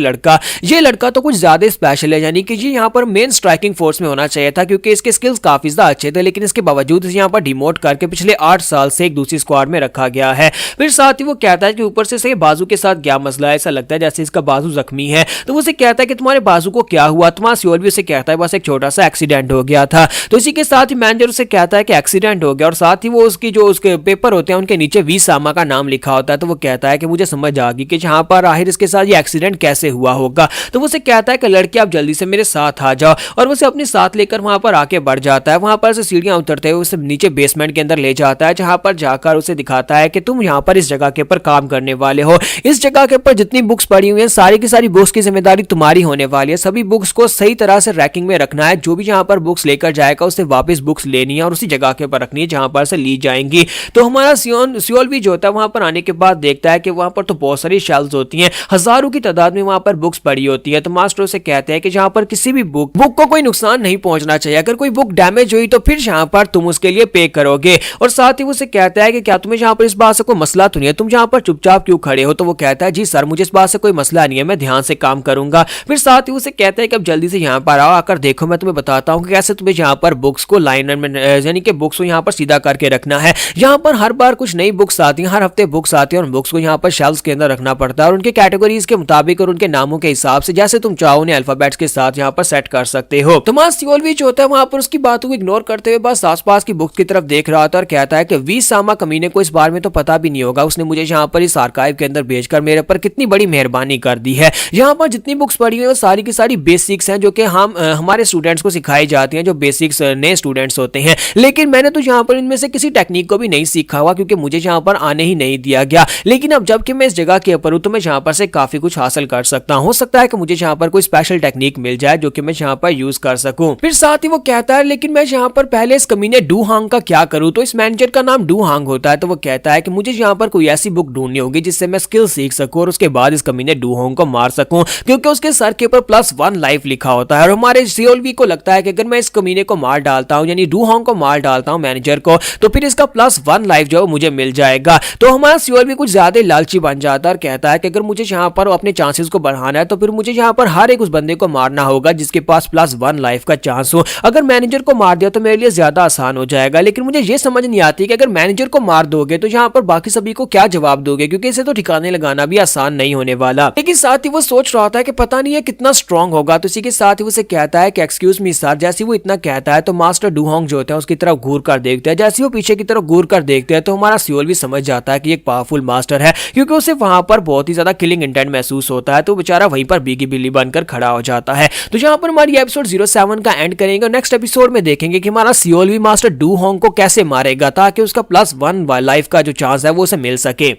लड़का तो कुछ ज्यादा स्पेशल है, यानी कि ये यहाँ पर मेन स्ट्राइकिंग फोर्स में होना चाहिए था, क्योंकि इसके स्किल्स काफी ज्यादा अच्छे थे, लेकिन इसके बावजूद इसे यहाँ पर डिमोट करके पिछले 8 साल से एक दूसरी स्क्वाड में रखा गया है। फिर साथ ही वो कहता है कि ऊपर से बाजू के साथ क्या मसला है, ऐसा लगता है जैसे इसका बाजू जख्मी है। तो वो उसे कहता है कि तुम्हारे बाजू को क्या हुआ। तुम्हारा सियोल भी उसे कहता है बस एक छोटा सा एक्सीडेंट हो गया था। तो इसी के साथ ही मैनेजर उसे कहता है कि एक्सीडेंट हो गया और साथ ही वो उसकी जो उसके पेपर होते हैं उनके नीचे वी सामा का नाम लिखा होता है। तो वो कहता है कि मुझे समझ आ गई कि जहां पर आखिर इसके साथ ये एक्सीडेंट कैसे हुआ होगा। तो वो उसे कहता है कि लड़के आप जल्दी से मेरे साथ आ जाओ और वो उसे अपने साथ लेकर वहां पर आके बढ़ जाता है। वहां पर से सीढ़ियां उतरते हुए उसे नीचे बेसमेंट के अंदर ले जाता है, जहां पर जाकर उसे दिखाता है कि तुम यहाँ पर इस जगह के ऊपर काम करने वाले हो। इस जगह के ऊपर जितनी बुक्स पड़ी हुई हैं सारी की सारी बुक्स की जिम्मेदारी तुम्हारी होने वाली है। सभी बुक्स को सही तरह से रैकिंग में रखना है। जो भी यहाँ पर बुक्स लेकर जाएगा उसे वापस बुक्स लेनी है और उसी जगह के ऊपर रखनी है जहां पर से ली जाएंगी। तो हमारा सियोल भी जो होता है वहां पर आने के बाद देखता है कि वहां पर तो बहुत सारी शेल्फ्स होती हैं, हजारों की तादाद में वहां पर बुक्स पड़ी होती है। तो मास्टर उसे कहते हैं कि जहां पर किसी भी बुक को कोई नुकसान नहीं पहुंचना चाहिए। अगर कोई बुक डैमेज हुई तो फिर यहाँ पर तुम उसके लिए पे करोगे। और साथ ही उसे कहता है कि क्या तुम्हें यहाँ पर इस बात से कोई मसला तो नहीं है, तुम यहाँ पर चुपचाप क्यों खड़े हो। तो वो कहता है जी सर मुझे इस बात से कोई मसला नहीं है, मैं ध्यान से काम करूंगा। फिर साथ ही उसे कहता है कि अब जल्दी से यहाँ पर आओ, आकर देखो मैं तुम्हें बताता हूँ कि कैसे तुम्हें यहाँ पर बुक्स को लाइन में यानी कि बुक्स को यहाँ पर सीधा करके रखना है। यहाँ पर हर बार कुछ नई बुक्स आती हैं, हर हफ्ते बुक्स आती हैं और बुक्स को यहाँ पर शेल्फ्स के अंदर रखना पड़ता है और उनके कैटेगरीज के मुताबिक और उनके नामों के हिसाब से जैसे तुम चाहो उन्हें अल्फाबेट्स के साथ यहाँ पर सेट कर सकते हो। तो मास सियोल भी जो होता है वहां पर उसकी बातों को इग्नोर करते हुए बस आसपास की बुक्स की तरफ देख रहा था और कहता है कि वी सामा कमीने को इस बारे में तो पता भी नहीं होगा, उसने मुझे यहाँ पर इस आर्काइव के अंदर भेजकर मेरे पर कितनी बड़ी मेहरबानी कर दी है। यहाँ पर जितनी बुक्स पढ़ी हुई है वो सारी की सारी बेसिक्स हैं जो कि हम हमारे स्टूडेंट्स को सिखाई जाती हैं, जो बेसिक्स नए स्टूडेंट्स होते हैं। लेकिन मैंने तो यहाँ पर इनमें से किसी टेक्निक को भी नहीं सीखा हुआ क्योंकि मुझे यहाँ पर आने ही नहीं दिया गया। लेकिन अब जबकि मैं इस जगह के ऊपर हूँ तो मैं यहाँ पर से काफी कुछ हासिल कर सकता हूँ। हो सकता है कि मुझे यहाँ पर कोई स्पेशल टेक्निक मिल जाए जो कि मैं यहाँ पर यूज कर सकूं। फिर साथ ही वो कहता है लेकिन मैं यहाँ पर पहले इस कमीने डू हांग का क्या करूं। तो इस मैनेजर का नाम डू हांग होता है। तो वो कहता है कि मुझे यहाँ पर कोई ऐसी बुक ढूंढनी होगी जिससे मैं स्किल सीख सकूं और उसके बाद इस कमीने डू हांग को मार सकूं क्योंकि उसके सर के ऊपर +1 लाइफ लिखा होता है। और हमारे सियोलवी को लगता है कि अगर मैं इस कमीने को मार डालता हूं यानी डू हांग को मार डालता हूं मैनेजर को तो फिर इसका +1 लाइफ जो मुझे मिल जाएगा। तो हमारा सियोलवी कुछ ज्यादा लालची बन जाता है और कहता है कि अगर मुझे यहाँ पर अपने चांसेस को बढ़ाना है तो फिर मुझे यहाँ पर हर एक उस बंदे को मारना होगा जिसके पास +1 लाइफ का चांस हो। अगर मैनेजर को मार दिया तो मेरे लिए ज्यादा आसान हो जाएगा। लेकिन मुझे ये समझ नहीं आती कि अगर मैनेजर को मार दोगे तो यहाँ पर बाकी सभी को क्या जवाब दोगे क्योंकि इसे तो ठिकाने लगाना भी आसान नहीं होने वाला। लेकिन साथ ही वो सोच रहा था कि पता नहीं है कितना स्ट्रांग होगा। तो इसी के साथ ही उसे कहता है कि एक्सक्यूज मी सर। जैसे वो इतना कहता है तो मास्टर डू हांग जो होता है उसकी तरफ घूर कर देखते हैं। जैसे वो पीछे की तरफ घूर कर देखते हैं तो हमारा सियोल भी समझ जाता है कि एक पावरफुल मास्टर है क्योंकि उसे वहां पर बहुत ही ज्यादा किलिंग इंटेंट महसूस होता है। तो बेचारा वहीं पर बीगी बिल्ली बनकर खड़ा हो जाता है। तो यहाँ पर हमारी एपिसोड 07 का एंड करेंगे और नेक्स्ट एपिसोड में देखेंगे कि हमारा सियोल भी मास्टर डू हांग को कैसे मारेगा ताकि उसका +1 लाइफ का जो चांस है वो उसे मिल सके।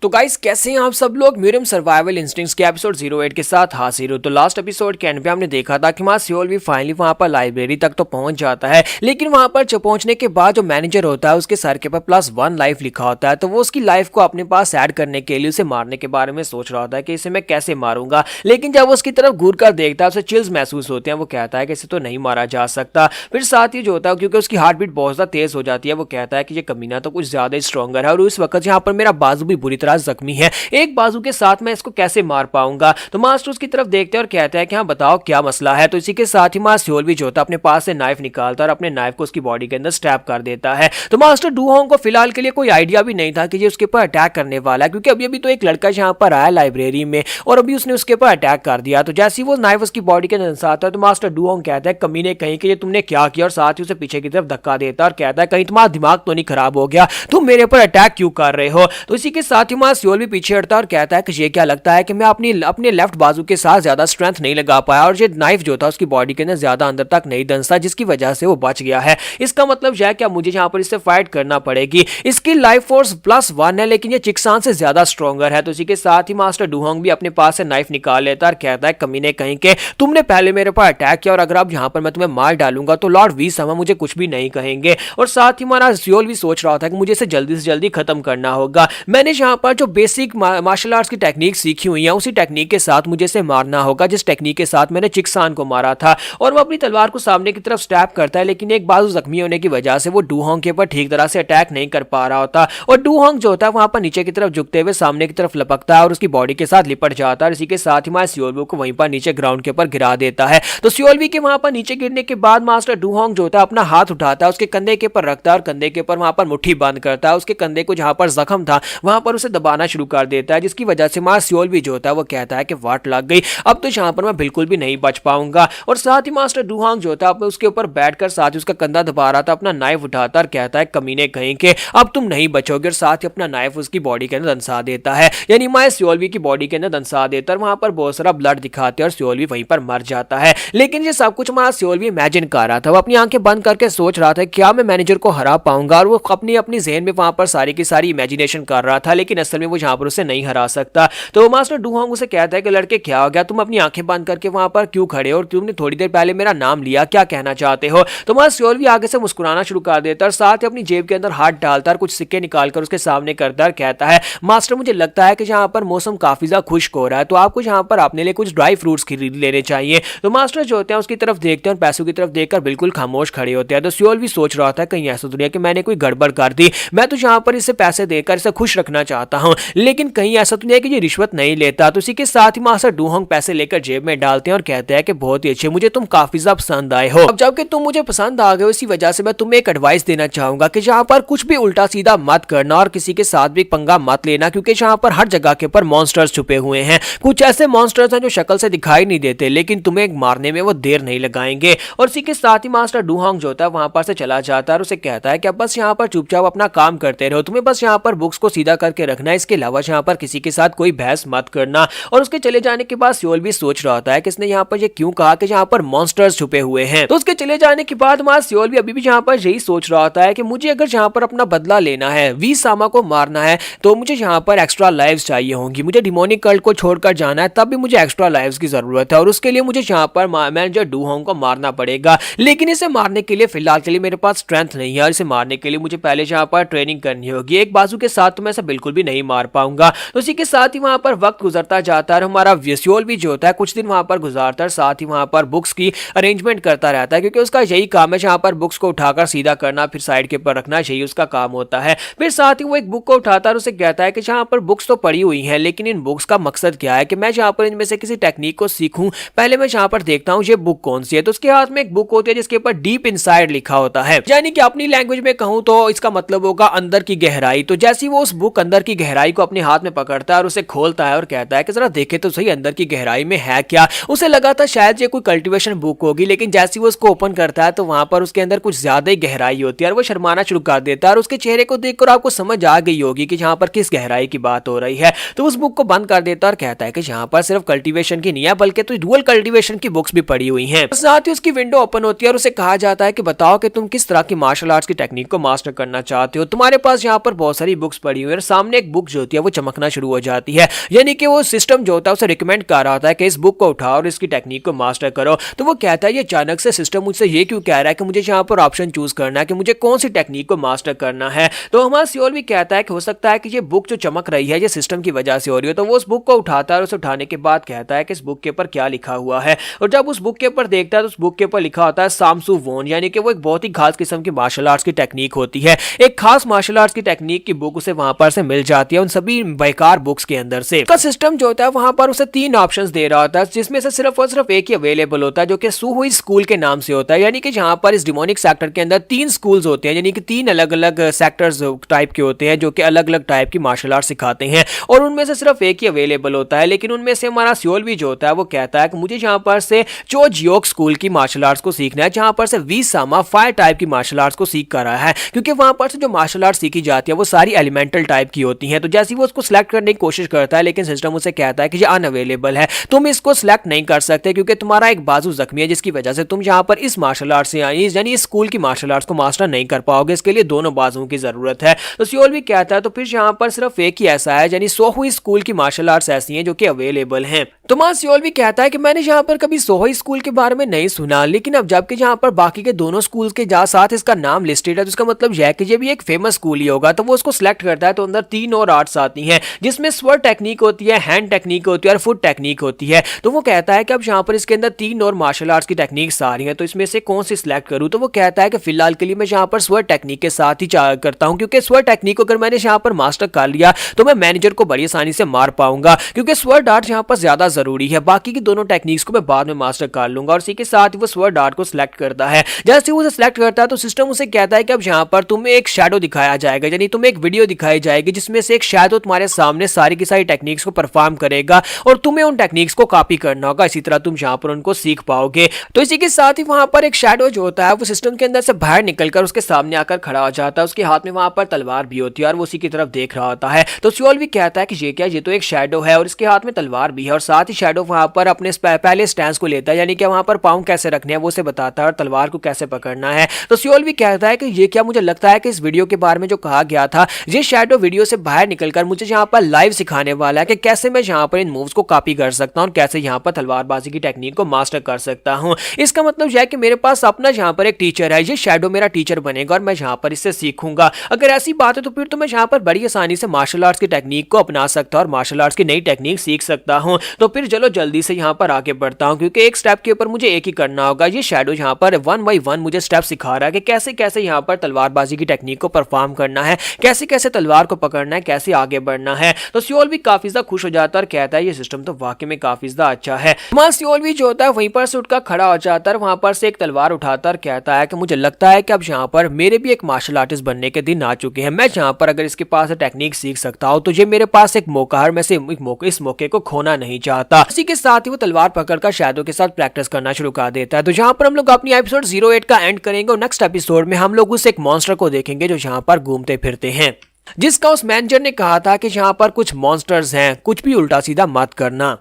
तो गाइस कैसे हैं आप सब लोग। म्यूरियम सर्वाइवल इंस्टिंक्ट्स के एपिसोड 08 के साथ हाजिर हो। तो लास्ट एपिसोड के एंड पे हमने देखा था कि हमारा सियोल भी फाइनली वहां पर लाइब्रेरी तक तो पहुंच जाता है। लेकिन वहां पर पहुंचने के बाद जो मैनेजर होता है उसके सर के पर +1 लाइफ लिखा होता है। तो वो उसकी लाइफ को अपने पास ऐड करने के लिए उसे मारने के बारे में सोच रहा होता है कि इसे मैं कैसे मारूंगा। लेकिन जब वो उसकी तरफ घूर कर देखता है उसे चिल्स महसूस होते हैं। वो कहता है कि इसे तो नहीं मारा जा सकता। फिर साथ ही जो होता है क्योंकि उसकी हार्ट बीट बहुत ज्यादा तेज हो जाती है वो कहता है कि ये कमीना तो कुछ ज्यादा स्ट्रॉन्गर है और उस वक्त यहाँ पर मेरा बाजू भी बुरी तरह जख्मी है, एक बाजू के साथ मैं इसको कैसे मार पाऊंगा। तो मास्टर उसकी तरफ देखते हैं और कहता है कि हाँ बताओ क्या मसला है। तो इसी के साथ ही मास्टर सियोल भी जो होता है अपने पास से नाइफ निकालता है और अपने नाइफ को उसकी बॉडी के अंदर स्टैब कर देता है। तो मास्टर डू हांग को फिलहाल के लिए कोई आइडिया भी नहीं था कि ये उसके ऊपर अटैक करने वाला है क्योंकि अभी अभी तो एक लड़का यहाँ पर आया लाइब्रेरी में और अभी उसने उसके ऊपर अटैक कर दिया। तो जैसे ही वो नाइफ उसकी बॉडी के अंदर आता है तो मास्टर डू हांग कहता है कमीने कहीं कि ये तुमने क्या किया और साथ ही उसे पीछे की तरफ धक्का देता है और कहता है कहीं तुम्हारा दिमाग तो नहीं खराब हो गया, तुम मेरे पर अटैक क्यों कर रहे हो। तो इसी के साथ ही मास्टर सियोल भी पीछे हटता है और कहता है कि ये क्या लगता है कि मैं अपने लेफ्ट बाजू के साथ ज्यादा स्ट्रेंथ नहीं लगा पाया और ये नाइफ जो था उसकी बॉडी के अंदर ज्यादा अंदर तक नहीं धंसा जिसकी वजह से वो बच गया है। इसका मतलब यह क्या मुझे यहाँ पर इससे फाइट करना पड़ेगी। इसकी लाइफ फोर्स +1 है लेकिन ये चिक्सान से ज्यादा स्ट्रॉन्गर है। तो इसी के साथ ही मास्टर डू हांग भी अपने पास से नाइफ निकाल लेता है और कहता है कमीने कहीं के तुमने पहले मेरे पर अटैक किया और अगर अब यहाँ पर मैं तुम्हें मार डालूंगा तो लॉर्ड वी सामा मुझे कुछ भी नहीं कहेंगे। और साथ ही हमारा सियोल भी सोच रहा था कि मुझे इसे जल्दी से जल्दी खत्म करना होगा। मैंने यहाँ पर जो बेसिक मार्शल आर्ट्स की टेक्निक सीखी हुई है उसी टेक्निक के साथ मुझे इसे मारना होगा जिस टेक्निक के साथ मैंने चिक्सान को मारा था। और वो अपनी तलवार को सामने की तरफ स्टैप करता है, लेकिन एक बाजू जख्मी होने की वजह से वो डूहोंग के ऊपर ठीक तरह से अटैक नहीं कर पा रहा होता और डूहोंग जो होता है वहां पर नीचे की तरफ झुकते हुए सामने की तरफ लपकता है और उसकी बॉडी के साथ लिपट जाता है। इसी के साथ ही सियोलवी को वहीं पर नीचे ग्राउंड के ऊपर गिरा देता है। तो सियोलवी के वहां पर नीचे गिरने के बाद मास्टर डूहोंग जो होता है अपना हाथ उठाता है, उसके कंधे के ऊपर रखता है और कंधे के ऊपर वहां पर मुट्ठी बंद करता है। उसके कंधे को जहां पर जख्म था वहां पर उसे दबाना शुरू कर देता है, जिसकी वजह से सियोलवी जो होता है वो कहता है कि वाट लग गई, अब तो यहाँ पर मैं बिल्कुल भी नहीं बच पाऊंगा। और साथ ही मास्टर डूहोंग जो होता है उसके ऊपर बैठकर साथ ही उसका कंधा दबा रहा था, अपना नाइफ उठाता और कहता है कमीने कहीं के अब तुम नहीं बचोगे, और साथ ही अपना नाइफ उसकी बॉडी के अंदर दंसा देता है, यानी सियोलवी की बॉडी के अंदर दंसा देता है। वहां पर बहुत सारा ब्लड दिखाते हैं और सियोलवी वहीं पर मर जाता है। लेकिन ये सब कुछ सियोलवी इमेजिन कर रहा था, वो अपनी आंखें बंद करके सोच रहा था क्या मैं मैनेजर को हरा पाऊंगा, और वो अपनी अपनी ज़हन में वहां पर सारी की सारी इमेजिनेशन कर रहा था, लेकिन असल में वो यहाँ पर उसे नहीं हरा सकता। तो मास्टर डूहोंग उसे कहता है कि लड़के क्या हो गया, तुम अपनी आंखें बंद करके वहां पर क्यों खड़े हो और तुमने थोड़ी देर पहले मेरा नाम लिया, क्या कहना चाहते हो। तो सियोलवी आगे से मुस्कुराना शुरू कर देता है और साथ ही अपनी जेब के अंदर हाथ डालता है और कुछ सिक्के निकालकर उसके सामने करता है और कहता है मास्टर मुझे लगता है कि यहाँ पर मौसम काफी ज्यादा खुश्क हो रहा है, तो आपको यहाँ पर अपने लिए कुछ ड्राई फ्रूट्स खरीद लेने चाहिए। तो मास्टर जो होते हैं उसकी तरफ देखते हैं और पैसों की तरफ देखकर बिल्कुल खामोश खड़े होते हैं। तो सियोलवी सोच रहा था कहीं ऐसा दुनिया कि मैंने कोई गड़बड़ कर दी, मैं तो यहाँ पर इसे पैसे देकर इसे खुश रखना चाहता हूँ, लेकिन कहीं ऐसा तो नहीं है कि ये रिश्वत नहीं लेता। तो इसी के साथ ही मास्टर डूहोंग पैसे लेकर जेब में डालते हैं और कहते हैं कि बहुत ही अच्छे, मुझे तुम काफी ज्यादा पसंद आए हो। अब जबकि तुम मुझे पसंद आ गए हो इसी वजह से मैं तुम्हें एक एडवाइस देना चाहूंगा कि जहाँ पर कुछ भी उल्टा सीधा मत करना और किसी के साथ भी पंगा मत लेना, क्योंकि यहाँ पर हर जगह के ऊपर मॉन्स्टर्स छुपे हुए हैं। कुछ ऐसे मॉन्स्टर्स हैं जो शक्ल से दिखाई नहीं देते, लेकिन तुम्हें मारने में वो देर नहीं लगाएंगे। और इसी के साथ ही मास्टर डूहोंग जो होता है वहां पर से चला जाता है और उसे कहता है कि अब बस यहाँ पर चुपचाप अपना काम करते रहो, तुम्हें बस यहाँ पर बुक्स को सीधा करके रखना है, इसके अलावा यहाँ पर किसी के साथ कोई बहस मत करना। और उसके चले जाने के बाद सियोलवी सोच रहा होता है कि इसने यहाँ पर ये क्यों कहा कि यहाँ पर मॉन्स्टर्स छुपे हुए हैं। तो उसके चले जाने के बाद सियोलवी अभी भी यहाँ पर यही सोच रहा होता है कि मुझे अगर यहाँ पर अपना बदला लेना है, वी सामा को मारना है, तो मुझे यहाँ पर एक्स्ट्रा लाइव्स चाहिए होंगी, मुझे डिमोनिक कल्ट को छोड़कर जाना है, तब भी मुझे एक्स्ट्रा लाइव्स की जरूरत है और उसके लिए मुझे यहाँ पर मैनेजर डूहोंग को मारना पड़ेगा। लेकिन इसे मारने के लिए फिलहाल के लिए मेरे पास स्ट्रेंथ नहीं है और इसे मारने के लिए मुझे पहले यहाँ पर ट्रेनिंग करनी होगी, एक बाजू के साथ तो मैं इसे बिल्कुल भी नहीं मार पाऊंगा। तो इसी के साथ ही वहां पर वक्त गुजरता जाता है, हमारा सियोलवी जो होता है कुछ दिन वहां पर गुजारता है, साथ ही वहां पर बुक्स की अरेंजमेंट करता रहता है, क्योंकि उसका यही काम है जहां पर बुक्स को उठाकर सीधा करना फिर साइड के ऊपर रखना, यही उसका काम होता है। फिर साथ ही वो एक बुक को उठाता है और उसे कहता है कि जहां पर बुक्स तो पड़ी हुई हैं, लेकिन इन बुक्स का मकसद क्या है कि मैं जहां पर इनमें से किसी टेक्निक को सीखूं, पहले मैं जहां पर देखता हूं ये बुक कौन सी है। तो उसके हाथ में एक बुक होती है जिसके ऊपर डीप इनसाइड लिखा होता है, यानी कि अपनी लैंग्वेज में कहूं तो इसका मतलब होगा अंदर की गहराई। तो जैसे वो उस बुक अंदर की गहराई को अपने हाथ में पकड़ता है और उसे खोलता है और कहता है कि जरा देखे तो सही अंदर की गहराई में है क्या। उसे लगा था शायद ये कोई कल्टीवेशन बुक होगी, लेकिन जैसे वो उसको ओपन करता है तो वहां पर उसके अंदर कुछ ज्यादा ही गहराई होती है और वो शर्माना शुरू कर देता है और उसके चेहरे को देखकर आपको समझ आ गई होगी कि यहाँ पर किस गहराई की बात हो रही है। तो उस बुक को बंद कर देता है और कहता है कि यहाँ पर सिर्फ कल्टीवेशन की नहीं है बल्कि तो डुअल कल्टीवेशन की बुक्स भी पड़ी हुई हैं। साथ ही उसकी विंडो ओपन होती है और उसे कहा जाता है कि बताओ कि तुम किस तरह की मार्शल आर्ट्स की टेक्निक को मास्टर करना चाहते हो। तुम्हारे पास यहाँ पर बहुत सारी बुक्स पड़ी हुई है और सामने एक बुक जो होती है वो चमकना शुरू हो जाती है, यानी कि वो सिस्टम जो होता है उसे रिकमेंड कर रहा होता है कि इस बुक को उठाओ और इसकी टेक्निक को मास्टर करो। तो वो कहता है ये अचानक से सिस्टम मुझसे ये क्यों कह रहा है कि मुझे यहाँ पर ऑप्शन चूज करना है कि मुझे कौन सी टेक्निक को मास्टर करना है। तो हमारा सियोलवी कहता है कि हो सकता है कि ये बुक जो चमक रही है ये सिस्टम की वजह से हो रही है। तो वो उस बुक को उठाता है और उसे उठाने के बाद कहता है कि इस बुक के ऊपर क्या लिखा हुआ है, और जब उस बुक के ऊपर देखता है तो उस बुक के ऊपर लिखा होता है सामसू वोन, यानी कि वो एक बहुत ही खास किस्म की मार्शल आर्ट्स की टेक्निक होती है। एक खास मार्शल आर्ट्स की टेक्निक की बुक उसे वहां पर से मिल जाती है उन सभी बेकार बुक्स के अंदर से। का सिस्टम जो होता है वहां पर उसे 3 ऑप्शंस दे रहा होता है, जिसमें से सिर्फ और सिर्फ एक ही अवेलेबल होता है जो कि सुहुई स्कूल के नाम से होता है, यानी कि जहां पर इस डिमोनिक सेक्टर के अंदर 3 स्कूल्स होते हैं, यानी कि 3 अलग अलग सेक्टर्स टाइप के होते हैं जो कि अलग अलग टाइप की मार्शल आर्ट सिखाते हैं और उनमें से सिर्फ एक ही अवेलेबल होता है। लेकिन उनमें से हमारा सियोलवी जो होता है वो कहता है कि मुझे यहाँ पर से चो जियोक स्कूल की मार्शल आर्ट्स को सीखना है, जहां पर से वी सामा फायर टाइप की मार्शल आर्ट्स को सीख कर रहा है, क्योंकि वहां पर से जो मार्शल आर्ट सीखी जाती है वो सारी एलिमेंटल टाइप की होती हैं। तो जैसे वो उसको सिलेक्ट करने की कोशिश करता है, लेकिन सिस्टम उसे कहता है कि ये अनअवेलेबल है, तुम इसको सिलेक्ट नहीं कर सकते क्योंकि तुम्हारा एक बाजू जख्मी है, जिसकी वजह से तुम यहाँ पर इस मार्शल आर्ट से यानी इस स्कूल की मार्शल आर्ट्स को मास्टर नहीं कर पाओगे, इसके लिए दोनों बाजुओं की जरूरत है। तो सियोलवी कहता है तो फिर यहाँ पर सिर्फ एक ही ऐसा है, यानी सोहुई स्कूल की मार्शल आर्ट्स ऐसी हैं जो कि अवेलेबल हैं। तो सियोलवी कहता है कि मैंने यहाँ पर कभी सोहुई स्कूल के बारे में नहीं सुना, लेकिन अब जबकि यहाँ पर बाकी के दोनों स्कूल्स के साथ इसका नाम लिस्टेड है तो इसका मतलब यह है कि ये भी एक फेमस स्कूल ही होगा। तो वो उसको सिलेक्ट करता है तो अंदर 3 और आर्ट्स आती हैं, जिसमें स्वर्ड टेक्निक होती है, हैंड टेक्निक होती है और फुट टेक्निक होती है। तो वो कहता है कि अब यहाँ पर इसके अंदर 3 और मार्शल आर्ट्स की टेक्निक्स आ रही हैं, तो इसमें से कौन सी सिलेक्ट करूँ? तो वो कहता है कि फिलहाल के लिए मैं यहाँ पर स्वर्ड टेक्निक के साथ ही करता हूँ, क्योंकि स्वर्ड टेक्निक को अगर मैंने यहाँ पर मास्टर कर लिया तो मैं मैनेजर को बड़ी आसानी से मार पाऊंगा, क्योंकि स्वर्ड आर्ट यहाँ पर ज्यादा जरूरी है। बाकी की दोनों टेक्निक्स को मैं बाद में मास्टर कर लूंगा। और इसी के साथ वो स्वर्ड आर्ट को सिलेक्ट करता है। जैसे वो उसे सिलेक्ट करता है तो सिस्टम उसे कहता है कि अब यहाँ पर तुम्हें एक शैडो दिखाया जाएगा, यानी तुम्हें एक वीडियो दिखाई जाएगी जिसमें से एक शैडो तुम्हारे सामने सारी की सारी टेक्निक्स को परफॉर्म करेगा और तुम्हें उन टेक्निक्स को कॉपी करना होगा। इसी तरह तुम यहाँ पर उनको सीख पाओगे। तो इसी के साथ ही वहां पर एक शैडो जो होता है वो सिस्टम के अंदर से बाहर निकलकर उसके सामने आकर खड़ा हो जाता है। उसके हाथ में वहां पर तलवार भी होती है और वो उसी की तरफ देख रहा होता है। तो सियोल भी कहता है कि ये क्या, ये तो एक शैडो है और इसके हाथ में तलवार भी है। और साथ ही शैडो वहां पर अपने पहले स्टैंस को लेता है, यानी कि वहां पर पाँव कैसे रखने हैं वो उसे बताता है और तलवार को कैसे पकड़ना है। तो सियोल भी कहता है कि ये क्या, मुझे लगता है कि इस वीडियो के बारे में जो कहा गया था, ये शैडो वीडियो से बाहर निकलकर मुझे यहाँ पर लाइव सिखाने वाला है कि कैसे मैं यहाँ पर इन मूव्स को कॉपी कर सकता हूँ और कैसे यहाँ पर तलवारबाजी की टेक्निक को मास्टर कर सकता हूँ। इसका मतलब यह है कि मेरे पास अपना यहाँ पर एक टीचर है, ये शैडो मेरा टीचर बनेगा और मैं यहाँ पर इससे सीखूंगा। अगर ऐसी बात है तो फिर तो मैं यहाँ पर बड़ी आसानी से मार्शल आर्ट्स की टेक्निक को अपना सकता हूँ और मार्शल आर्ट्स की नई टेक्निक सीख सकता हूँ। तो फिर चलो जल्दी से यहाँ पर आगे बढ़ता हूँ, क्योंकि एक स्टेप के ऊपर मुझे एक ही करना होगा। ये शैडो यहाँ पर 1 बाय 1 मुझे स्टेप सिखा रहा है कि कैसे कैसे यहाँ पर तलवारबाजी की टेक्निक को परफॉर्म करना है, कैसे कैसे तलवार को पकड़ना है, कैसे आगे बढ़ना है। तो सियोल भी काफी ज्यादा खुश हो जाता है और कहता है ये सिस्टम तो वाकई में काफी ज्यादा अच्छा है। सियोल भी जो होता है वहीं पर से उठकर खड़ा हो जाता है, वहां पर से एक तलवार उठाता और कहता है कि मुझे लगता है कि अब यहाँ पर मेरे भी एक मार्शल आर्टिस्ट बनने के दिन आ चुके हैं। मैं यहाँ पर अगर इसके पास टेक्निक सीख सकता हूँ तो ये मेरे पास एक मौका है, मैं से इस मौके को खोना नहीं चाहता। इसी के साथ ही वो तलवार पकड़कर शैडो के साथ प्रैक्टिस करना शुरू कर देता है। तो यहाँ पर हम लोग अपनी एपिसोड 08 का एंड करेंगे और नेक्स्ट एपिसोड में हम लोग उस एक मॉन्स्टर को देखेंगे जो यहाँ पर घूमते फिरते हैं, जिसका उस मैनेजर ने कहा था कि यहाँ पर कुछ मॉन्स्टर्स हैं, कुछ भी उल्टा सीधा मत करना।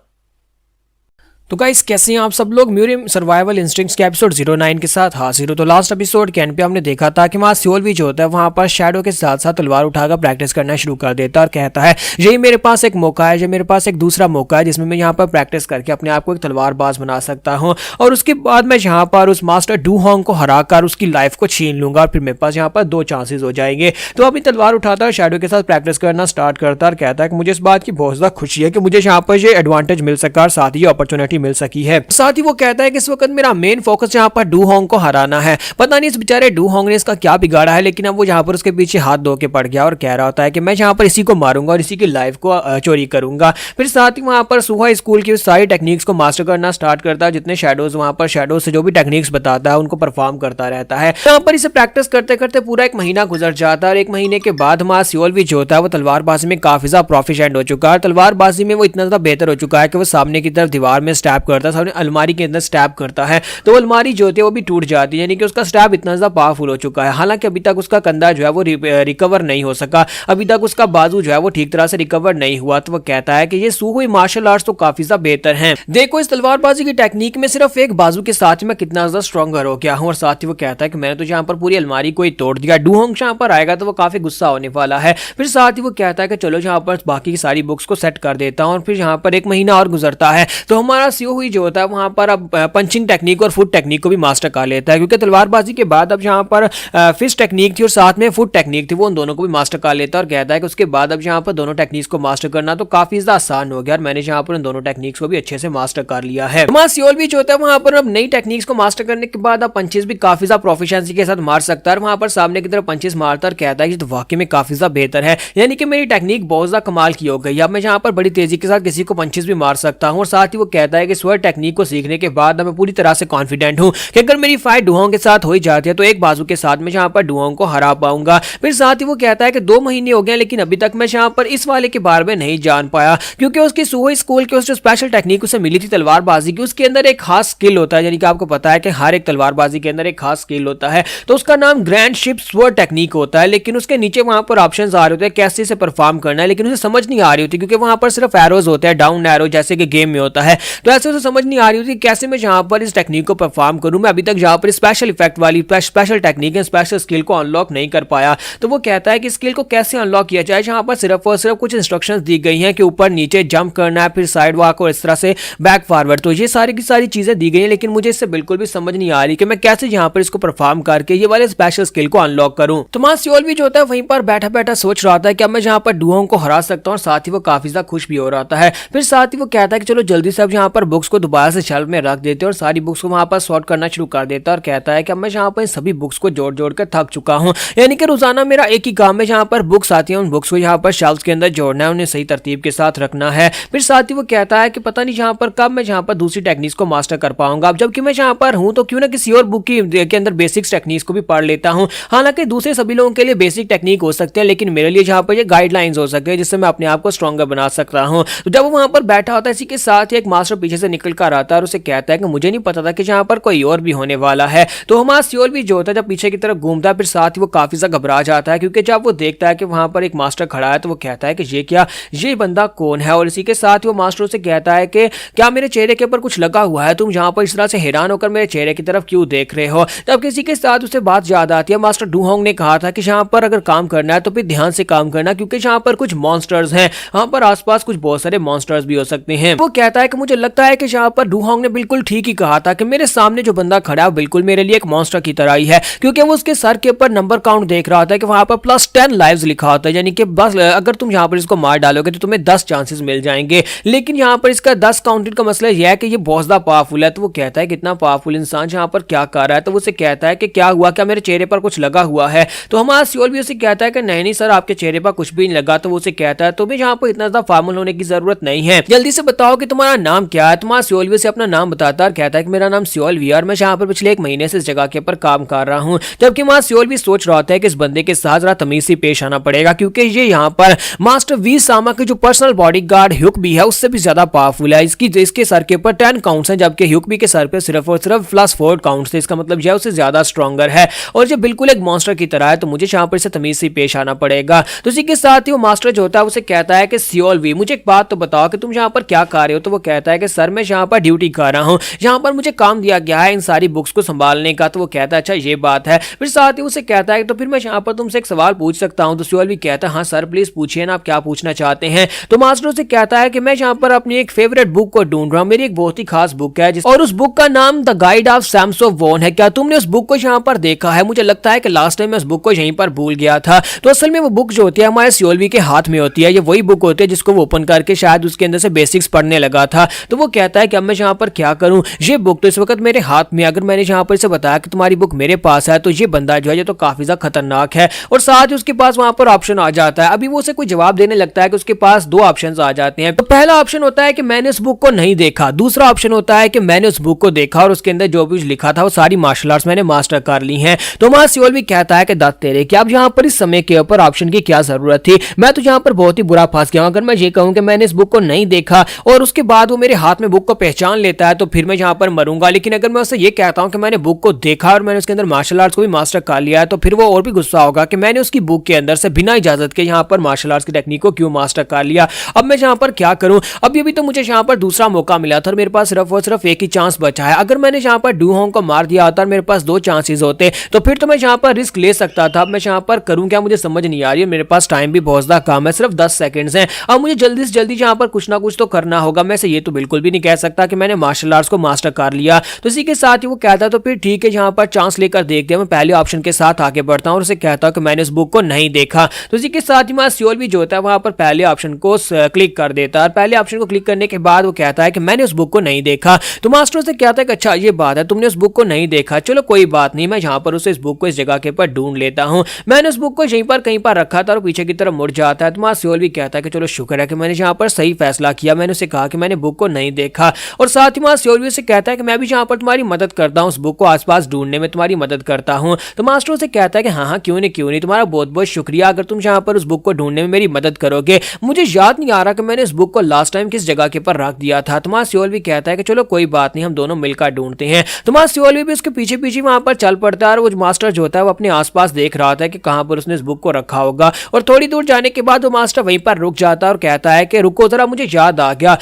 तो गाइस कैसे हैं आप सब लोग? म्यूरियम सर्वाइवल इंस्टिंक्ट्स के एपिसोड 09 के साथ हाजिर हो। तो लास्ट एपिसोड के एंड पे हमने देखा था कि वहाँ सियोल भी जो होता है वहाँ पर शैडो के साथ साथ तलवार उठाकर प्रैक्टिस करना शुरू कर देता है और कहता है यही मेरे पास एक मौका है, ये मेरे पास एक दूसरा मौका है जिसमें मैं यहाँ पर प्रैक्टिस करके अपने आप को एक तलवारबाज बना सकता हूँ और उसके बाद मैं यहाँ पर उस मास्टर डू होंग को हराकर उसकी लाइफ को छीन लूंगा और फिर मेरे पास यहाँ पर 2 चांसेस हो जाएंगे। तो अपनी तलवार उठाता है, शैडो के साथ प्रैक्टिस करना स्टार्ट करता है और कहता है कि मुझे इस बात की बहुत ज्यादा खुशी है कि मुझे यहाँ पर ये एडवांटेज मिल सका और साथ ही अपॉर्चुनिटी मिल सकी है। साथ ही वो कहता है कि इस वक्त मेरा मेन फोकस यहाँ पर डू होंग को हराना है। पता नहीं इस बेचारे डू होंग ने इसका क्या बिगाड़ा है, लेकिन अब वो यहाँ पर उसके पीछे हाथ धो के पड़ गया और कह रहा होता है कि मैं यहाँ पर इसी को मारूंगा और इसी की लाइफ को चोरी करूंगा। फिर साथ ही वहाँ पर सुहा स्कूल की सारी टेक्निक्स को मास्टर करना स्टार्ट करता है। जितने शैडोज वहाँ पर शैडो से जो भी टेक्निक्स बताता है उनको परफॉर्म करता रहता है। यहाँ पर इसे प्रैक्टिस करते करते पूरा 1 महीना गुजर जाता है और 1 महीने के बाद हमारा सियोल भी जो होता है वो तलवारबाजी में काफी ज्यादा प्रोफिशिएंट हो चुका है। तलवारबाजी में वो इतना ज्यादा बेहतर हो चुका है कि वो सामने की तरफ दीवार में स्टैब करता है, सामने अलमारी के अंदर स्टैब करता है तो अलमारी जो होती है वो भी टूट जाती है, यानी कि उसका स्टैब इतना ज्यादा पावरफुल हो चुका है। हालांकि अभी तक उसका कंधा जो है वो रिकवर नहीं हो सका, अभी तक उसका बाजू जो है वो ठीक तरह से रिकवर नहीं हुआ। तो वो कहता है कि ये सुहुई मार्शल आर्ट्स तो काफी ज्यादा बेहतर हैं। देखो इस तलवारबाजी की टेक्निक में सिर्फ एक बाजू के साथ मैं कितना ज्यादा स्ट्रॉन्गर हो गया हूँ। और साथ ही वो कहता है कि मैंने तो यहाँ पर पूरी अलमारी को ही तोड़ दिया। डू होंग यहाँ पर आएगा तो वो काफी गुस्सा होने वाला है। फिर साथ ही वो कहता है कि चलो यहाँ पर बाकी की सारी बुक्स को सेट कर देता हूँ। और फिर यहाँ पर 1 महीना और गुजरता है तो हमारा सियोहुई जो होता है वहां पर अब पंचिंग टेक्निक और फुट टेक्निक को भी मास्टर कर लेता है, क्योंकि तलवारबाजी के बाद अब यहाँ पर फिस्ट टेक्निक थी और साथ में फुट टेक्निक थी, वो उन दोनों को भी मास्टर कर लेता है और कहता है कि उसके बाद अब यहाँ पर दोनों टेक्निक्स को मास्टर करना तो काफी ज्यादा आसान हो गया और मैंने यहाँ पर उन दोनों टेक्निक्स को भी अच्छे से मास्टर कर लिया है। हमारा सियोल भी जो होता है वहां पर अब नई टेक्निक्स को मास्टर करने के बाद अब पंचेस भी काफी ज्यादा प्रोफिशिएंसी के साथ मार सकता है। वहां पर सामने की तरफ पंचेस मारता और कहता है कि तो वाकई में काफी ज्यादा बेहतर है, यानी कि मेरी टेक्निक बहुत ज्यादा कमाल की हो गई। अब मैं यहाँ पर बड़ी तेजी के साथ किसी को पंचेस भी मार सकता हूँ। और साथ ही वो कहता है कि स्वर्ड टेक्निक को सीखने के बाद मैं पूरी तरह से कॉन्फिडेंट हूँ कि अगर मेरी फाइट डू होंग के साथ हो ही जाती है तो एक बाजू के साथ मैं यहाँ पर डू होंग को हरा पाऊंगा। फिर साथ ही वो कहता है कि 2 महीने हो गए लेकिन अभी तक मैं यहाँ पर इस वाले के बारे में नहीं जान पाया, क्योंकि उसकी सुहुई स्कूल की जो स्पेशल टेक्निक उसे मिली थी तलवारबाजी की, उसके अंदर एक खास स्किल होता है, यानी कि आपको पता है कि हर एक तलवारबाजी के अंदर एक खास स्किल होता है, तो उसका नाम ग्रैंड शिप स्वर्ड टेक्निक होता है। लेकिन उसके नीचे वहां पर ऑप्शंस आ रहे होते हैं कैसे इसे परफॉर्म करना है, लेकिन उसे समझ नहीं आ रही होती क्योंकि वहां पर सिर्फ एरोज होते हैं, डाउन एरो जैसे कि गेम में होता है। तो वैसे तो समझ नहीं आ रही थी कैसे मैं जहाँ पर इस टेक्निक को परफॉर्म करूँ। मैं अभी तक जहाँ पर स्पेशल इफेक्ट वाली स्पेशल टेक्निक है, स्पेशल स्किल को अनलॉक नहीं कर पाया। तो वो कहता है कि स्किल को कैसे अनलॉक किया जाए, जहाँ पर सिर्फ और सिर्फ कुछ इंस्ट्रक्शंस दी गई हैं कि ऊपर नीचे जंप करना है, फिर साइड वॉक और इस तरह से बैक फॉरवर्ड। तो ये सारी की सारी चीजें दी गई हैं, लेकिन मुझे इससे बिल्कुल भी समझ नहीं आ रही कि मैं कैसे यहाँ पर इसको परफॉर्म करके ये वाले स्पेशल स्किल को अनलॉक करूँ। तो मां सियोल भी जो होता है वहीं पर बैठा बैठा सोच रहा था कि अब मैं जहाँ पर डुहोंग को हरा सकता हूँ, और साथ ही वो काफी ज्यादा खुश भी हो रहा है। फिर साथ ही वो कहता है कि चलो जल्दी से अब यहाँ पर बुक्स को दोबारा से शेल्फ में रख देते हैं और सारी बुक्स को वहां पर सॉर्ट करना शुरू कर देता है, और कहता है कि अब मैं यहाँ पर सभी बुक्स को जोड़ जोड़ कर थक चुका हूँ। यानी कि रोजाना मेरा एक ही काम है, जहाँ पर बुक्स आती है उन बुक्स को यहाँ पर शेल्फ के अंदर जोड़ना है, उन्हें सही तरतीब के साथ रखना है। फिर साथ ही वो कहता है कि पता नहीं जहाँ पर कब मैं जहाँ पर दूसरी टेक्निक्स को मास्टर कर पाऊंगा। अब जबकि मैं जहाँ पर हूँ तो क्यों ना किसी और बुक के अंदर बेसिक्स टेक्निक्स को भी पढ़ लेता हूँ। हालांकि दूसरे सभी लोगों के लिए बेसिक टेक्निक हो सकते हैं, लेकिन मेरे लिए जहाँ पर ये गाइडलाइंस हो सकते हैं जिससे मैं अपने आप को स्ट्रॉन्गर बना सकता हूँ। तो जब वो वहां पर बैठा होता है, इसी के साथ ही एक मास्टर पीछे से निकल कर आता है और उसे कहता है कि मुझे नहीं पता था कि जहाँ पर कोई और भी होने वाला है। तो हमारा सियोल भी जो होता है जब पीछे की तरफ घूमता है, फिर साथ ही वो काफी ज्यादा घबरा जाता है, क्योंकि जब वो देखता है कि वहां पर एक मास्टर खड़ा है तो वो कहता है कि ये क्या, ये बंदा कौन है। और इसी के साथ ही वो मास्टर से कहता है कि क्या मेरे चेहरे के ऊपर कुछ लगा हुआ है, तुम जहाँ पर इस तरह से हैरान होकर मेरे चेहरे की तरफ क्यों देख रहे हो। तब किसी के साथ उसे बात याद आती है, मास्टर डुहोंग ने कहा था कि जहाँ पर अगर काम करना है तो फिर ध्यान से काम करना, क्योंकि जहाँ पर कुछ मॉन्स्टर्स हैं, वहां पर आसपास कुछ बहुत सारे मॉन्स्टर्स भी हो सकते हैं। वो कहता है कि मुझे लगता है कि जहाँ पर डुहोंग ने बिल्कुल ठीक ही कहा था कि मेरे सामने जो बंदा खड़ा है बिल्कुल मेरे लिए एक मॉन्स्टर की तरह ही है, क्योंकि वो उसके सर के ऊपर नंबर काउंट देख रहा था कि वहां पर +10 लाइव्स लिखा होता है, यानी कि बस अगर तुम यहाँ पर इसको मार डालोगे तो तुम्हें 10 चांसेस मिल जाएंगे। लेकिन यहाँ पर इसका 10 काउंटेड का मसला यह है कि ये बहुत ज्यादा पावरफुल है। तो वो कहता है कितना पावरफुल इंसान जहाँ पर क्या कर रहा है। तो वो उसे कहता है कि क्या हुआ, क्या मेरे चेहरे पर कुछ लगा हुआ है। तो हमारा सियोल भी उसे कहता है कि नहीं नहीं सर, आपके चेहरे पर कुछ भी नहीं लगा। तो वो उसे कहता है तुम्हें यहाँ पर इतना ज्यादा फॉर्मल होने की जरूरत नहीं है, जल्दी से बताओ कि तुम्हारा नाम क्या है। तुम्हारा सियोल भी से अपना नाम बताता है और कहता है कि मेरा नाम सियोल भी है और मैं यहाँ पर पिछले 1 महीने से इस जगह के ऊपर काम कर रहा हूँ। जबकि मां सियोल भी सोच रहा था कि इस बंदे के साथ जरा तमीज से पेश आना पड़ेगा, क्योंकि ये यहाँ पर मास्टर वी सामा के जो पर्सनल बॉडीगार्ड ह्यूक भी है उससे भी ज्यादा पावरफुल है। इसके सर के ऊपर 10 काउंट्स हैं, जबकि ह्यूक भी के सर पे सिर्फ और सिर्फ +4 काउंट्स थे। इसका मतलब यह उससे ज्यादा स्ट्रॉन्गर है और ये बिल्कुल एक मॉन्स्टर की तरह है। तो मुझे यहाँ पर से तमीज से पेश आना पड़ेगा। तो इसी के साथ ही वो मास्टर जो होता है उसे कहता है कि सियोल वी, मुझे एक बात तो बताओ कि तुम यहाँ पर क्या कर रहे हो। तो वो कहता है कि सर मैं यहाँ पर ड्यूटी कर रहा हूँ, यहाँ पर मुझे काम दिया गया है इन सारी बुक्स को संभालने का। तो वो कहता है अच्छा ये बात है। फिर साथ ही उसे कहता है तो फिर मैं यहाँ पर तुमसे एक सवाल पूछ सकता हूँ। तो सियोल भी कहता है हाँ सर प्लीज पूछिए ना, आप क्या पूछना चाहते हैं। तो मास्टर उसे कहता है कि मैं यहाँ पर अपनी एक फेवरेट बुक को ढूंढ रहा हूँ, मेरी एक बहुत ही खास बुक है और उस बुक का नाम the guide of sams of won है। क्या तुमने उस बुक को यहाँ पर देखा है? मुझे लगता है कि लास्ट टाइम मैं उस बुक को यहीं पर भूल गया था। तो असल में वो बुक जो होती है हमारे सियोल के हाथ में होती है, ये वही बुक होती है जिसको वो ओपन करके शायद उसके अंदर से बेसिक्स पढ़ने लगा था। तो वो कहता है कि अब मैं यहाँ पर क्या करूँ, ये बुक तो इस वक्त मेरे हाथ में, अगर मैंने यहाँ पर इसे बताया कि तुम्हारी बुक मेरे पास है तो ये बंदा जो है ये तो काफी ज्यादा खतरनाक है। और साथ ही उसके पास वहां पर ऑप्शन आ जाता है। अभी वो उसे कोई जवाब देने लगता है कि उसके पास 2 ऑप्शन आ जाते हैं। तो पहला ऑप्शन होता है कि मैंने उस बुक को नहीं देखा, दूसरा ऑप्शन होता है कि मैंने उस बुक को देखा और उसके अंदर जो भी लिखा था वो सारी मार्शल आर्ट्स मैंने मास्टर कर ली हैं। तो हमारा सियोल भी कहता है कि दत्त तेरे कि अब यहाँ पर इस समय के ऊपर ऑप्शन की क्या जरूरत थी, मैं तो यहाँ पर बहुत ही बुरा फंस गया हूं। अगर मैं ये कहूं कि मैंने इस बुक को नहीं देखा और उसके बाद वो मेरे हाथ में बुक को पहचान लेता है तो फिर मैं यहाँ पर मरूंगा। लेकिन अगर मैं उससे ये कहता हूं कि मैंने बुक को देखा और मैंने उसके अंदर मार्शल आर्ट्स को भी मास्टर कर लिया है तो फिर वो और भी गुस्सा होगा कि मैंने उसकी बुक के अंदर से बिना इजाजत के यहाँ पर मार्शल आर्ट्स की टेक्निक को क्यों मास्टर कर लिया। अब मैं यहाँ पर क्या करूं, अभी तो मुझे यहाँ पर दूसरा मौका मिला था और मेरे पास सिर्फ और सिर्फ एक ही चांस बचा है। अगर मैंने यहाँ पर डुहोंग को मार दिया होता और मेरे पास 2 चांसेस होते तो फिर तो मैं यहाँ पर रिस्क ले सकता था। अब मैं यहाँ पर करूं क्या, मुझे समझ नहीं आ रही है। मेरे पास टाइम भी बहुत ज्यादा कम है, सिर्फ 10 सेकंड्स हैं। अब मुझे जल्दी से जल्दी यहाँ पर कुछ ना कुछ तो करना होगा। मैं से ये तो बिल्कुल भी नहीं कह सकता कि मैंने मार्शल आर्ट्स को मास्टर कर लिया। तो इसी के साथ ही वो कहता है तो फिर ठीक है यहाँ पर चांस लेकर देखते हैं। मैं पहले ऑप्शन के साथ आगे बढ़ता हूँ और उसे कहता हूँ कि मैंने इस बुक को नहीं देखा। तो इसी के साथ ही मां सियोल भी जो होता है वहां पर पहले ऑप्शन को क्लिक कर देता है। पहले ऑप्शन को क्लिक करने के बाद वो कहता है कि मैंने उस बुक को नहीं देखा। तो मास्टर से कहता है कि अच्छा ये बात है, तुमने उस बुक को नहीं देखा, चलो कोई बात नहीं, मैं यहाँ पर उसे इस बुक को इस जगह के ऊपर ढूंढ लेता हूँ। मैंने उस बुक को यहीं पर कहीं पर रखा था और पीछे की तरफ मुड़ जाता है। तो मां सियोल भी कहता है कि चलो शुक्र है कि मैंने यहाँ पर सही फैसला किया, मैंने उसे कहा कि मैंने बुक को नहीं देखा। और साथ ही मां सियोल भी उसे कहता है कि मैं भी यहाँ पर तुम्हारी मदद करता हूँ, उस बुक को आसपास ढूंढने में तुम्हारी मदद करता हूँ। तो मास्टर से कहता है कि हाँ क्यों नहीं, तुम्हारा बहुत बहुत शुक्रिया अगर तुम यहाँ पर उस बुक को ढूंढने में मेरी मदद करोगे। मुझे याद नहीं आ रहा कि मैंने इस बुक को लास्ट टाइम किस जगह के ऊपर रख दिया था। तो मां सियोल भी कहता है कि चलो कोई बात नहीं, हम दोनों मिलकर ढूंढते हैं। तो मां सियोल भी उसके पीछे पीछे वहां पर चल पड़ता है और वो मास्टर जो होता है वो अपने आसपास देख रहा था कि कहां पर उसने इस बुक को रखा होगा। और थोड़ी दूर जाने के बाद वो मास्टर वहीं पर रुक जाता है और कहता है कि रुको जरा, मुझे याद आ गया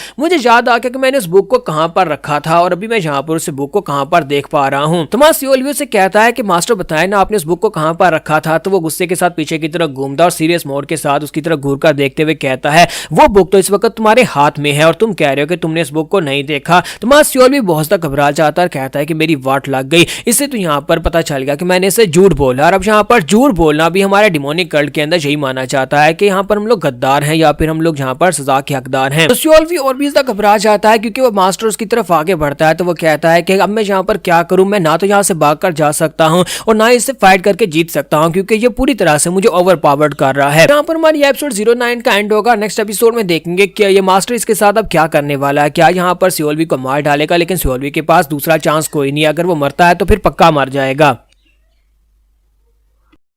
कि कि मैंने उस बुक को कहां पर रखा था और अभी मैं जहां पर उस बुक को कहां पर देख पा रहा हूं। तो सियोलवी से कहता है कि मास्टर बताए ना आपने उस बुक को कहां पर रखा था। तो वो गुस्से के साथ पीछे की तरफ घूमता और सीरियस मोड के साथ उसकी तरफ घूर कर देखते हुए कहता है वो बुक तो इस वक्त तुम्हारे हाथ में है और तुम कह रहे हो कि तुमने इस बुक को नहीं देखा। तो सियोलवी बहुत ज्यादा घबरा जाता है और कहता है कि मेरी वाट लग गई, इससे तो यहाँ पर पता चल गया कि मैंने इसे झूठ बोला। और अब यहाँ पर झूठ बोलना भी हमारे डिमोनिक कल्ट के अंदर यही माना जाता है कि यहाँ पर हम लोग गद्दार हैं या फिर हम लोग यहाँ पर सजा के हकदार हैं। तो सियोलवी और भी ज्यादा घबरा जाता है क्योंकि वो मास्टर उसकी तरफ आगे बढ़ता है। तो वो कहता है कि अब मैं यहाँ पर क्या करूं, मैं ना तो यहाँ से भागकर जा सकता हूँ और ना इससे फाइट करके जीत सकता हूँ क्योंकि ये पूरी तरह से मुझे ओवर पावर्ड कर रहा है। यहाँ पर हमारी एपिसोड 09 का एंड होगा। नेक्स्ट एपिसोड में देखेंगे कि ये मास्टर इसके साथ अब क्या करने वाला है। क्या यहाँ पर सियोलवी को मार डालेगा, लेकिन सियोलवी के पास दूसरा चांस कोई नहीं है, अगर वो मरता है तो फिर पक्का मर जाएगा।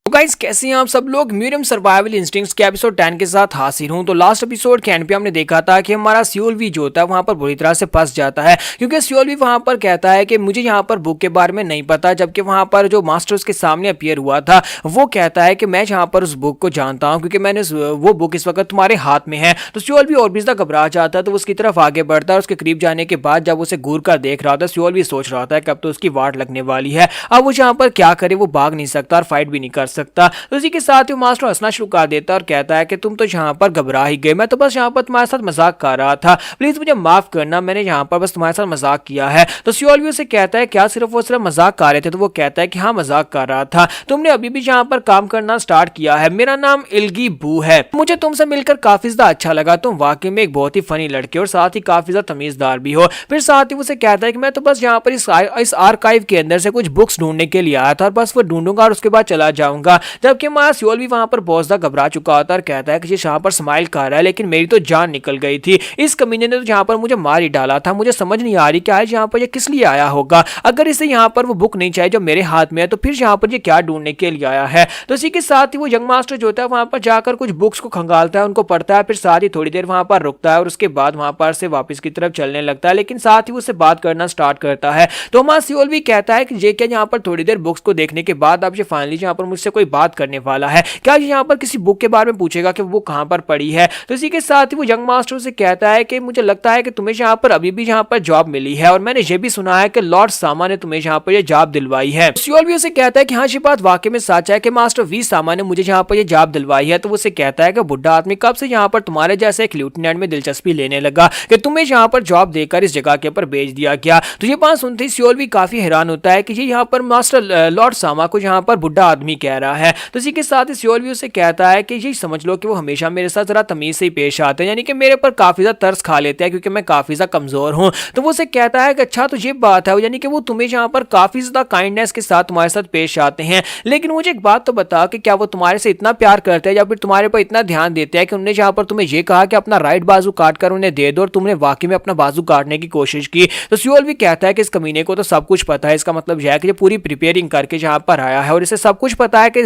तो गाइस कैसे हैं आप सब लोग। म्यूरियम सर्वाइवल इंस्टिंक्ट्स के एपिसोड 10 के साथ हाजिर हूं। तो लास्ट एपिसोड के एंड पे हमने देखा था कि हमारा सियोलवी जो होता है वहां पर बुरी तरह से फंस जाता है क्योंकि सियोलवी वहां पर कहता है कि मुझे यहां पर बुक के बारे में नहीं पता, जबकि वहां पर जो मास्टर उसके सामने अपीयर हुआ था वो कहता है कि मैं यहां पर उस बुक को जानता हूं क्योंकि मैंने वो बुक इस वक्त तुम्हारे हाथ में है। तो सियोलवी और भी ज्यादा घबरा जाता है। तो उसकी तरफ आगे बढ़ता है। उसके करीब जाने के बाद जब उसे घूर कर देख रहा था सियोलवी सोच रहा था कि अब तो उसकी वाट लगने वाली है, अब वो यहाँ पर क्या करे, वो भाग नहीं सकता और फाइट भी नहीं कर सकता। तो उसी के साथ ही मास्टर हंसना शुरू कर देता है और कहता है कि तुम तो यहाँ पर घबरा ही गए, मैं तो बस यहाँ पर तुम्हारे साथ मजाक कर रहा था, प्लीज मुझे माफ करना, मैंने यहाँ पर बस तुम्हारे साथ मजाक किया है। तो सियोलवी उसे कहता है क्या सिर्फ वो सिर्फ मजाक कर रहे थे। तो वो कहता है कि हाँ मजाक कर रहा था, तुमने अभी भी यहाँ पर काम करना स्टार्ट किया है, मेरा नाम इल्गी बू है, मुझे तुमसे मिलकर काफी ज्यादा अच्छा लगा, तुम वाकई में एक बहुत ही फनी लड़के और साथ ही काफी ज्यादा तमीजदार भी हो। फिर साथ ही उसे कहता है कि मैं तो बस यहाँ पर इस आर्काइव के अंदर से कुछ बुक्स ढूंढने के लिए आया था और बस वो ढूंढूंगा और उसके बाद चला जाऊंगा। जबकि हमारा सियोलवी वहां पर बहुत ज्यादा घबरा चुका होता है और कहता है कि यहाँ पर स्माइल कर रहा है लेकिन मेरी तो जान निकल गई थी, इस कमीने ने तो यहाँ पर मुझे मार ही डाला था, मुझे समझ नहीं आ रही कि आज यहाँ पर ये किस लिए आया होगा, अगर इसे यहाँ पर वो बुक नहीं चाहिए जो मेरे हाथ में है तो फिर यहाँ पर ये क्या ढूंढने के लिए आया है। तो इसी के साथ ही वो यंग मास्टर जो होता है वहां पर जाकर कुछ बुक्स को खंगालता है, उनको पढ़ता है, फिर साथ ही थोड़ी देर वहां पर रुकता है और उसके बाद वहां पर से वापस की तरफ चलने लगता है, लेकिन साथ ही उससे बात करना स्टार्ट करता है। तो हमारा सियोलवी कहता है कि ये क्या यहाँ पर थोड़ी देर बुक्स को देखने के बाद अब ये फाइनली यहाँ पर मुझसे कोई बात करने वाला है, क्या यहाँ पर किसी बुक के बारे में पूछेगा कि वो कहां पर पड़ी है। तो इसी के साथ ही वो यंग मास्टर से कहता है कि मुझे लगता है कि तुम्हें यहाँ पर अभी भी यहाँ पर जॉब मिली है और मैंने ये भी सुना है कि लॉर्ड सामा ने तुम्हें यहाँ पर ये जॉब दिलवाई है। सियोलवी उसे कहता है कि हाँ ये बात वाकई में सच है कि मास्टर वी सामा ने मुझे यहाँ पर ये जॉब दिलवाई है। तो वो उसे कहता है कि बुढ़ा आदमी कब से यहाँ पर तुम्हारे जैसे एक लेफ्टिनेंट में दिलचस्पी लेने लगा कि तुम्हें यहाँ पर जॉब देकर इस जगह के ऊपर भेज दिया गया। तो ये बात सुनते ही सियोलवी काफी हैरान होता है कि ये यहाँ पर मास्टर लॉर्ड सामा को यहाँ पर बुढ़ा आदमी कह रहा है। तो इसी के साथ ही सियोलवी उसे कहता है कि ये समझ लो कि वो हमेशा मेरे साथ जरा तमीज से ही पेश आते हैं, यानी कि मेरे पर काफी ज्यादा तरस खा लेते हैं क्योंकि मैं काफी ज्यादा कमजोर हूं। तो वो उसे कहता है कि अच्छा तो ये बात है, यानी कि वो तुम्हें यहाँ पर काफी ज्यादा काइंडनेस के साथ तुम्हारे साथ पेश आते हैं, लेकिन मुझे एक बात तो बता कि क्या वो तुम्हारे से इतना प्यार करते हैं या फिर तुम्हारे पर इतना ध्यान देते हैं कि उन्होंने यहाँ पर तुम्हें ये कहा कि अपना राइट बाजू काट कर उन्हें दे दो और तुमने वाकई में अपना बाजू काटने की कोशिश की। तो सियोलवी कहता है कि इस कमीने को तो सब कुछ पता है, इसका मतलब यह है कि ये पूरी प्रिपेयरिंग करके यहाँ पर आया है और इसे सब कुछ पता है कि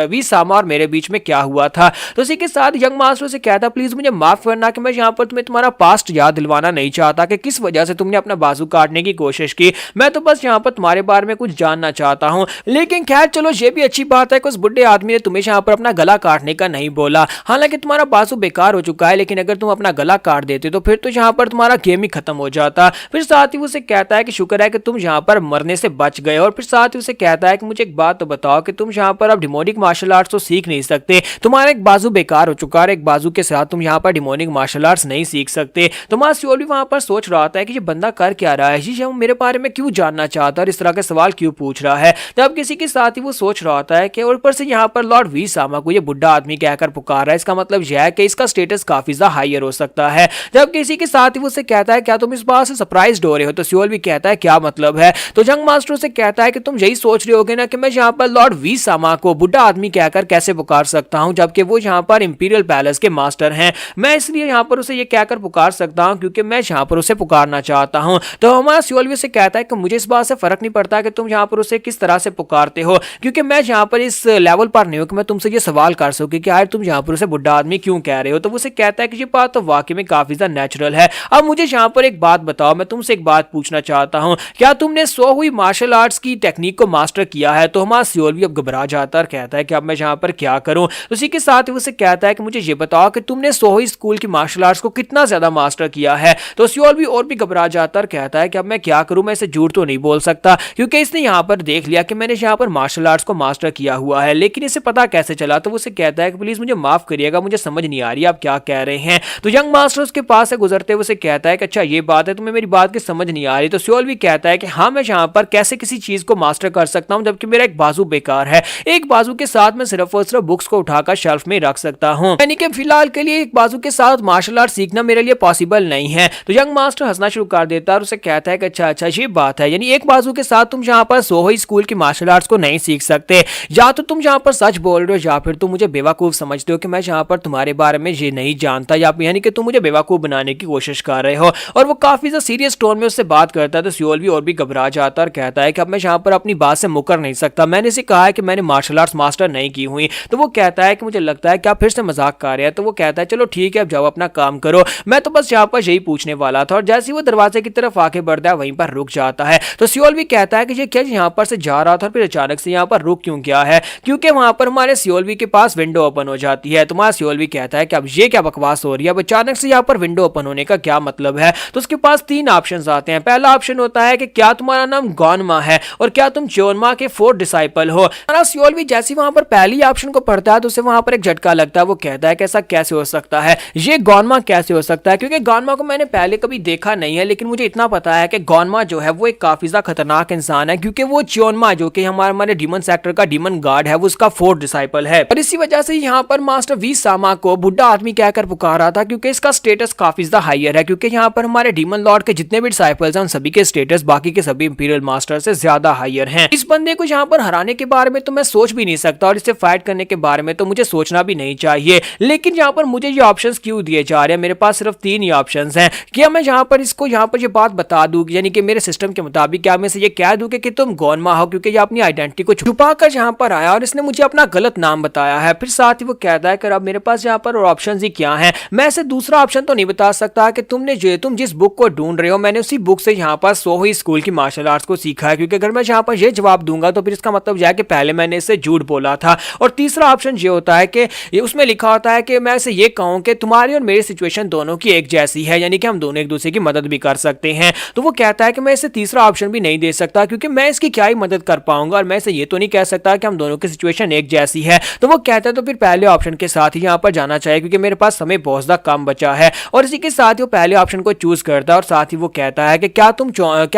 वी सामा और मेरे बीच में क्या हुआ था। तो इसी के साथ यंग मास्टर से कहता प्लीज मुझे माफ करना कि मैं यहाँ पर तुम्हें तुम्हारा पास्ट याद दिलवाना नहीं चाहता कि किस वजह से तुमने अपना बाजू काटने की कोशिश की, मैं तो बस यहाँ पर तुम्हारे बारे में कुछ जानना चाहता हूँ। लेकिन खैर चलो ये भी अच्छी बात है कि उस बुढ़े आदमी ने तुम्हें यहाँ पर अपना गला काटने का नहीं बोला, हालांकि तुम्हारा बाजू बेकार हो चुका है, लेकिन अगर तुम अपना गला काट देते तो फिर तो यहाँ पर तुम्हारा गेम ही खत्म हो जाता। फिर साथ ही उसे कहता है कि शुक्र है कि तुम यहाँ पर मरने से बच गए और फिर साथ ही उसे कहता है कि मुझे एक बात तो बताओ कि तुम यहाँ पर अब डिमोनिक मार्शल आर्ट्स तो सीख नहीं सकते, तुम्हारा एक बाजू बेकार हो चुका है, एक बाजू के साथ तुम यहाँ पर डिमोनिक मार्शल आर्ट्स नहीं सीख सकते। तो मां सियोलवी वहां पर सोच रहा था कि ये बंदा कर क्या रहा है, ये मेरे बारे में क्यों जानना चाहता है और इस तरह के सवाल क्यों पूछ रहा है। तब किसी के साथ ही वो सोच रहा था कि ऊपर से यहाँ पर लॉर्ड वी सामा को ये बुढ़ा आदमी कहकर पुकार रहा है, इसका मतलब यह है कि इसका स्टेटस काफी ज्यादा हायर हो सकता है। जब किसी के साथ ही वो उसे कहता है क्या तुम इस बात से सरप्राइज्ड हो रहे हो। तो सियोलवी कहता है क्या मतलब है। तो जंग मास्टर से कहता है कि तुम यही सोच रहे होगे ना कि मैं यहाँ पर लॉर्ड वी सामा को बुढ़ा आदमी कहकर कैसे पुकार सकता हूँ, जबकि वो यहाँ पर इंपीरियल पैलेस के मास्टर हैं, मैं इसलिए यहाँ पर उसे ये कहकर पुकार सकता हूँ क्योंकि मैं यहाँ पर उसे पुकारना चाहता हूँ। तो हमारा सियोलवी से कहता है कि मुझे इस बात से फर्क नहीं पड़ता कि तुम यहाँ पर उसे किस तरह से पुकारते हो, क्योंकि मैं यहाँ पर इस लेवल पर नहीं हूँ कि मैं तुमसे ये सवाल कर सकूँ कि यार तुम यहाँ पर उसे बुढ़ा आदमी क्यों कह रहे हो। तो उसे कहता है कि ये बात तो वाकई में काफी ज्यादा नेचुरल है। अब मुझे यहाँ पर एक बात बताओ, मैं तुमसे एक बात पूछना चाहता हूँ, क्या तुमने 100 हुई मार्शल आर्ट्स की टेक्निक को मास्टर किया है। तो हमारा सियोलवी अब घबरा घबरा जाता है और कहता है कि अब मैं यहाँ पर क्या करूं। तो उसी के साथ ही उसे कहता है कि मुझे ये बताओ कि तुमने सोही स्कूल की मार्शल आर्ट्स को कितना ज्यादा मास्टर किया है। तो सियोल भी और भी घबरा जाता है और कहता है कि अब मैं क्या करूं, मैं इसे झूठ तो नहीं बोल सकता क्योंकि इसने यहाँ पर देख लिया कि मैंने यहाँ पर मार्शल आर्ट्स को मास्टर किया हुआ है, लेकिन इसे पता कैसे चला। तो उसे कहता है कि प्लीज मुझे माफ करिएगा, मुझे समझ नहीं आ रही आप क्या कह रहे हैं। तो यंग मास्टर उसके पास से गुजरते हुए उसे कहता है कि अच्छा ये बात है, तुम्हें मेरी बात की समझ नहीं आ रही। तो सियोल भी कहता है कि हाँ मैं यहाँ पर कैसे किसी चीज को मास्टर कर सकता हूँ जबकि मेरा एक बाजू बेकार है, एक बाजू के साथ मैं सिर्फ और सिर्फ बुक्स को उठाकर शेल्फ में रख सकता हूँ, यानी कि फिलहाल के लिए एक बाजू के साथ मार्शल आर्ट सीखना मेरे लिए पॉसिबल नहीं है। तो यंग मास्टर हंसना शुरू कर देता है और उसे कहता है कि अच्छा अच्छा ये बात है, यानी एक बाजू के साथ तुम यहाँ पर सोही स्कूल की मार्शल आर्ट्स को नहीं सीख सकते, या तो तुम यहाँ पर सच बोल रहे हो या फिर तुम मुझे बेवकूफ समझते हो कि मैं यहाँ पर तुम्हारे बारे में ये नहीं जानता, या यानी कि तुम मुझे बेवकूफ बनाने की कोशिश कर रहे हो। और वो काफी ज्यादा सीरियस टोन में उससे बात करता है। तो सियोल भी और भी घबरा जाता है और कहता है कि अब मैं यहाँ पर अपनी बात से मुकर नहीं सकता, मैंने इसे कहा है कि मैंने मार्शल आर्ट्स मास्टर नहीं की हुई। तो वो कहता है कि मुझे लगता है कि आप फिर से मजाक कर रहे हैं। तो वो कहता है चलो ठीक है अब जाओ अपना काम करो, मैं तो बस यहाँ पर यही पूछने वाला था। और जैसे ही वो दरवाजे की तरफ आके बढ़ता है वहीं पर रुक जाता है। तो सियोल भी कहता है कि ये क्या यहाँ पर से जा रहा था फिर अचानक से यहाँ पर रुक क्यों गया है, क्योंकि वहां पर हमारे सियोल भी के पास विंडो ओपन हो जाती है। तुम्हारा सियोल भी कहता है कि अब ये क्या बकवास हो रही है, अब अचानक से यहाँ पर विंडो ओपन होने का क्या मतलब है। तो उसके पास तीन ऑप्शंस आते हैं। पहला ऑप्शन होता है कि क्या तुम्हारा नाम गॉनमा है और क्या तुम चोनमा के 4th डिसाइपल हो। हमारा सियोल भी जैसे वहां पर पहली ऑप्शन को पढ़ता है तो उसे वहां पर एक झटका लगता है। वो कहता है कि ऐसा कैसे हो सकता है, ये गॉनमा कैसे हो सकता है, क्योंकि गॉनमा को मैंने पहले कभी देखा नहीं है, लेकिन मुझे इतना पता है कि गॉनमा जो है वो एक काफी ज्यादा खतरनाक इंसान है, क्योंकि वो चोनमा जो कि हमारे डीमन सेक्टर का डीमन गार्ड है वो उसका 4th डिसाइपल है। और इसी वजह से यहाँ पर मास्टर वी सामा को बुढ़ा आदमी कहकर पुकारा था, क्योंकि इसका स्टेटस काफी ज्यादा हायर है, क्योंकि यहाँ पर हमारे डीमन लॉर्ड के जितने भी डिसाइपल्स हैं उन सभी के स्टेटस बाकी के सभी इंपीरियल मास्टर से ज्यादा हायर हैं। इस बंदे को यहाँ पर हराने के बारे में तो मैं सोच भी नहीं सकता और इससे फाइट करने के बारे में तो मुझे सोचना भी नहीं चाहिए, लेकिन यहाँ पर मुझे ये ऑप्शंस क्यों दिए जा रहे हैं। मेरे पास सिर्फ 3 ही ऑप्शंस हैं। क्या मैं यहाँ पर इसको यहाँ पर ये बात बता दूं, यानी कि मेरे सिस्टम के मुताबिक क्या मैं इसे ये कह दूं कि तुम गॉनमा हो, क्योंकि ये अपनी आइडेंटिटी को छुपा कर यहाँ पर आया और इसने मुझे अपना गलत नाम बताया है। फिर साथ ही वो कहता है कि अब मेरे पास यहाँ पर और ऑप्शन ही क्या है, मैं इसे दूसरा ऑप्शन तो नहीं बता सकता कि तुम जिस बुक को ढूंढ रहे हो मैंने उसी बुक से यहाँ पर सोही स्कूल की मार्शल आर्ट्स को सीखा है, क्योंकि अगर मैं यहाँ पर ये जवाब दूंगा तो फिर इसका मतलब यह है कि पहले मैंने इससे झूठ बोला था। और तीसरा ऑप्शन ये होता है कि उसमें लिखा होता है कि मैं इसे ये कहूं कि तुम्हारी और मेरी सिचुएशन दोनों की एक जैसी है, यानी कि हम दोनों एक दूसरे की मदद भी कर सकते हैं। तो वो कहता है कि मैं इसे तीसरा ऑप्शन भी नहीं दे सकता, क्योंकि मैं इसकी क्या ही मदद कर पाऊंगा और मैं इसे ये तो नहीं कह सकता कि हम दोनों की सिचुएशन एक जैसी है। तो वो कहता है तो फिर पहले ऑप्शन के साथ ही यहाँ पर जाना चाहिए, क्योंकि मेरे पास समय बहुत ज्यादा कम बचा है। और इसी के साथ ही वो पहले ऑप्शन को चूज करता है और साथ ही वो कहता है कि क्या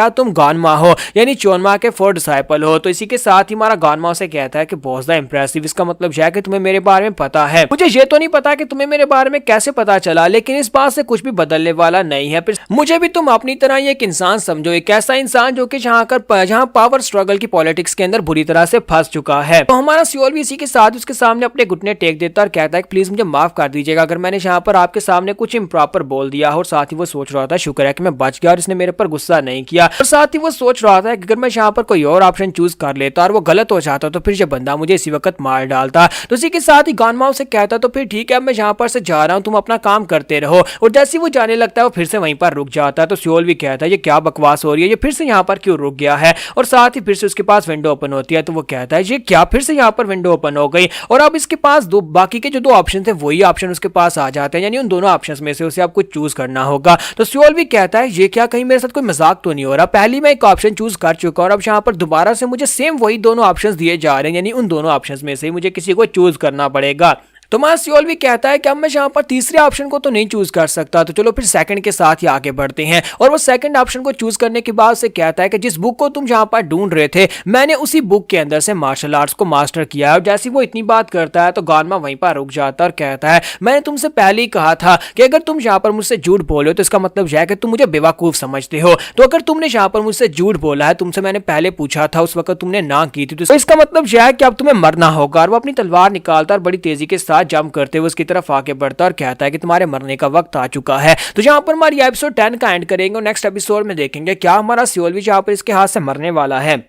तुम गॉनमा हो, यानी चोनमा के 4th डिसाइपल हो। तो इसी के साथ ही हमारा गॉनमा उसे कहता है कि बहुत ज्यादा इंप्रेसिव, इसका मतलब यह है कि तुम्हें मेरे बारे में पता है। मुझे ये तो नहीं पता कि तुम्हें मेरे बारे में कैसे पता चला, लेकिन इस बात से कुछ भी बदलने वाला नहीं है। फिर मुझे भी तुम अपनी तरह ही एक इंसान समझो, एक ऐसा इंसान जो कि जहाँ पावर स्ट्रगल की पॉलिटिक्स के अंदर बुरी तरह से फंस चुका है। तो हमारा सियोल भी इसी के साथ उसके सामने अपने घुटने टेक देता और कहता है कि प्लीज मुझे माफ कर दीजिएगा अगर मैंने यहाँ पर आपके सामने कुछ इम्प्रॉपर बोल दिया। और साथ ही वो सोच रहा था शुक्र है कि मैं बच गया और इसने मेरे पर गुस्सा नहीं किया। और साथ ही वो सोच रहा था कि अगर मैं यहाँ पर कोई और ऑप्शन चूज कर लेता और वो गलत हो जाता तो फिर ये बंदा मुझे इसी वक्त मार डालता। तो इसी के साथ ही गॉनमा से कहता तो फिर ठीक है मैं यहाँ पर से जा रहा हूँ, तुम अपना काम करते रहो। और जैसे वो जाने लगता है वो फिर से वहीं पर रुक जाता है। तो सियोल भी कहता है ये क्या बकवास हो रही है, ये फिर से यहाँ पर क्यों रुक गया है। और साथ ही फिर से उसके पास विंडो ओपन होती है। तो वो कहता है ये क्या फिर से यहाँ पर विंडो ओपन हो गई और अब इसके पास बाकी के जो 2 ऑप्शन थे वही ऑप्शन उसके पास आ जाते हैं, यानी उन दोनों ऑप्शंस में से उसे आप कुछ चूज करना होगा। तो सियोल भी कहता है ये क्या कहीं मेरे साथ कोई मजाक तो नहीं हो रहा, पहली मैं एक ऑप्शन चूज कर चुका हूं और अब यहाँ पर दोबारा से मुझे सेम वही दोनों ऑप्शंस दिए जा रहे हैं, यानी उन दोनों ऑप्शंस में से मुझे किसी को चूज करना पड़ेगा। तो हमारा सियोल भी कहता है कि अब मैं यहाँ पर तीसरे ऑप्शन को तो नहीं चूज कर सकता, तो चलो फिर सेकंड के साथ ही आगे बढ़ते हैं। और वो सेकंड ऑप्शन को चूज करने के बाद से कहता है कि जिस बुक को तुम यहाँ पर ढूंढ रहे थे मैंने उसी बुक के अंदर से मार्शल आर्ट्स को मास्टर किया है। और जैसे वो इतनी बात करता है तो गॉनमा वहीं पर रुक जाता है और कहता है मैंने तुमसे पहले ही कहा था कि अगर तुम यहाँ पर मुझसे झूठ बोले हो तो इसका मतलब यह है कि तुम मुझे बेवकूफ समझते हो। तो अगर तुमने यहाँ पर मुझसे झूठ बोला है, तुमसे मैंने पहले पूछा था उस वक्त तुमने ना की थी, तो इसका मतलब यह है कि अब तुम्हें मरना होगा। और वो अपनी तलवार निकालता और बड़ी तेजी के साथ जंप करते हुए उसकी तरफ आगे बढ़ता और कहता है कि तुम्हारे मरने का वक्त आ चुका है। तो यहाँ पर हमारी एपिसोड 10 का एंड करेंगे और नेक्स्ट एपिसोड में देखेंगे क्या हमारा सियोल भी यहाँ पर इसके हाथ से मरने वाला है।